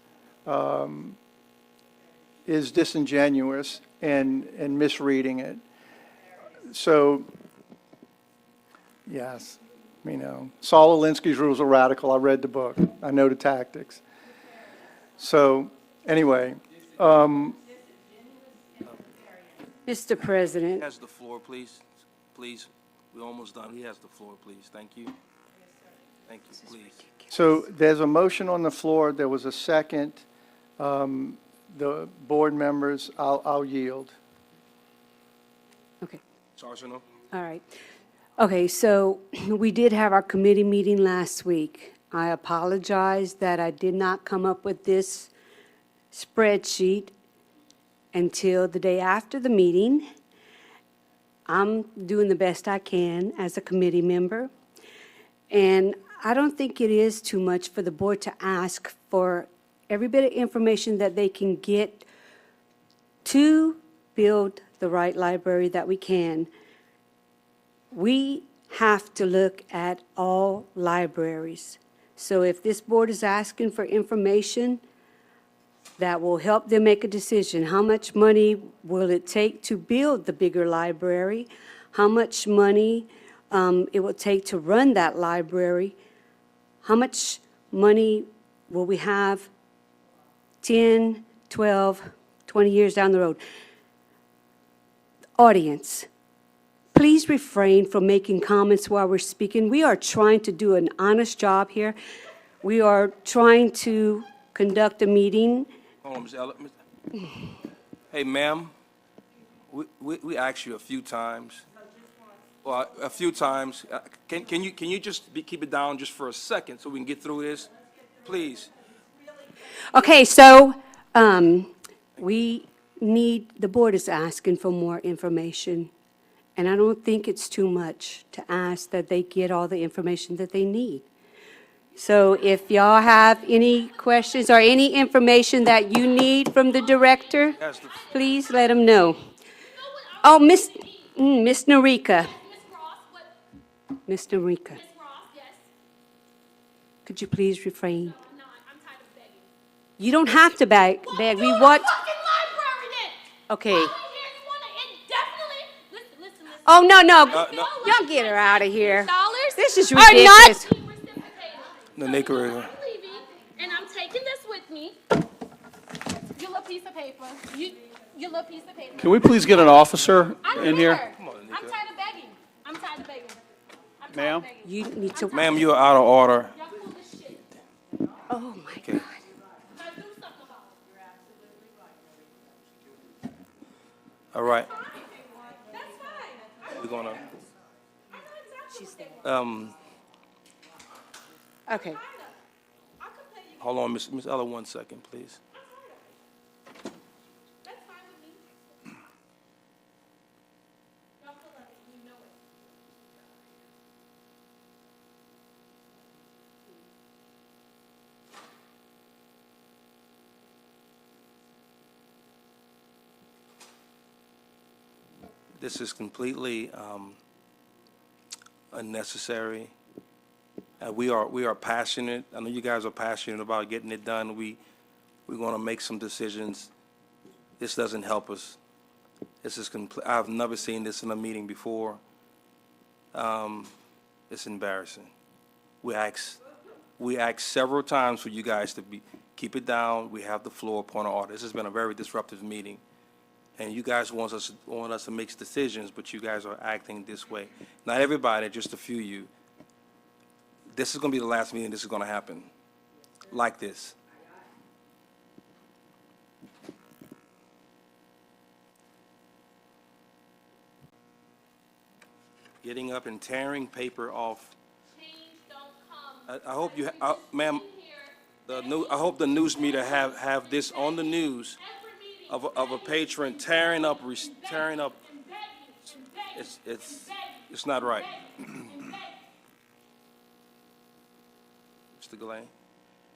disingenuous and misreading it. So, yes, Saul Alinsky's Rules of Radical. I read the book. I know the tactics. So, anyway. Mr. President. He has the floor, please. Please, we're almost done. He has the floor, please. Thank you. Thank you, please. So there's a motion on the floor. There was a second. The board members, I'll yield. Okay. Sargent? All right. Okay, so we did have our committee meeting last week. I apologize that I did not come up with this spreadsheet until the day after the meeting. I'm doing the best I can as a committee member. And I don't think it is too much for the board to ask for every bit of information that they can get to build the right library that we can. We have to look at all libraries. So if this board is asking for information, that will help them make a decision. How much money will it take to build the bigger library? How much money it will take to run that library? How much money will we have 10, 12, 20 years down the road? Audience, please refrain from making comments while we're speaking. We are trying to do an honest job here. We are trying to conduct a meeting. Hold on, Ms. Ella. Hey, ma'am, we asked you a few times. Well, a few times. Can you just keep it down just for a second so we can get through this? Please. Okay, so we need, the board is asking for more information. And I don't think it's too much to ask that they get all the information that they need. So if y'all have any questions or any information that you need from the director, please let them know. Oh, Miss Narika. Miss Narika. Could you please refrain? You don't have to beg. We want. Okay. Oh, no. Y'all get her out of here. This is ridiculous. The Nicaragua. And I'm taking this with me. Your little piece of paper. Your little piece of paper. Can we please get an officer in here? I'm tired of begging. I'm tired of begging. Ma'am? You need to. Ma'am, you're out of order. Oh, my Okay. God. All right. We're gonna, Okay. hold on, Miss Ella, 1 second, please. This is completely unnecessary. We are passionate. I know you guys are passionate about getting it done. We're going to make some decisions. This doesn't help us. This is I've never seen this in a meeting before. It's embarrassing. We asked several times for you guys to keep it down. We have the floor, point of order. This has been a very disruptive meeting. And you guys want us to make decisions, but you guys are acting this way. Not everybody, just a few of you. This is going to be the last meeting this is going to happen like this. Getting up and tearing paper off. I hope you, ma'am, I hope the news media have this on the news of a patron tearing up. It's not right. Mr. Gillane,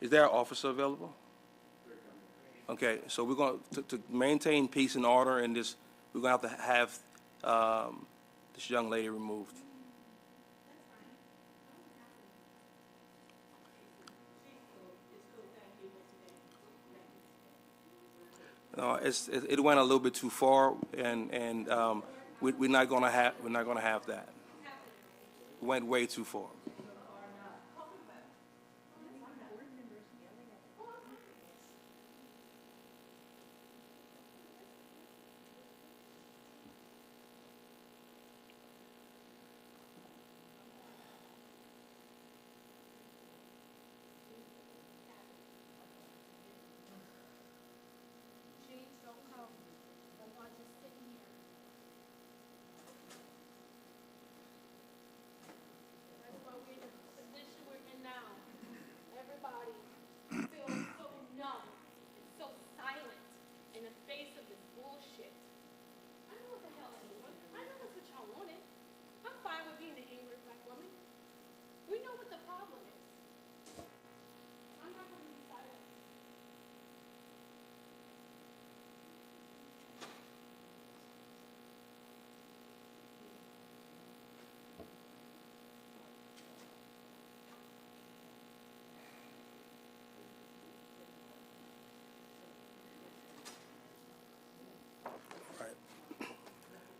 is there an officer available? Okay, so we're going to maintain peace and order in this. We're going to have this young lady removed. No, it went a little bit too far, and we're not going to have that. It went way too far.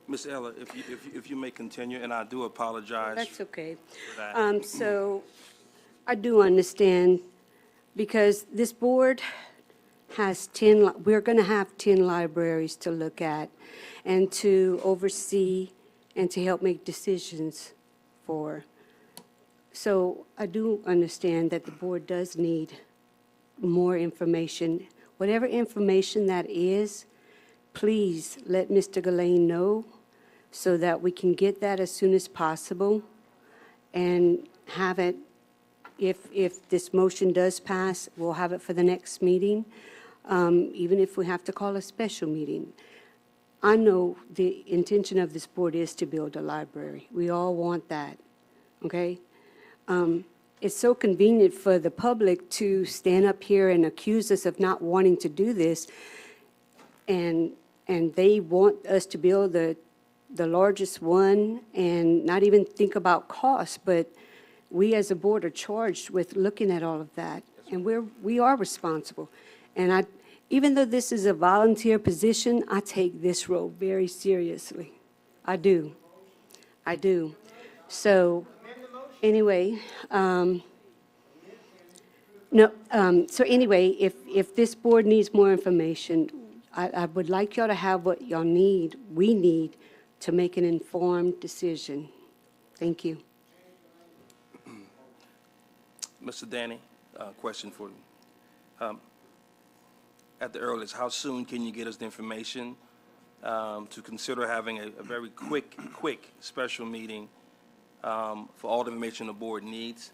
Ms. Ella, if you may continue, and I do apologize. That's okay. for that. So I do understand, because this board has 10, we're going to have 10 libraries to look at and to oversee and to help make decisions for. So I do understand that the board does need more information. Whatever information that is, please let Mr. Gillane know so that we can get that as soon as possible and have it, if this motion does pass, we'll have it for the next meeting, even if we have to call a special meeting. I know the intention of this board is to build a library. We all want that, okay? It's so convenient for the public to stand up here and accuse us of not wanting to do this, and they want us to build the largest one and not even think about cost, but we as a board are charged with looking at all of that, and we are responsible. And even though this is a volunteer position, I take this role very seriously. I do. So, anyway, so anyway, if this board needs more information, I would like y'all to have what y'all need, we need, to make an informed decision. Thank you. Mr. Danny, question for you. At the earliest, how soon can you get us the information to consider having a very quick special meeting for all the information the board needs?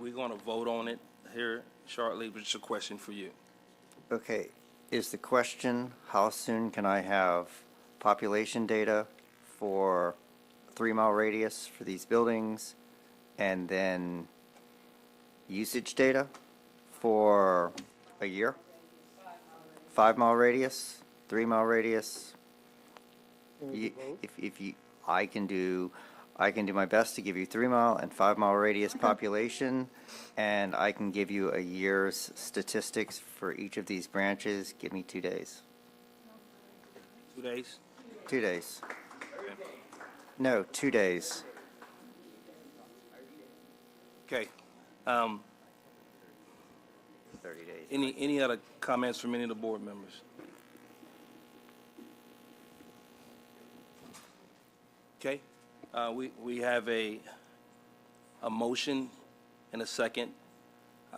We're going to vote on it here shortly, but it's a question for you. Okay, is the question, how soon can I have population data for 3-mile radius for these buildings, and then usage data for a year? 5-mile radius, 3-mile radius? I can do my best to give you 3-mile and 5-mile radius population, and I can give you a year's statistics for each of these branches. Give me 2 days. 2 days? 2 days. Okay. No, 2 days. Okay. 30 days. Any other comments from any of the board members? Okay. We have a motion and a second.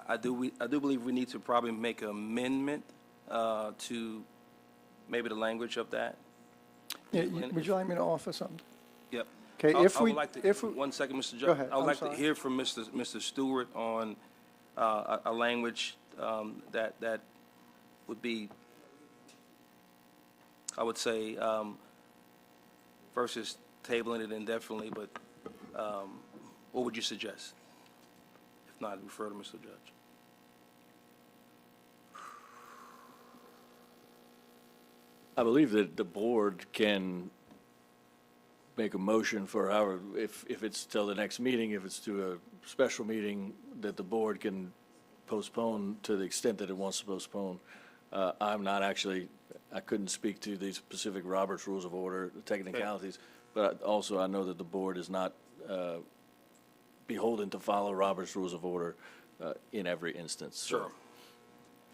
I do believe we need to probably make an amendment to maybe the language of that. Yeah, would you like me to offer something? Yep. Okay, I would like to, one second, Mr. Judge. Go ahead, I would I'm like to sorry. hear from Mr. Stewart on a language that would be, I would say, versus tabling it indefinitely, but what would you suggest? If not, refer to Mr. Judge. I believe that the board can make a motion for however, if it's till the next meeting, if it's to a special meeting, that the board can postpone to the extent that it wants to postpone. I'm not actually, I couldn't speak to the specific Robert's Rules of Order, the technicalities, but also I know that the board is not beholden to follow Robert's Rules of Order in every instance. So- Sure.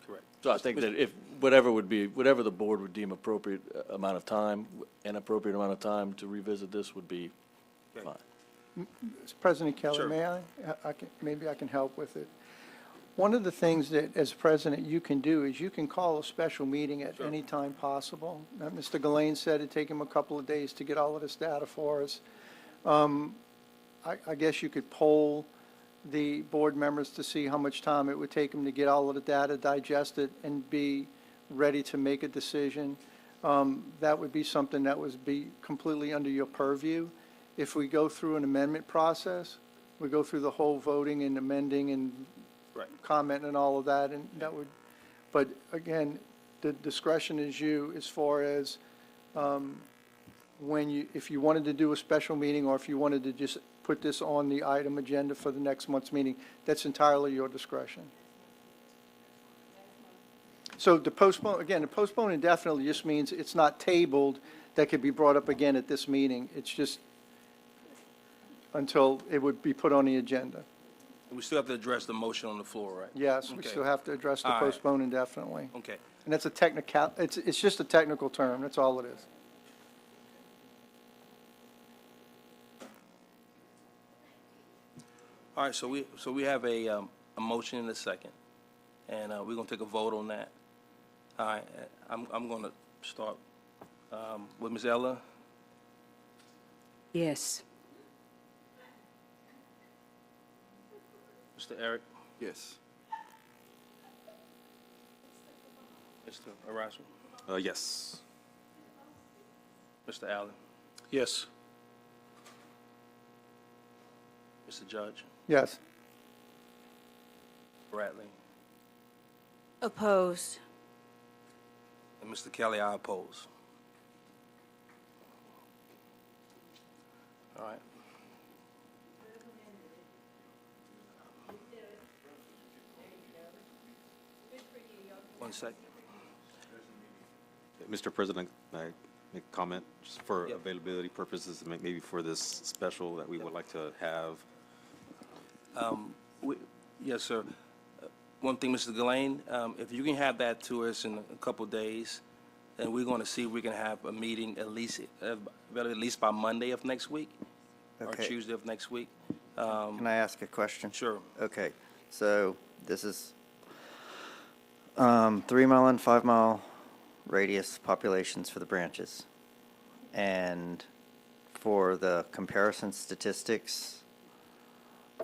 Correct. So I think that if, whatever the board would deem appropriate amount of time, an appropriate amount of time to revisit this would be fine. Mr. President Kelly, Sure. may I? Maybe I can help with it. One of the things that, as president, you can do is you can call a special meeting at any time possible. Now, Mr. Gillane said it'd take him a couple of days to get all of this data for us. I guess you could poll the board members to see how much time it would take them to get all of the data, digest it, and be ready to make a decision. That would be something that would be completely under your purview. If we go through an amendment process, we go through the whole voting and amending and comment and all of that, and that would, but again, the discretion is you as far as if you wanted to do a special meeting, or if you wanted to just put this on the item agenda for the next month's meeting, that's entirely your discretion. So to postpone, again, to postpone indefinitely just means it's not tabled, that could be brought up again at this meeting. It's just until it would be put on the agenda. We still have to address the motion on the floor, right? Yes, we Okay. still have to address the All right. postpone indefinitely. Okay. And that's a technical, it's just a technical term, that's all it is. All right, so we have a motion and a second, and we're gonna take a vote on that. All right, I'm gonna start with Ms. Ella. Yes. Mr. Eric, Yes. Mr. Arasu, Yes. Mr. Allen, Yes. Mr. Judge, Yes. Bradley, Opposed. and Mr. Kelly, I oppose. All right. One second. Mr. President, may I make a comment just for Yep. availability purposes, maybe for this special that we would like to have? Yes, sir. One thing, Mr. Delane, if you can have that to us in a couple of days, then we're going to see if we can have a meeting at least by Monday of next week, or Okay. Tuesday of next week. Can I ask a question? Sure. Okay, so this is 3-mile and 5-mile radius populations for the branches. And for the comparison statistics,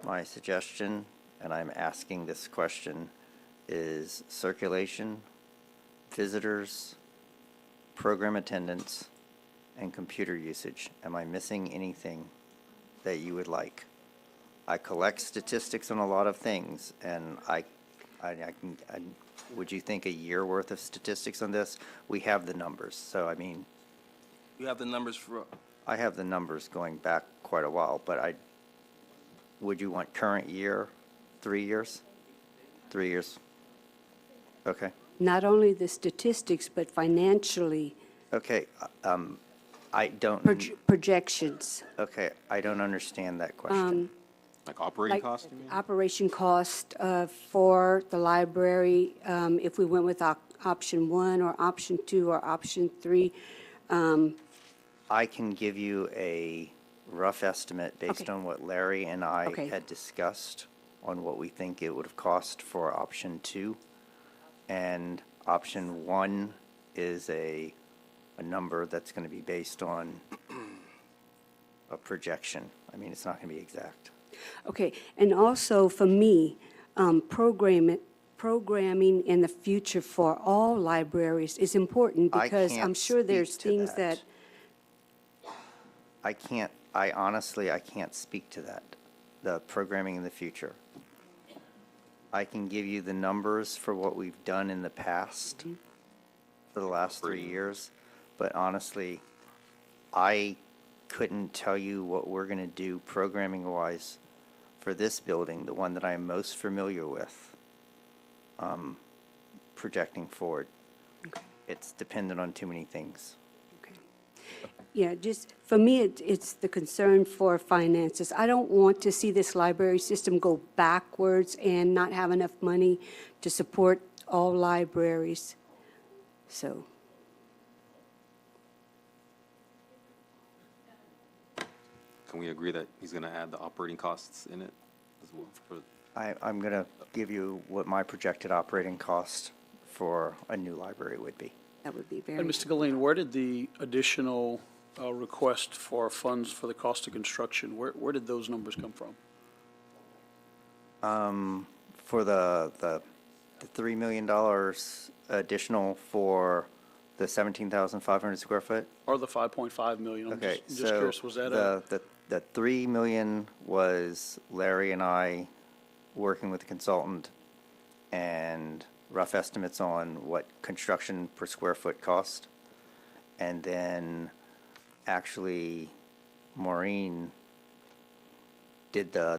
my suggestion, and I'm asking this question, is circulation, visitors, program attendance, and computer usage. Am I missing anything that you would like? I collect statistics on a lot of things, and would you think a year worth of statistics on this? We have the numbers, so I mean, You have the numbers for, I have the numbers going back quite a while, but would you want current year, 3 years? 3 years? Okay, Not only the statistics, but financially, okay, I don't, projections. okay, I don't understand that question. Like operating Like costs, you mean? operation cost for the library, if we went with option 1 or option 2 or option 3. I can give you a rough estimate based Okay. on what Larry and I Okay. had discussed on what we think it would have cost for option 2. And option 1 is a number that's going to be based on a projection. I mean, it's not going to be exact. Okay, and also for me, programming in the future for all libraries is important I because I'm can't sure there's speak to things that. that, I honestly, I can't speak to that, the programming in the future. I can give you the numbers for what we've done in the past for the last 3 years, but honestly, I couldn't tell you what we're going to do programming-wise for this building, the one that I'm most familiar with, projecting forward. It's dependent on too many things. yeah, just, for me, it's the concern for finances. I don't want to see this library system go backwards and not have enough money to support all libraries. So, Can we agree that he's going to add the operating costs in it as well? I'm going to give you what my projected operating cost for a new library would be. that would be very. And Mr. Gilleen, where did the additional request for funds for the cost of construction, where did those numbers come from? For the $3 million additional for the 17,500 square foot? Or the 5.5 million? I'm Okay, just so curious, was that a? the 3 million was Larry and I working with the consultant and rough estimates on what construction per square foot cost. And then actually Maureen did the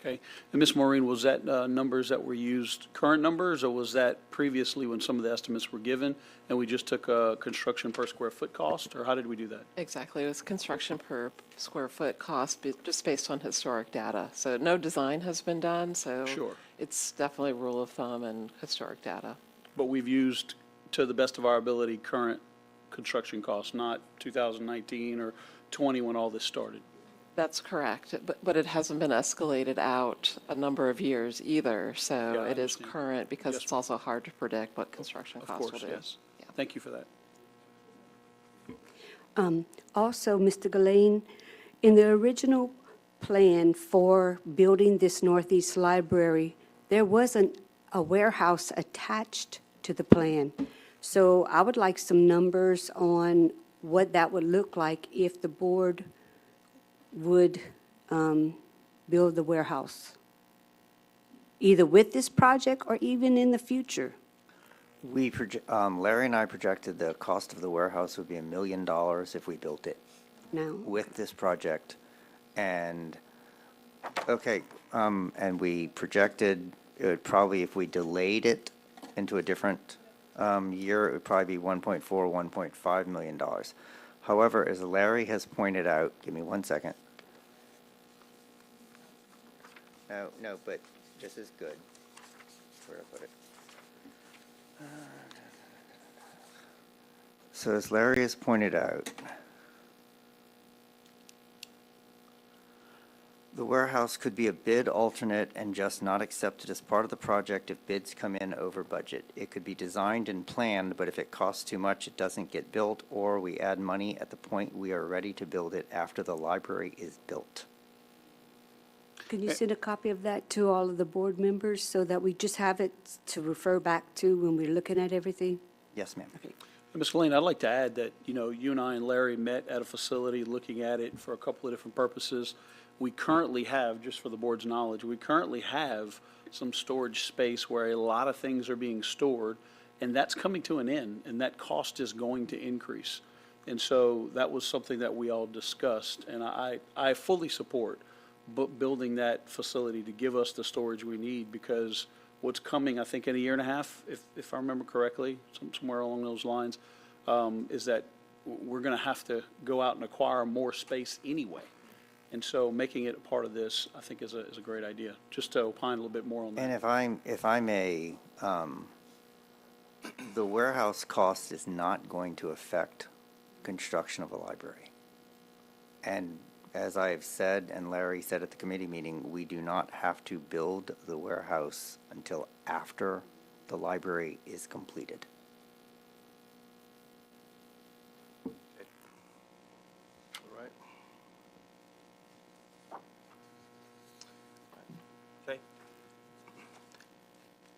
Okay. And Ms. Maureen, was that numbers that were used, current numbers, or was that previously when some of the estimates were given, and we just took a construction per square foot cost, or how did we do that? Exactly. It was construction per square foot cost, just based on historic data. So no design has been done, so Sure. it's definitely rule of thumb and historic data. But we've used, to the best of our ability, current construction costs, not 2019 or 20 when all this started. That's correct, but it hasn't been escalated out a number of years either, Yeah, so I it is understand. current because Yes, it's also hard to predict what construction Of costs will course, do. yes. Thank you for that. Also, Mr. Gillane, in the original plan for building this Northeast Library, there wasn't a warehouse attached to the plan. So I would like some numbers on what that would look like if the board would build the warehouse, either with this project or even in the future. Larry and I projected the cost of the warehouse would be $1 million if we built it Now, with this project. And, and we projected it would probably, if we delayed it into a different year, it would probably be $1.4, $1.5 million. However, as Larry has pointed out, give me 1 second. No, but this is good. Where did I put it? So as Larry has pointed out, the warehouse could be a bid alternate and just not accepted as part of the project if bids come in over budget. It could be designed and planned, but if it costs too much, it doesn't get built, or we add money at the point we are ready to build it after the library is built. can you send a copy of that to all of the board members so that we just have it to refer back to when we're looking at everything? Yes, ma'am. Ms. Lane, I'd like to add that, you and I and Larry met at a facility looking at it for a couple of different purposes. We currently have, just for the board's knowledge, we currently have some storage space where a lot of things are being stored, and that's coming to an end, and that cost is going to increase. And so that was something that we all discussed, and I fully support building that facility to give us the storage we need, because what's coming, I think, in a year and a half, if I remember correctly, somewhere along those lines, is that we're going to have to go out and acquire more space anyway. And so making it a part of this, I think, is a great idea, just to opine a little bit more on that. And if I may, the warehouse cost is not going to affect construction of a library. And as I have said, and Larry said at the committee meeting, we do not have to build the warehouse until after the library is completed. All right. Okay.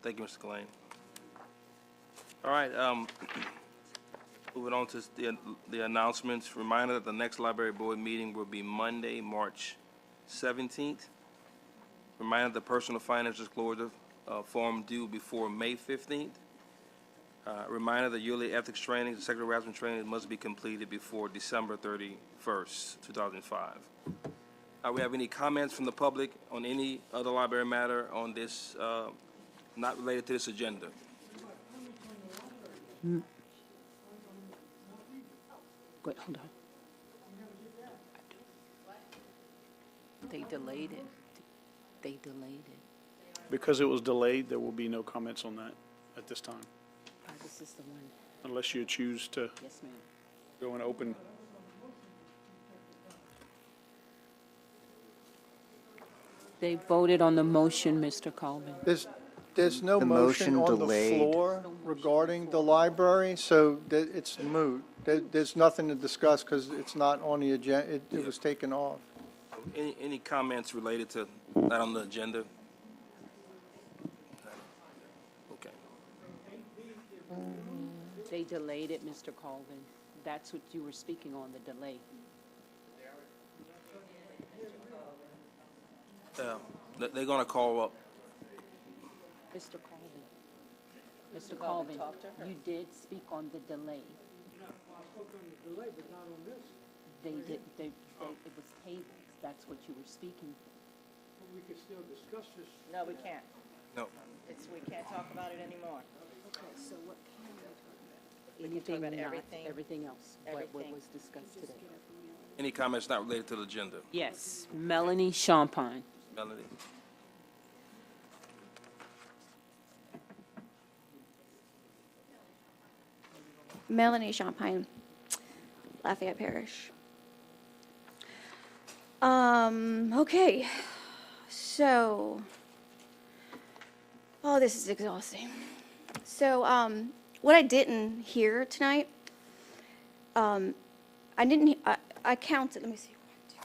Thank you, Mr. Gillane. All right, moving on to the announcements. Reminder that the next library board meeting will be Monday, March 17th. Reminder the personal finance disclosure form due before May 15th. Reminder the yearly ethics training and sexual harassment training must be completed before December 31st, 2005. We have any comments from the public on any other library matter on this, not related to this agenda? Wait, hold on. They delayed it. They delayed it. Because it was delayed, there will be no comments on that at this time, This is the one. unless you choose to Yes, ma'am. go and open. They voted on the motion, Mr. Colvin. There's no The motion motion on the delayed. floor regarding the library, so it's moot. There's nothing to discuss because it's not on the agenda, it was taken off. Any comments related to that on the agenda? Okay. They delayed it, Mr. Colvin. That's what you were speaking on, the delay. They're gonna call up. Mr. Colvin. Mr. Colvin, you did speak on the delay. They did, it was tabled. That's what you were speaking for. we could still discuss this. No, we can't. No. We can't talk about it anymore. Okay, so what can we talk about? We can talk about everything. Everything else, what Everything. was discussed today. Any comments not related to the agenda? Yes, Melanie Champagne. Melanie? Melanie Champagne, Lafayette Parish. Okay, so, oh, this is exhausting. So, what I didn't hear tonight, I counted, let me see, 1, 2, 3,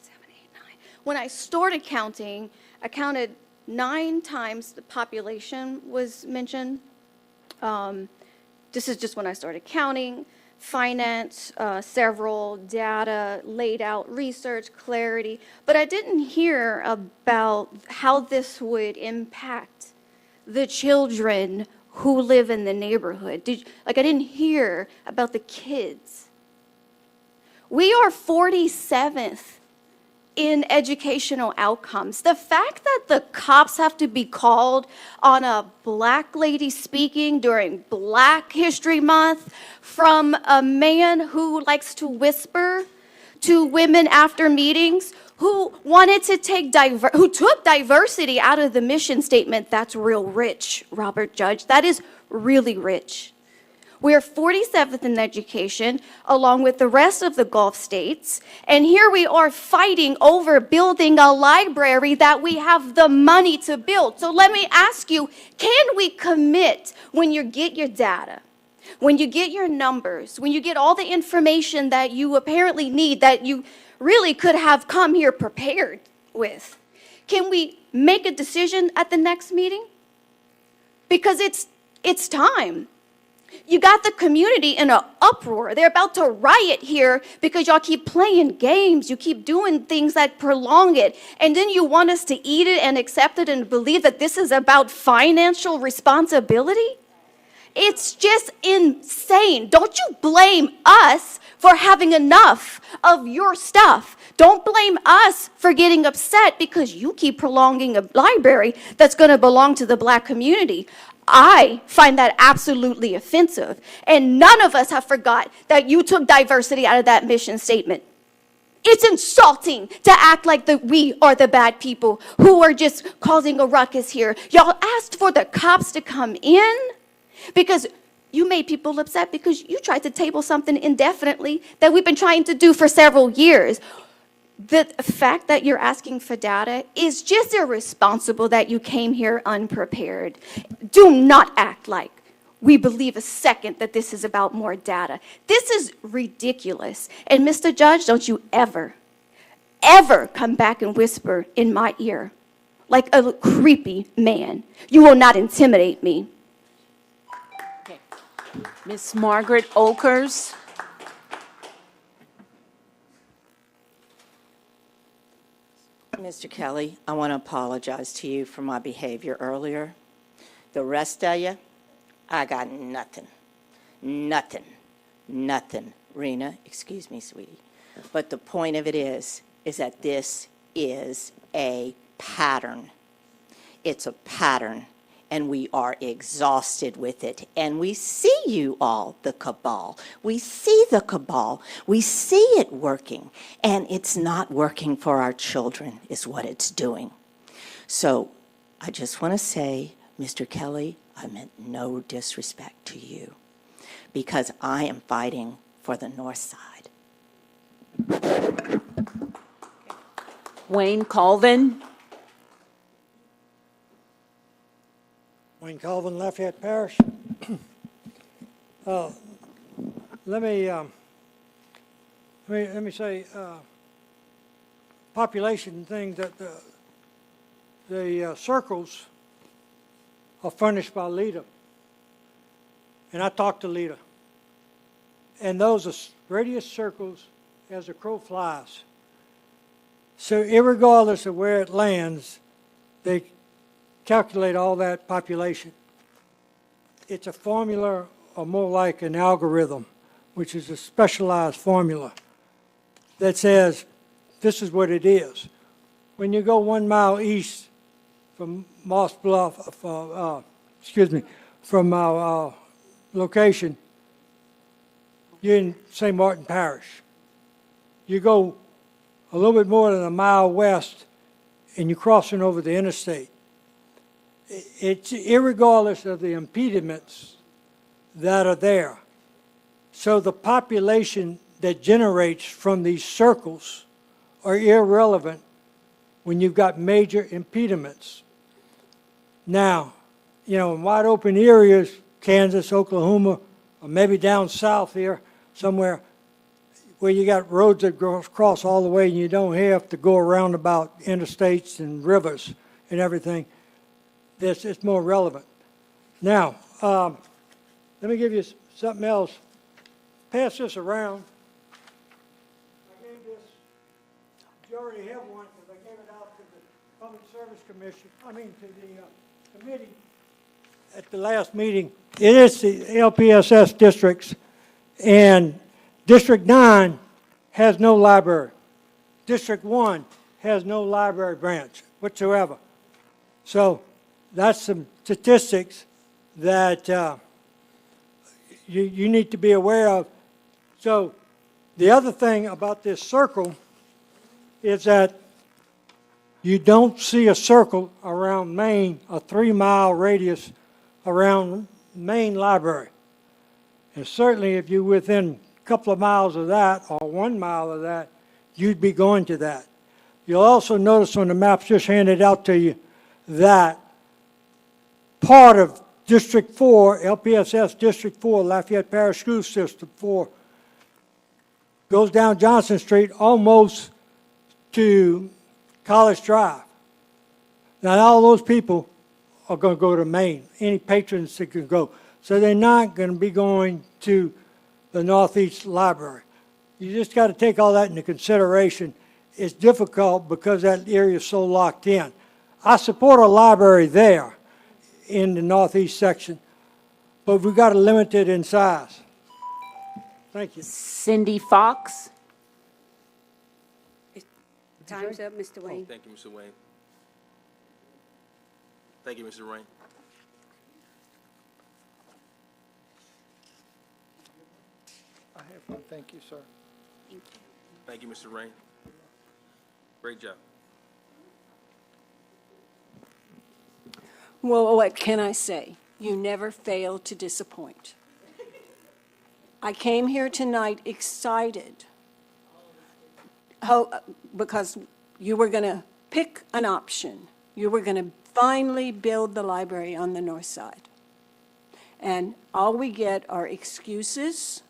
7, 8, 9. When I started counting, I counted 9 times the population was mentioned. This is just when I started counting. Finance, several data, laid out research, clarity, but I didn't hear about how this would impact the children who live in the neighborhood. I didn't hear about the kids. We are 47th in educational outcomes. The fact that the cops have to be called on a black lady speaking during Black History Month from a man who likes to whisper to women after meetings, who wanted to who took diversity out of the mission statement, that's real rich, Robert Judge. That is really rich. We are 47th in education, along with the rest of the Gulf states, and here we are fighting over building a library that we have the money to build. So let me ask you, can we commit when you get your data, when you get your numbers, when you get all the information that you apparently need, that you really could have come here prepared with, can we make a decision at the next meeting? Because it's time. You got the community in an uproar. They're about to riot here because y'all keep playing games. You keep doing things that prolong it. And then you want us to eat it and accept it and believe that this is about financial responsibility? It's just insane. Don't you blame us for having enough of your stuff. Don't blame us for getting upset because you keep prolonging a library that's going to belong to the Black community. I find that absolutely offensive. And none of us have forgot that you took diversity out of that mission statement. It's insulting to act like we are the bad people who are just causing a ruckus here. Y'all asked for the cops to come in because you made people upset because you tried to table something indefinitely that we've been trying to do for several years. The fact that you're asking for data is just irresponsible that you came here unprepared. Do not act like we believe a second that this is about more data. This is ridiculous. And Mr. Judge, don't you ever come back and whisper in my ear like a creepy man. You will not intimidate me. Okay. Miss Margaret Okers. Mr. Kelly, I want to apologize to you for my behavior earlier. The rest of you, I got nothing. Nothing. Nothing. Rena, excuse me, sweetie. But the point of it is that this is a pattern. It's a pattern, and we are exhausted with it. And we see you all, the cabal. We see the cabal. We see it working. And it's not working for our children, is what it's doing. So I just want to say, Mr. Kelly, I meant no disrespect to you, because I am fighting for the North Side. Wayne Colvin. Wayne Colvin, Lafayette Parish. Let me say, population thing that the circles are furnished by Lita, and I talked to Lita, and those are radius circles as the crow flies. So irregardless of where it lands, they calculate all that population. It's a formula, or more like an algorithm, which is a specialized formula that says this is what it is. when you go 1 mile east from Moss Bluff, from our location, you're in St. Martin Parish. You go a little bit more than a mile west, and you're crossing over the interstate. It's irregardless of the impediments that are there. So the population that generates from these circles are irrelevant when you've got major impediments. Now, you know, in wide open areas, Kansas, Oklahoma, or maybe down south here somewhere, where you got roads that cross all the way and you don't have to go around about interstates and rivers and everything, it's more relevant. Now, let me give you something else. Pass this around. I gave this, you already have one because I gave it out to the Public Service Commission, to the committee at the last meeting. It is the LPSS districts, and District 9 has no library. District 1 has no library branch whatsoever. So that's some statistics that you need to be aware of. So the other thing about this circle is that you don't see a circle around Main, a 3-mile radius around Main Library. And certainly if you're within a couple of miles of that or 1 mile of that, you'd be going to that. You'll also notice on the maps just handed out to you that part of District 4, LPSS District 4, Lafayette Parish School System 4, goes down Johnson Street almost to College Drive. Now, all those people are going to go to Maine, any patrons that can go. So they're not going to be going to the Northeast Library. You just got to take all that into consideration. It's difficult because that area is so locked in. I support a library there in the Northeast section, but we've got to limit it in size. Thank you. Cindy Fox. Time's up, Mr. Wayne. Thank you, Mr. Wayne. Thank you, Mr. Rain. I have one. Thank you, sir. Thank you, Mr. Rain. Great job. Well, what can I say? You never fail to disappoint. I came here tonight excited because you were going to pick an option. You were going to finally build the library on the north side. And all we get are excuses.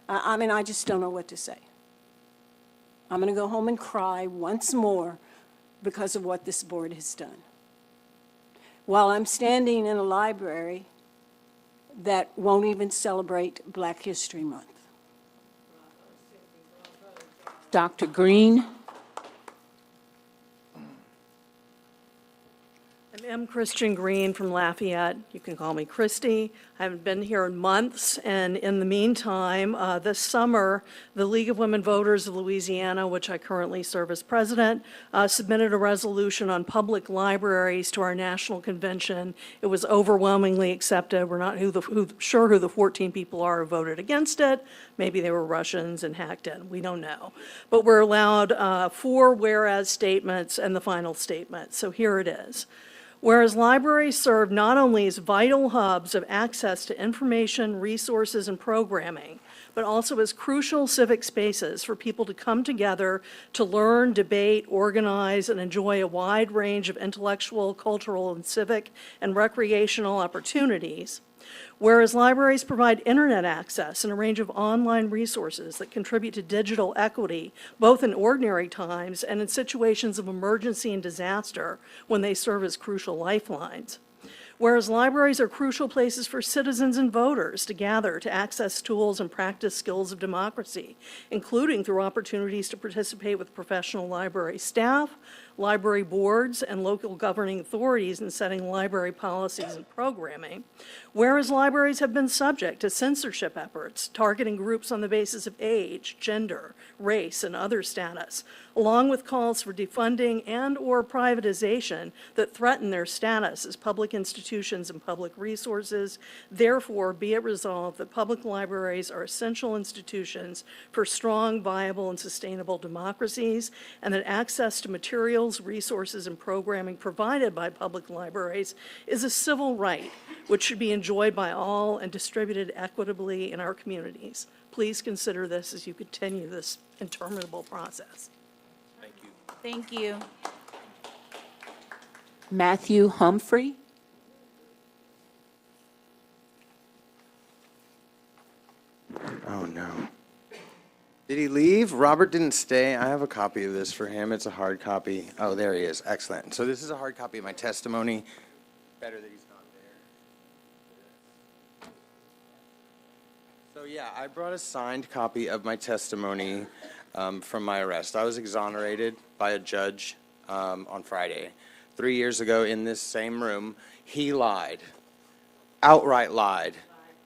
I just don't know what to say. I'm going to go home and cry once more because of what this board has done. While I'm standing in a library that won't even celebrate Black History Month. Dr. Green. I'm M. Christian Green from Lafayette. You can call me Christy. I haven't been here in months, and in the meantime, this summer, the League of Women Voters of Louisiana, which I currently serve as president, submitted a resolution on public libraries to our national convention. It was overwhelmingly accepted. We're not sure who the 14 people are who voted against it. Maybe they were Russians and hacked in. We don't know. But we're allowed 4 whereas statements and the final statement. So here it is. Whereas libraries serve not only as vital hubs of access to information, resources, and programming, but also as crucial civic spaces for people to come together to learn, debate, organize, and enjoy a wide range of intellectual, cultural, and civic and recreational opportunities. Whereas libraries provide internet access and a range of online resources that contribute to digital equity, both in ordinary times and in situations of emergency and disaster when they serve as crucial lifelines. Whereas libraries are crucial places for citizens and voters to gather, to access tools and practice skills of democracy, including through opportunities to participate with professional library staff, library boards and local governing authorities in setting library policies and programming. Whereas libraries have been subject to censorship efforts targeting groups on the basis of age, gender, race, and other status, along with calls for defunding and/or privatization that threaten their status as public institutions and public resources, therefore be it resolved that public libraries are essential institutions for strong, viable, and sustainable democracies, and that access to materials, resources, and programming provided by public libraries is a civil right which should be enjoyed by all and distributed equitably in our communities. Please consider this as you continue this interminable process. Thank you. Thank you. Matthew Humphrey. Oh, no. Did he leave? Robert didn't stay. I have a copy of this for him. It's a hard copy. Oh, there he is. Excellent. So this is a hard copy of my testimony. Better that he's not there. So yeah, I brought a signed copy of my testimony from my arrest. I was exonerated by a judge on Friday. 3 years ago in this same room, he lied, outright lied,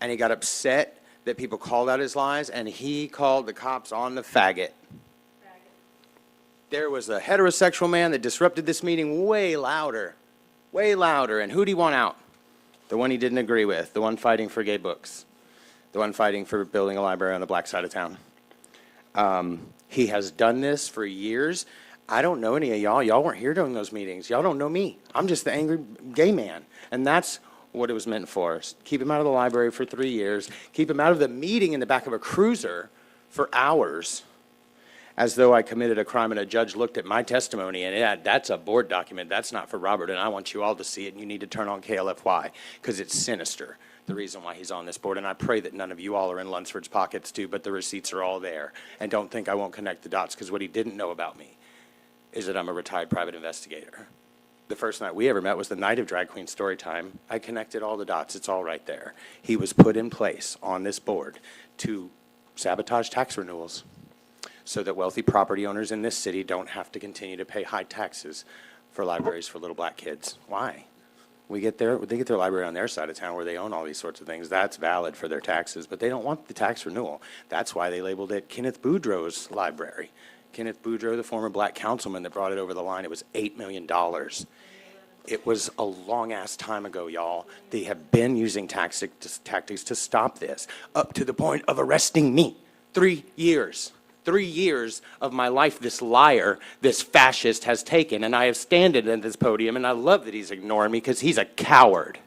and he got upset that people called out his lies, and he called the cops on the faggot. There was a heterosexual man that disrupted this meeting way louder, and who'd he want out? The one he didn't agree with, the one fighting for gay books, the one fighting for building a library on the black side of town. He has done this for years. I don't know any of y'all. Y'all weren't here during those meetings. Y'all don't know me. I'm just the angry gay man, and that's what it was meant for. Keep him out of the library for 3 years. Keep him out of the meeting in the back of a cruiser for hours, as though I committed a crime, and a judge looked at my testimony, and yeah, that's a board document. That's not for Robert, and I want you all to see it, and you need to turn on KLFY, because it's sinister, the reason why he's on this board. And I pray that none of you all are in Lunsford's pockets too, but the receipts are all there. And don't think I won't connect the dots, because what he didn't know about me is that I'm a retired private investigator. The first night we ever met was the night of Drag Queen Storytime. I connected all the dots. It's all right there. He was put in place on this board to sabotage tax renewals so that wealthy property owners in this city don't have to continue to pay high taxes for libraries for little black kids. Why? They get their library on their side of town where they own all these sorts of things. That's valid for their taxes, but they don't want the tax renewal. That's why they labeled it Kenneth Boudreau's library. Kenneth Boudreau, the former black councilman that brought it over the line, it was $8 million. It was a long-ass time ago, y'all. They have been using tactics to stop this, up to the point of arresting me. 3 years. 3 years of my life this liar, this fascist has taken, and I have standed at this podium, and I love that he's ignoring me because he's a coward.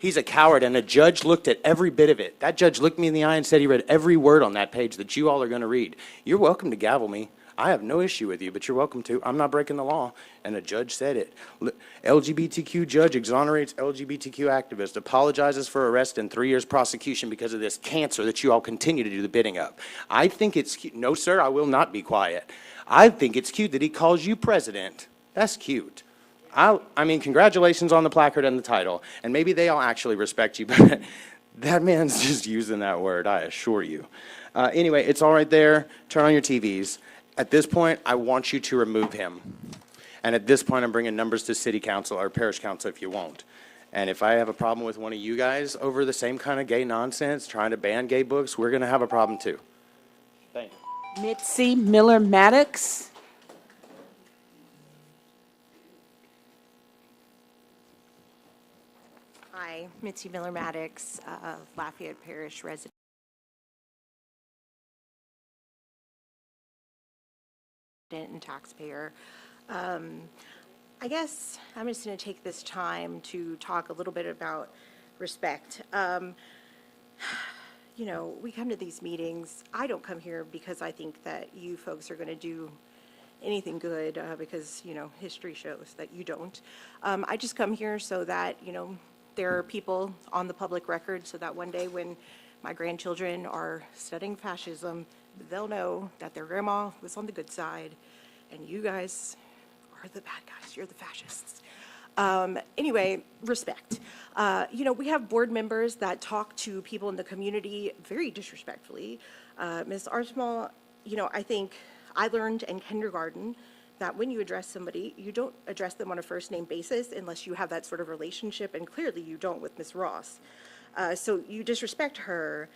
He's a coward, and a judge looked at every bit of it. That judge looked me in the eye and said he read every word on that page that you all are going to read. You're welcome to gavel me. I have no issue with you, but you're welcome to. I'm not breaking the law. And the judge said it. LGBTQ judge exonerates LGBTQ activist, apologizes for arrest and 3 years prosecution because of this cancer that you all continue to do the bidding of. I think it's cute. No, sir, I will not be quiet. I think it's cute that he calls you president. That's cute. I mean, congratulations on the placard and the title. And maybe they all actually respect you, but that man's just using that word, I assure you. Anyway, it's all right there. Turn on your TVs. At this point, I want you to remove him. And at this point, I'm bringing numbers to city council or parish council if you won't. And if I have a problem with one of you guys over the same kind of gay nonsense, trying to ban gay books, we're going to have a problem too. Thank you. Mitzi Miller Maddox. Hi, Mitzi Miller Maddox, Lafayette Parish resident and taxpayer. I guess I'm just going to take this time to talk a little bit about respect. You know, we come to these meetings. I don't come here because I think that you folks are going to do anything good because, you know, history shows that you don't. I just come here so that, you know, there are people on the public record so that one day when my grandchildren are studying fascism, they'll know that their grandma was on the good side and you guys are the bad guys. You're the fascists. Anyway, respect. You know, we have board members that talk to people in the community very disrespectfully. Ms. Archibald, you know, I think I learned in kindergarten that when you address somebody, you don't address them on a first-name basis unless you have that sort of relationship, and clearly you don't with Ms. Ross. So you disrespect her,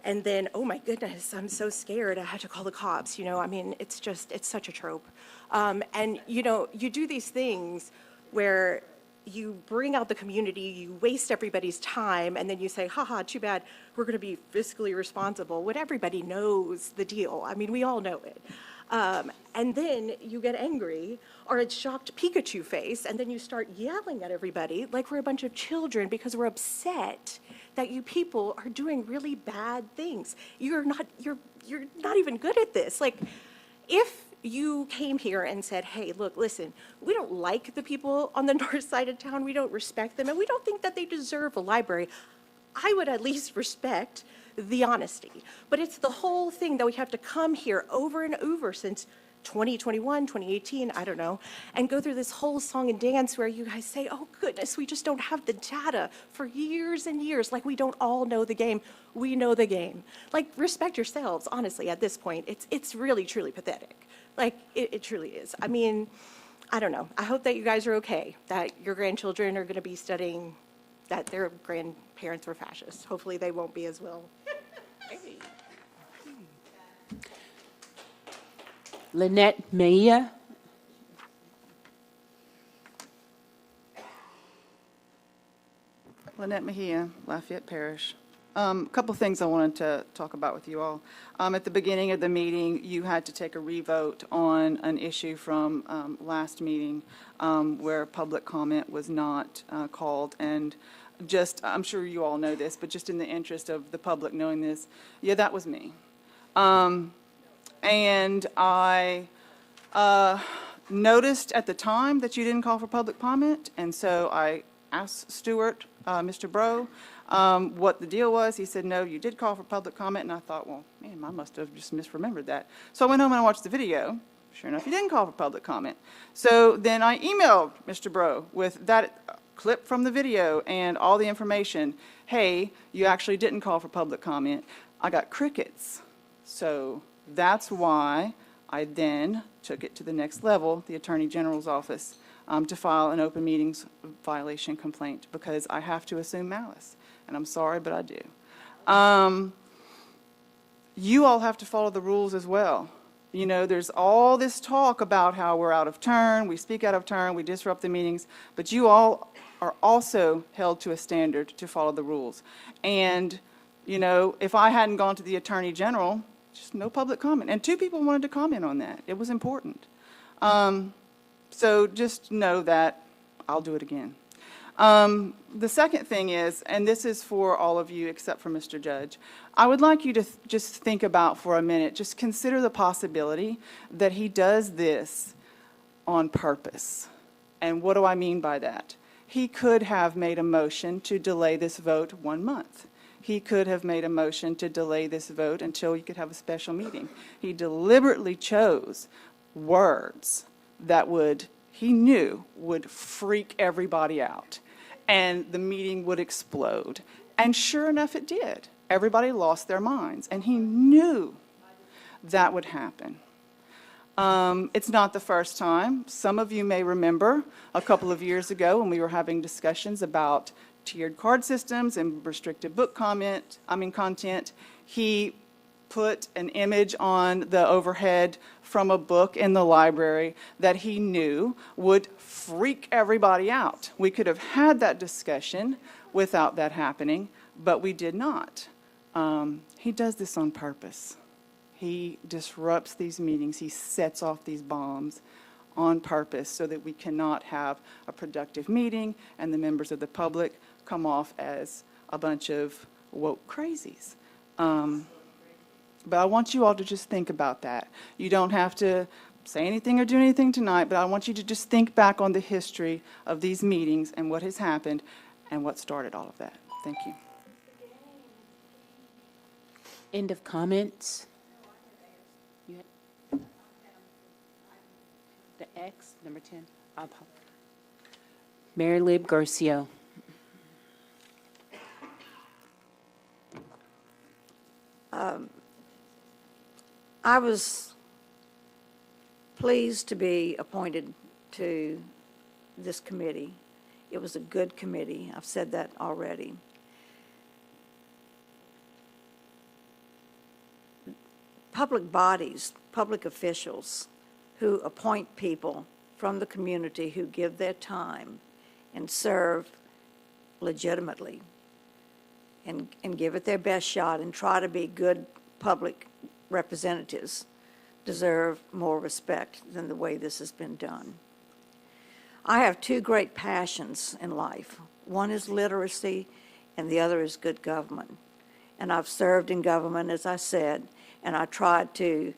and then, oh my goodness, I'm so scared, I had to call the cops, I mean, it's such a trope. And, you do these things where you bring out the community, you waste everybody's time, and then you say, haha, too bad, we're going to be fiscally responsible, when everybody knows the deal. I mean, we all know it. And then you get angry, or it's shocked Pikachu face, and then you start yelling at everybody like we're a bunch of children because we're upset that you people are doing really bad things. You're not even good at this. Like, if you came here and said, hey, look, listen, we don't like the people on the north side of town, we don't respect them, and we don't think that they deserve a library, I would at least respect the honesty. But it's the whole thing that we have to come here over and over since 2021, 2018, I don't know, and go through this whole song and dance where you guys say, oh goodness, we just don't have the data for years and years, like we don't all know the game. We know the game. Like, respect yourselves, honestly, at this point. It's really, truly pathetic. Like, it truly is. I mean, I don't know. I hope that you guys are okay, that your grandchildren are going to be studying that their grandparents were fascists. Hopefully they won't be as well. Lynette Mejia. Lynette Mejia, Lafayette Parish. A couple of things I wanted to talk about with you all. At the beginning of the meeting, you had to take a revote on an issue from last meeting where public comment was not called. And just, I'm sure you all know this, but just in the interest of the public knowing this, yeah, that was me. And I noticed at the time that you didn't call for public comment, and so I asked Stuart, Mr. Bro, what the deal was. He said, no, you did call for public comment, and I thought, well, man, I must have just misremembered that. So I went home and I watched the video. Sure enough, you didn't call for public comment. So then I emailed Mr. Bro with that clip from the video and all the information. Hey, you actually didn't call for public comment. I got crickets. So that's why I then took it to the next level, the Attorney General's office, to file an open meetings violation complaint, because I have to assume malice. And I'm sorry, but I do. You all have to follow the rules as well. You know, there's all this talk about how we're out of turn, we speak out of turn, we disrupt the meetings, but you all are also held to a standard to follow the rules. And, you know, if I hadn't gone to the Attorney General, just no public comment. And 2 people wanted to comment on that. It was important. So just know that I'll do it again. The second thing is, and this is for all of you except for Mr. Judge, I would like you to just think about for a minute, just consider the possibility that he does this on purpose. And what do I mean by that? He could have made a motion to delay this vote 1 month. He could have made a motion to delay this vote until you could have a special meeting. He deliberately chose words that he knew would freak everybody out, and the meeting would explode. And sure enough, it did. Everybody lost their minds, and he knew that would happen. It's not the first time. Some of you may remember a couple of years ago when we were having discussions about tiered card systems and restricted book content. He put an image on the overhead from a book in the library that he knew would freak everybody out. We could have had that discussion without that happening, but we did not. He does this on purpose. He disrupts these meetings. He sets off these bombs on purpose so that we cannot have a productive meeting and the members of the public come off as a bunch of woke crazies. But I want you all to just think about that. You don't have to say anything or do anything tonight, but I want you to just think back on the history of these meetings and what has happened and what started all of that. Thank you. End of comments. The X, number 10. Mary Lib Garcia. I was pleased to be appointed to this committee. It was a good committee. I've said that already. Public bodies, public officials who appoint people from the community who give their time and serve legitimately and give it their best shot and try to be good public representatives deserve more respect than the way this has been done. I have two great passions in life. One is literacy, and the other is good government. And I've served in government, as I said, and I tried to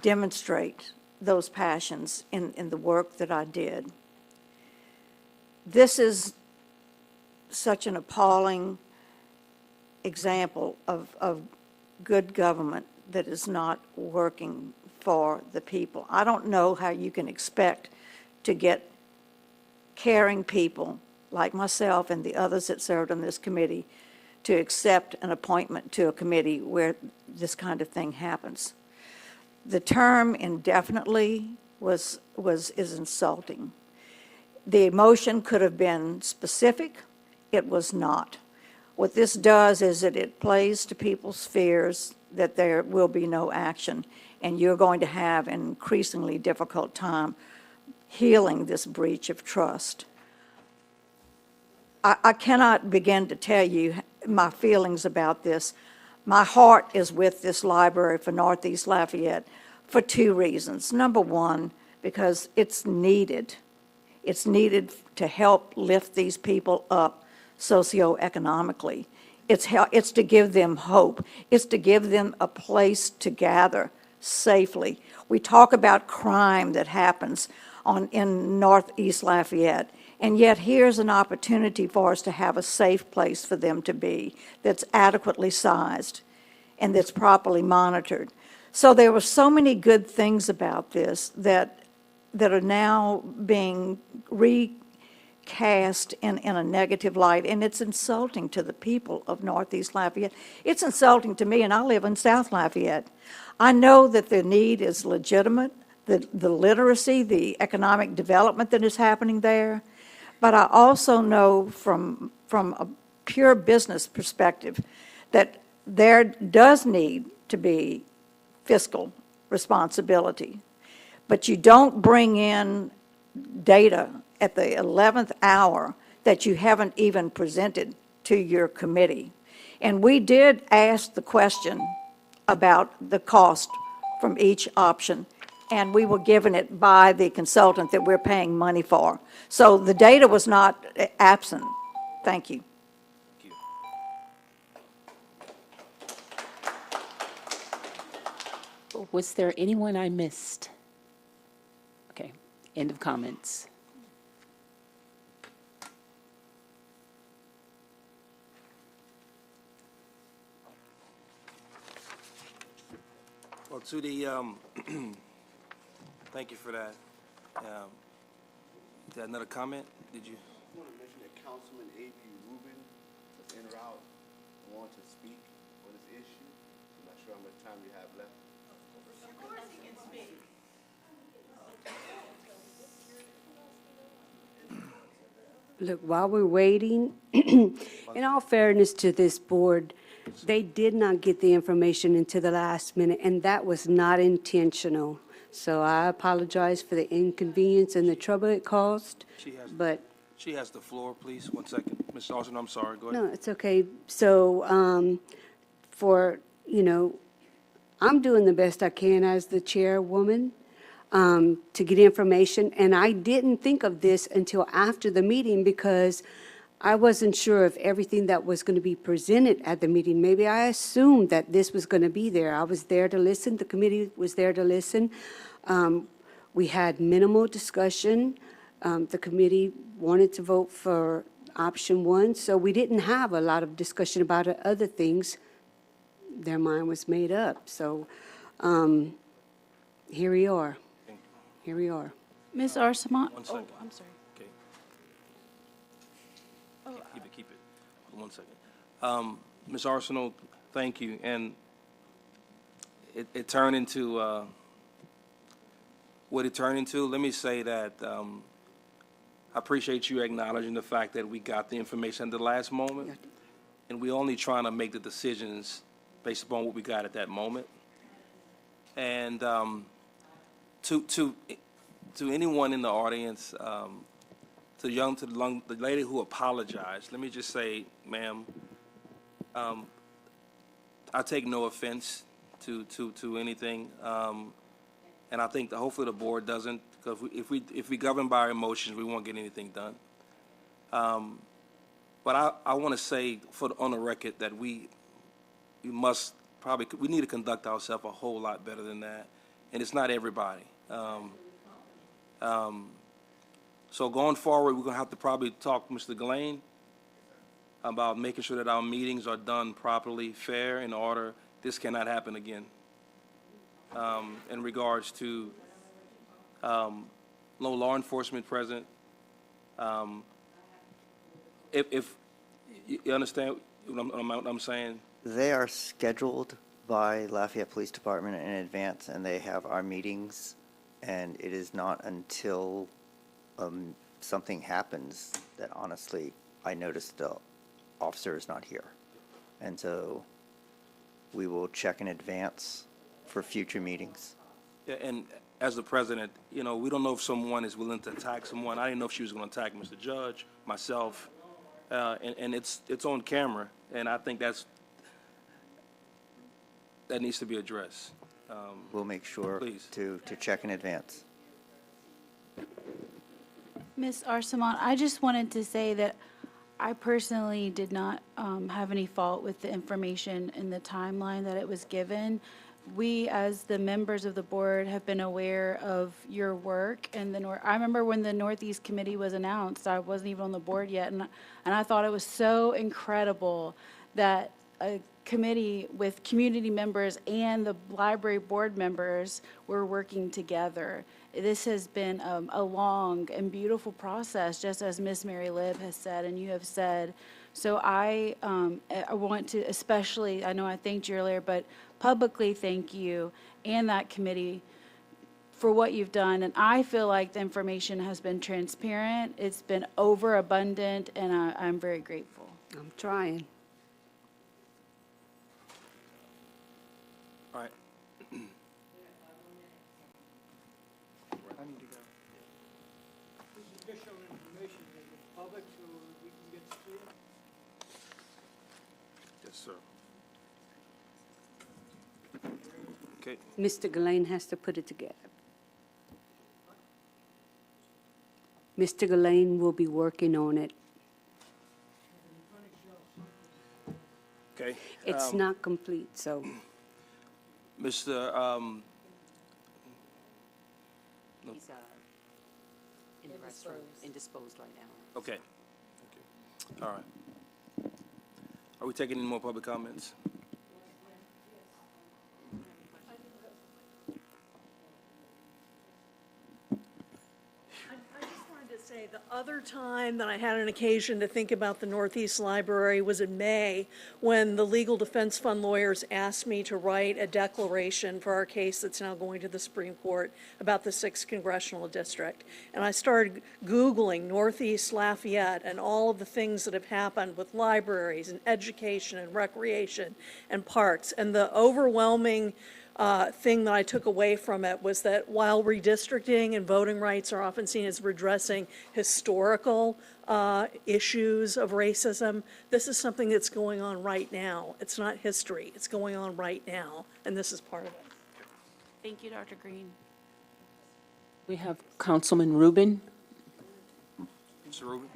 demonstrate those passions in the work that I did. This is such an appalling example of good government that is not working for the people. I don't know how you can expect to get caring people like myself and the others that served on this committee to accept an appointment to a committee where this kind of thing happens. The term indefinitely is insulting. The motion could have been specific. It was not. What this does is that it plays to people's fears that there will be no action, and you're going to have an increasingly difficult time healing this breach of trust. I cannot begin to tell you my feelings about this. My heart is with this library for Northeast Lafayette for two reasons. Number one, because it's needed. It's needed to help lift these people up socioeconomically. It's to give them hope. It's to give them a place to gather safely. We talk about crime that happens in Northeast Lafayette, and yet here's an opportunity for us to have a safe place for them to be that's adequately sized and that's properly monitored. So there were so many good things about this that are now being recast in a negative light, and it's insulting to the people of Northeast Lafayette. It's insulting to me, and I live in South Lafayette. I know that the need is legitimate, the literacy, the economic development that is happening there, but I also know from a pure business perspective that there does need to be fiscal responsibility. But you don't bring in data at the 11th hour that you haven't even presented to your committee. And we did ask the question about the cost from each option, and we were given it by the consultant that we're paying money for. So the data was not absent. Thank you. Was there anyone I missed? Okay, end of comments. Well, to the, thank you for that. Is that another comment? Did you? I want to mention that Councilman A.B. Rubin was en route and wanted to speak on this issue. I'm not sure how much time you have left. Of course he can speak. Look, while we're waiting, in all fairness to this board, they did not get the information into the last minute, and that was not intentional. So I apologize for the inconvenience and the trouble it caused, but. She has the floor, please. 1 second. Ms. Dawson, I'm sorry. Go ahead. No, it's okay. So, I'm doing the best I can as the chairwoman to get information, and I didn't think of this until after the meeting because I wasn't sure of everything that was going to be presented at the meeting. Maybe I assumed that this was going to be there. I was there to listen. The committee was there to listen. We had minimal discussion. The committee wanted to vote for option one, so we didn't have a lot of discussion about other things. Their mind was made up. So here we are. Here we are. Ms. Arsamont? 1 second. I'm sorry. Okay. Keep it. 1 second. Ms. Arsenal, thank you. And it turned into what it turned into, let me say that I appreciate you acknowledging the fact that we got the information at the last moment, and we're only trying to make the decisions based upon what we got at that moment. And to anyone in the audience, to the lady who apologized, let me just say, ma'am, I take no offense to anything, and I think that hopefully the board doesn't, because if we govern by our emotions, we won't get anything done. But I want to say on the record that we need to conduct ourselves a whole lot better than that, and it's not everybody. So going forward, we're going to have to probably talk to Mr. Gillane about making sure that our meetings are done properly, fair, in order. This cannot happen again. In regards to no law enforcement present. If you understand what I'm saying? They are scheduled by Lafayette Police Department in advance, and they have our meetings, and it is not until something happens that honestly I notice the officer is not here. And so we will check in advance for future meetings. Yeah, and as the president, we don't know if someone is willing to attack someone. I didn't know if she was going to attack Mr. Judge, myself, and it's on camera, and I think that needs to be addressed. We'll make sure to check in advance. Ms. Arsamon, I just wanted to say that I personally did not have any fault with the information in the timeline that it was given. We, as the members of the board, have been aware of your work. And I remember when the Northeast Committee was announced, I wasn't even on the board yet, and I thought it was so incredible that a committee with community members and the library board members were working together. This has been a long and beautiful process, just as Ms. Mary Libb has said and you have said. So I want to especially, I know I thanked you earlier, but publicly thank you and that committee for what you've done. And I feel like the information has been transparent, it's been overabundant, and I'm very grateful. I'm trying. All right. I need to go. This is additional information to the public so we can get to see it. Yes, sir. Okay. Mr. Gillane has to put it together. Mr. Gillane will be working on it. Okay. It's not complete, so. Mr. He's in the restroom, indisposed right now. Okay. All right. Are we taking any more public comments? I just wanted to say the other time that I had an occasion to think about the Northeast Library was in May, when the Legal Defense Fund lawyers asked me to write a declaration for our case that's now going to the Supreme Court about the 6th Congressional District. And I started Googling Northeast Lafayette and all of the things that have happened with libraries and education and recreation and parks. And the overwhelming thing that I took away from it was that while redistricting and voting rights are often seen as redressing historical issues of racism, this is something that's going on right now. It's not history. It's going on right now, and this is part of it. Thank you, Dr. Green. We have Councilman Rubin. Mr. Rubin?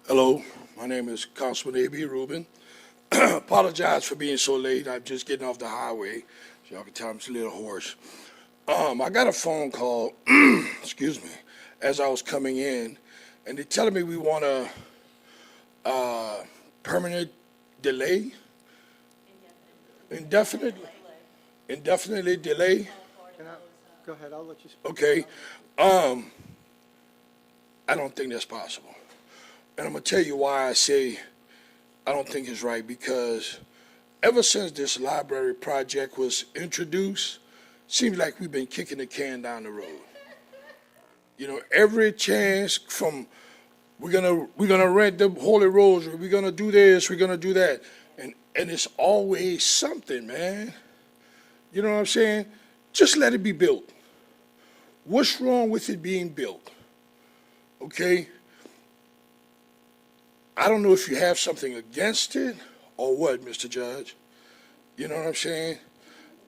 Hello, my name is Councilman A.B. Rubin. Apologize for being so late. I'm just getting off the highway, so y'all can tell I'm just a little hoarse. I got a phone call, excuse me, as I was coming in, and they're telling me we want a permanent delay? Indefinitely delay? Go ahead, I'll let you speak. Okay. I don't think that's possible. And I'm going to tell you why I say I don't think it's right, because ever since this library project was introduced, seems like we've been kicking the can down the road. You know, every chance from we're gonna rent the Holy Rosary, we're gonna do this, we're gonna do that, and it's always something, man. You know what I'm saying? Just let it be built. What's wrong with it being built? Okay? I don't know if you have something against it or what, Mr. Judge. You know what I'm saying?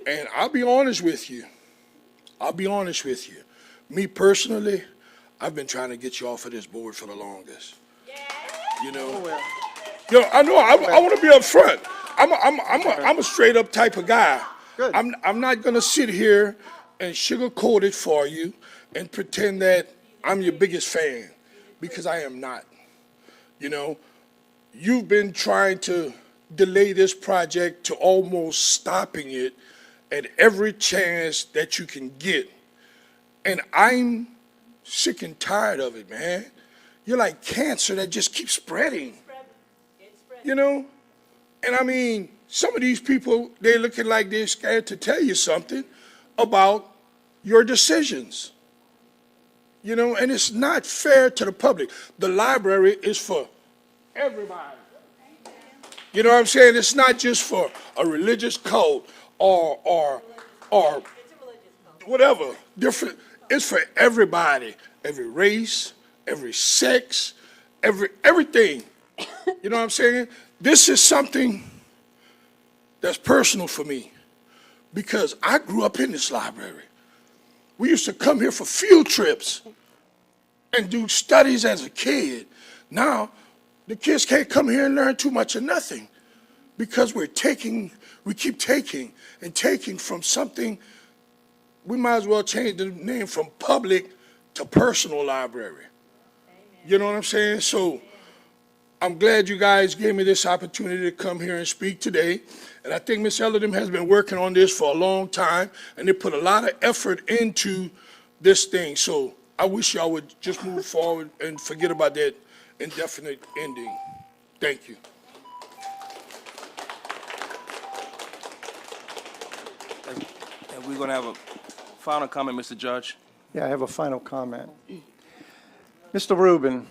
And I'll be honest with you. Me personally, I've been trying to get you off of this board for the longest. You know? Yo, I know, I want to be up front. I'm a straight up type of guy. Good. I'm not going to sit here and sugarcoat it for you and pretend that I'm your biggest fan, because I am not. You know, you've been trying to delay this project to almost stopping it at every chance that you can get. And I'm sick and tired of it, man. You're like cancer that just keeps spreading. You know? And I mean, some of these people, they're looking like they're scared to tell you something about your decisions. You know, and it's not fair to the public. The library is for everybody. You know what I'm saying? It's not just for a religious cult or whatever, different. It's for everybody, every race, every sex, everything. You know what I'm saying? This is something that's personal for me, because I grew up in this library. We used to come here for field trips and do studies as a kid. Now, the kids can't come here and learn too much of nothing, because we keep taking and taking from something. We might as well change the name from public to personal library. You know what I'm saying? So I'm glad you guys gave me this opportunity to come here and speak today. And I think Ms. Ellerden has been working on this for a long time, and they put a lot of effort into this thing. So I wish y'all would just move forward and forget about that indefinite ending. Thank you. And we're gonna have a final comment, Mr. Judge. Yeah, I have a final comment. Mr. Rubin,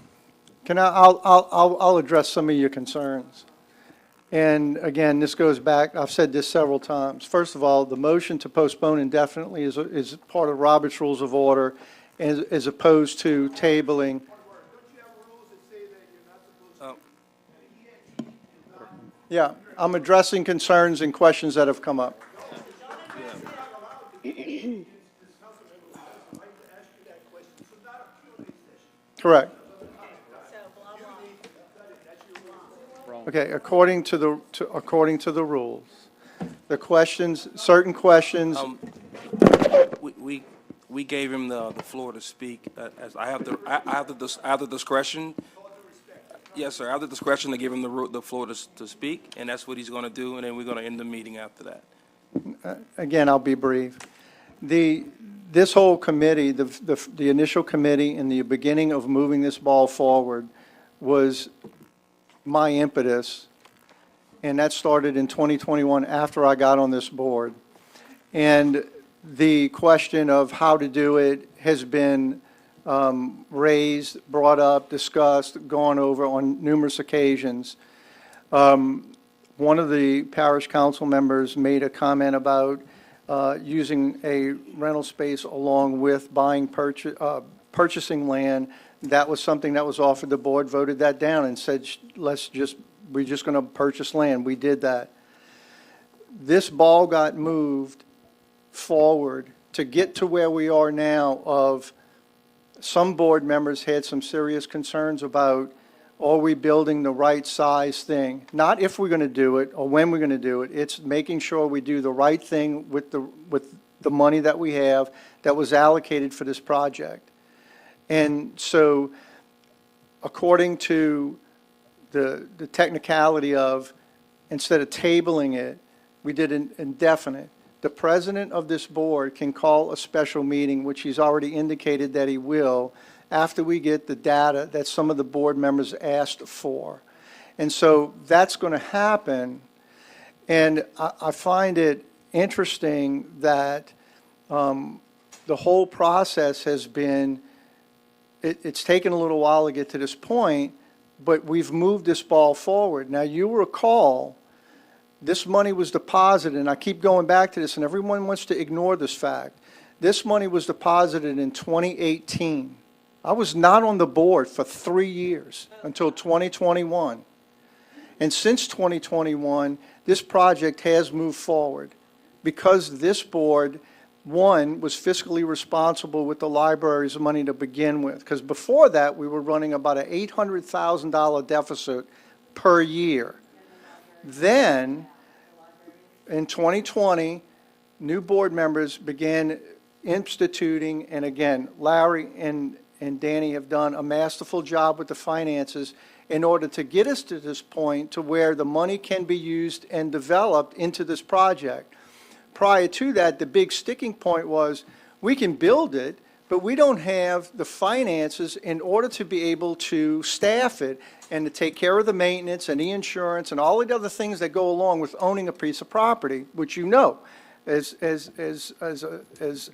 I'll address some of your concerns. And again, this goes back, I've said this several times. First of all, the motion to postpone indefinitely is part of Robert's Rules of Order, as opposed to tabling. Yeah, I'm addressing concerns and questions that have come up. Correct. Okay, according to the rules, the questions, certain questions. We gave him the floor to speak. As I have the discretion. Yes, sir. I have the discretion to give him the floor to speak, and that's what he's going to do. And then we're going to end the meeting after that. Again, I'll be brief. This whole committee, the initial committee in the beginning of moving this ball forward was my impetus, and that started in 2021 after I got on this board. And the question of how to do it has been raised, brought up, discussed, gone over on numerous occasions. One of the parish council members made a comment about using a rental space along with purchasing land. That was something that was offered. The board voted that down and said, we're just going to purchase land. We did that. This ball got moved forward to get to where we are now. Of some board members had some serious concerns about, are we building the right size thing? Not if we're going to do it or when we're going to do it. It's making sure we do the right thing with the money that we have that was allocated for this project. And so, according to the technicality of, instead of tabling it, we did an indefinite. The president of this board can call a special meeting, which he's already indicated that he will, after we get the data that some of the board members asked for. And so that's going to happen. And I find it interesting that the whole process has been, it's taken a little while to get to this point, but we've moved this ball forward. Now, you recall, this money was deposited, and I keep going back to this, and everyone wants to ignore this fact. This money was deposited in 2018. I was not on the board for 3 years until 2021. And since 2021, this project has moved forward because this board, one, was fiscally responsible with the library's money to begin with. Because before that, we were running about an $800,000 deficit per year. Then, in 2020, new board members began instituting, and again, Larry and Danny have done a masterful job with the finances in order to get us to this point to where the money can be used and developed into this project. Prior to that, the big sticking point was, we can build it, but we don't have the finances in order to be able to staff it and to take care of the maintenance and the insurance and all the other things that go along with owning a piece of property, which you know, as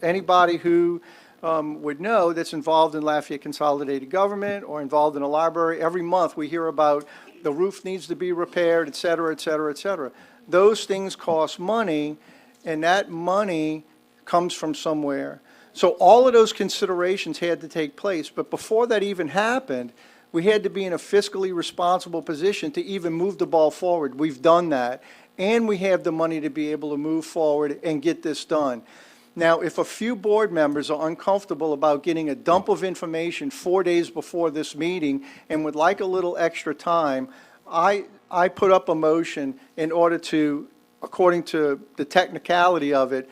anybody who would know that's involved in Lafayette Consolidated Government or involved in a library. Every month we hear about the roof needs to be repaired, et cetera, et cetera, et cetera. Those things cost money, and that money comes from somewhere. So all of those considerations had to take place. But before that even happened, we had to be in a fiscally responsible position to even move the ball forward. We've done that. And we have the money to be able to move forward and get this done. Now, if a few board members are uncomfortable about getting a dump of information 4 days before this meeting and would like a little extra time, I put up a motion in order to, according to the technicality of it,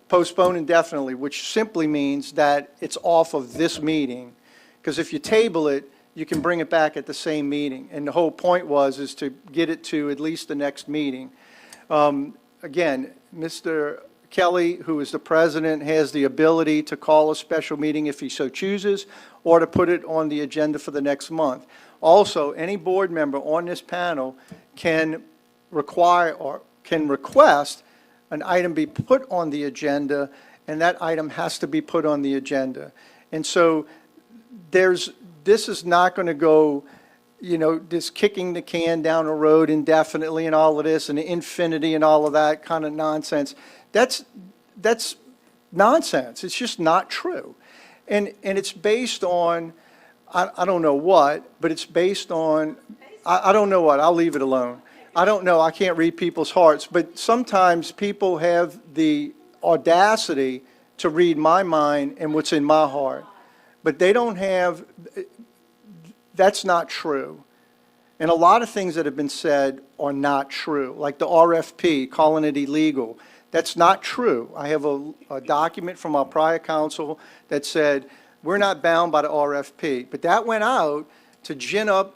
postpone indefinitely, which simply means that it's off of this meeting. Because if you table it, you can bring it back at the same meeting. And the whole point is to get it to at least the next meeting. Again, Mr. Kelly, who is the president, has the ability to call a special meeting if he so chooses, or to put it on the agenda for the next month. Also, any board member on this panel can require or can request an item be put on the agenda, and that item has to be put on the agenda. And so this is not going to go, you know, just kicking the can down the road indefinitely and all of this and infinity and all of that kind of nonsense. That's nonsense. It's just not true. And it's based on, I don't know what, but it's based on, I don't know what, I'll leave it alone. I don't know, I can't read people's hearts, but sometimes people have the audacity to read my mind and what's in my heart. But they don't have, that's not true. And a lot of things that have been said are not true, like the RFP, calling it illegal. That's not true. I have a document from our prior council that said, we're not bound by the RFP. But that went out to gin up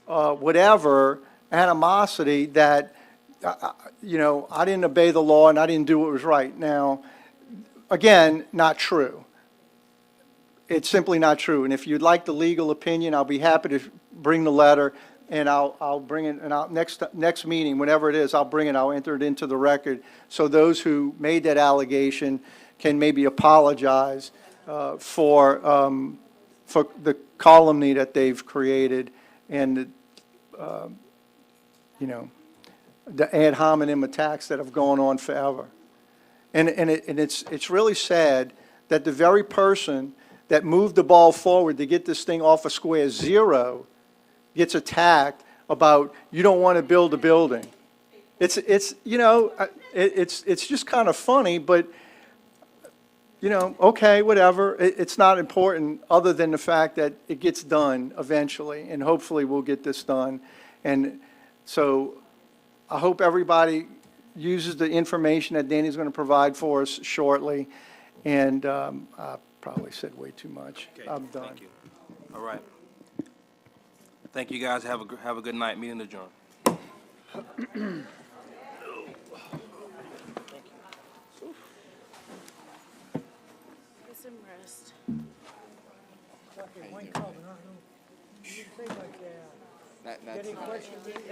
whatever animosity that, you know, I didn't obey the law and I didn't do what was right. Now, again, not true. It's simply not true. And if you'd like the legal opinion, I'll be happy to bring the letter, and I'll bring it, and next meeting, whenever it is, I'll bring it, I'll enter it into the record, so those who made that allegation can maybe apologize for the calumny that they've created and you know, the ad hominem attacks that have gone on forever. And it's really sad that the very person that moved the ball forward to get this thing off of square zero gets attacked about, you don't want to build a building. It's you know, it's just kind of funny, but, you know, okay, whatever. It's not important other than the fact that it gets done eventually, and hopefully we'll get this done. And so I hope everybody uses the information that Danny's going to provide for us shortly. And I probably said way too much. Okay, I'm done. Thank you. All right. Thank you, guys. Have a good night. Meeting adjourned. Get some rest. One comment, I don't know. You say like that. That's I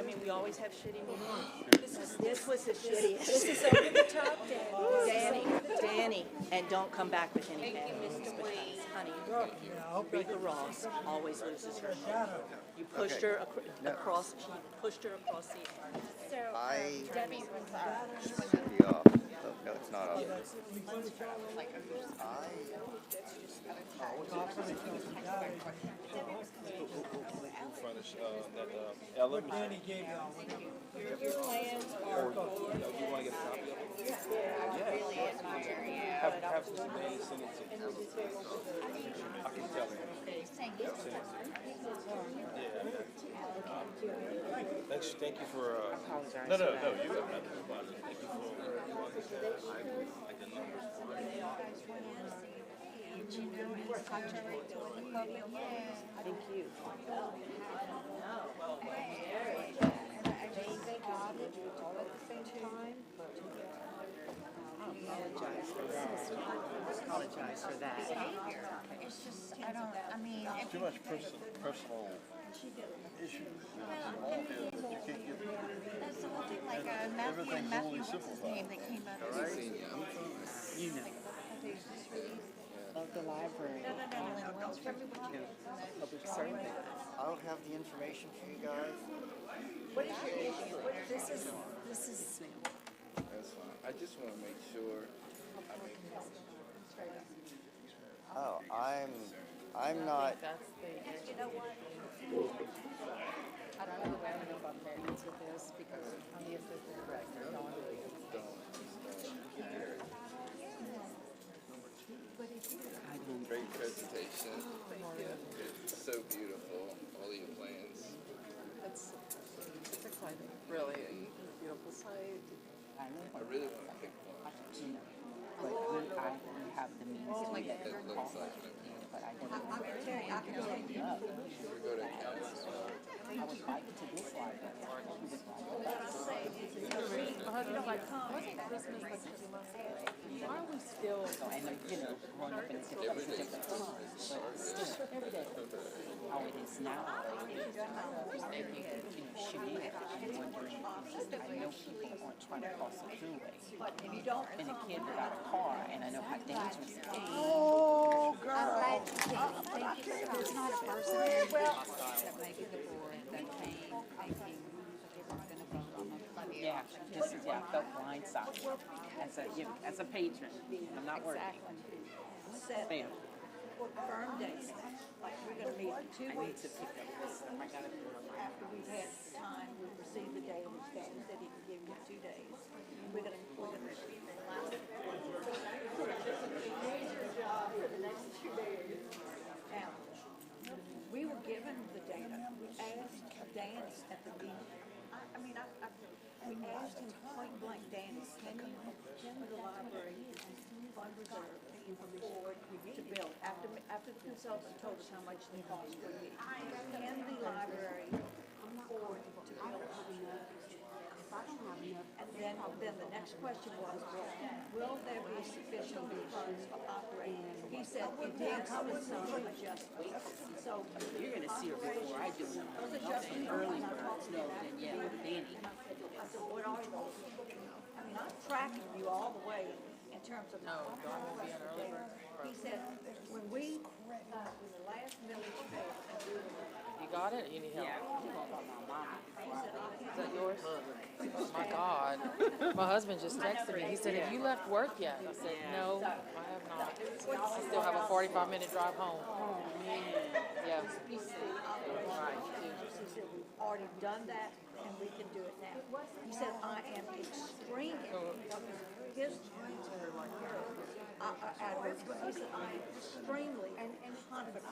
mean, we always have shitty meetings. This was the shittiest. This is over the top, Danny, and don't come back with any bad news, because, honey, Rika Ross always loses her shit. You pushed her across, she pushed her across the. I should be off. Oh, no, it's not off. Ella. Danny gave y'all. Your plans are. You want to get a copy of it? Yeah. Have some days, send it to me. I can tell her. Thank you for, No, you have nothing about it. Thank you for, I did not. Thank you. Apologize for that. It's just, I don't, I mean. Too much personal issues involved here that you can't get. That's the whole thing, like Matthew, what's his name that came out of this? You know. Of the library. Public service. I'll have the information for you guys. What is your issue? This is. That's fine. I just want to make sure I make. Oh, I'm not. You know what? I don't know the way I know about variance with this because I'm the assistant director. Great presentation. It's so beautiful. All of your plans. It's exciting, really. Beautiful site. I really want to pick one. But we have the means to get It looks like it. but I can tell you up. We go to council. I would like to this library. Why are we still, And you know, growing up in a different time, but still, every day, how it is now. Shooting at and wondering, I know people aren't trying to cross the thruway. If you don't, and a kid without a car, and I know how dangerous it is. Oh, girl. I'm glad you came. Thank you. It's not a person that maybe the board that came thinking they were going to vote on the. Yeah, I felt blindsided as a patron. I'm not working. Bam. Firm dates, like we're gonna meet in 2 I need weeks. to pick up this. I gotta do it. After we've had time, we received the data, which Dan said he can give you 2 days. We're gonna Now, we were given the data. We asked Danny at the meeting. We asked him point blank, Danny, can the library fund reserve afford to build? After the consultant told us how much the cost would be, can the library afford to build? And then the next question was, will there be sufficient funds for operating? He said it did come with some adjustments. So You're gonna see her before I do. those adjustments Early I'm birds talking know about. than yet with Danny. I said, what are you? I'm tracking you all the way in terms of. No, don't be an early bird. He said, when we, when the last millage failed, and we were. You got it? You need help? Is that yours? Oh my God. My husband just texted me. He said, have you left work yet? I said, no, I have not. I still have a 45-minute drive home. Yeah. He said, we've already done that, and we can do it now. He said, I am extremely, his, he said, I am extremely confident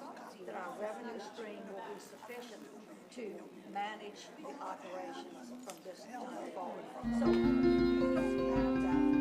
that our revenue stream will be sufficient to manage the operations from this time forward. So, you have that.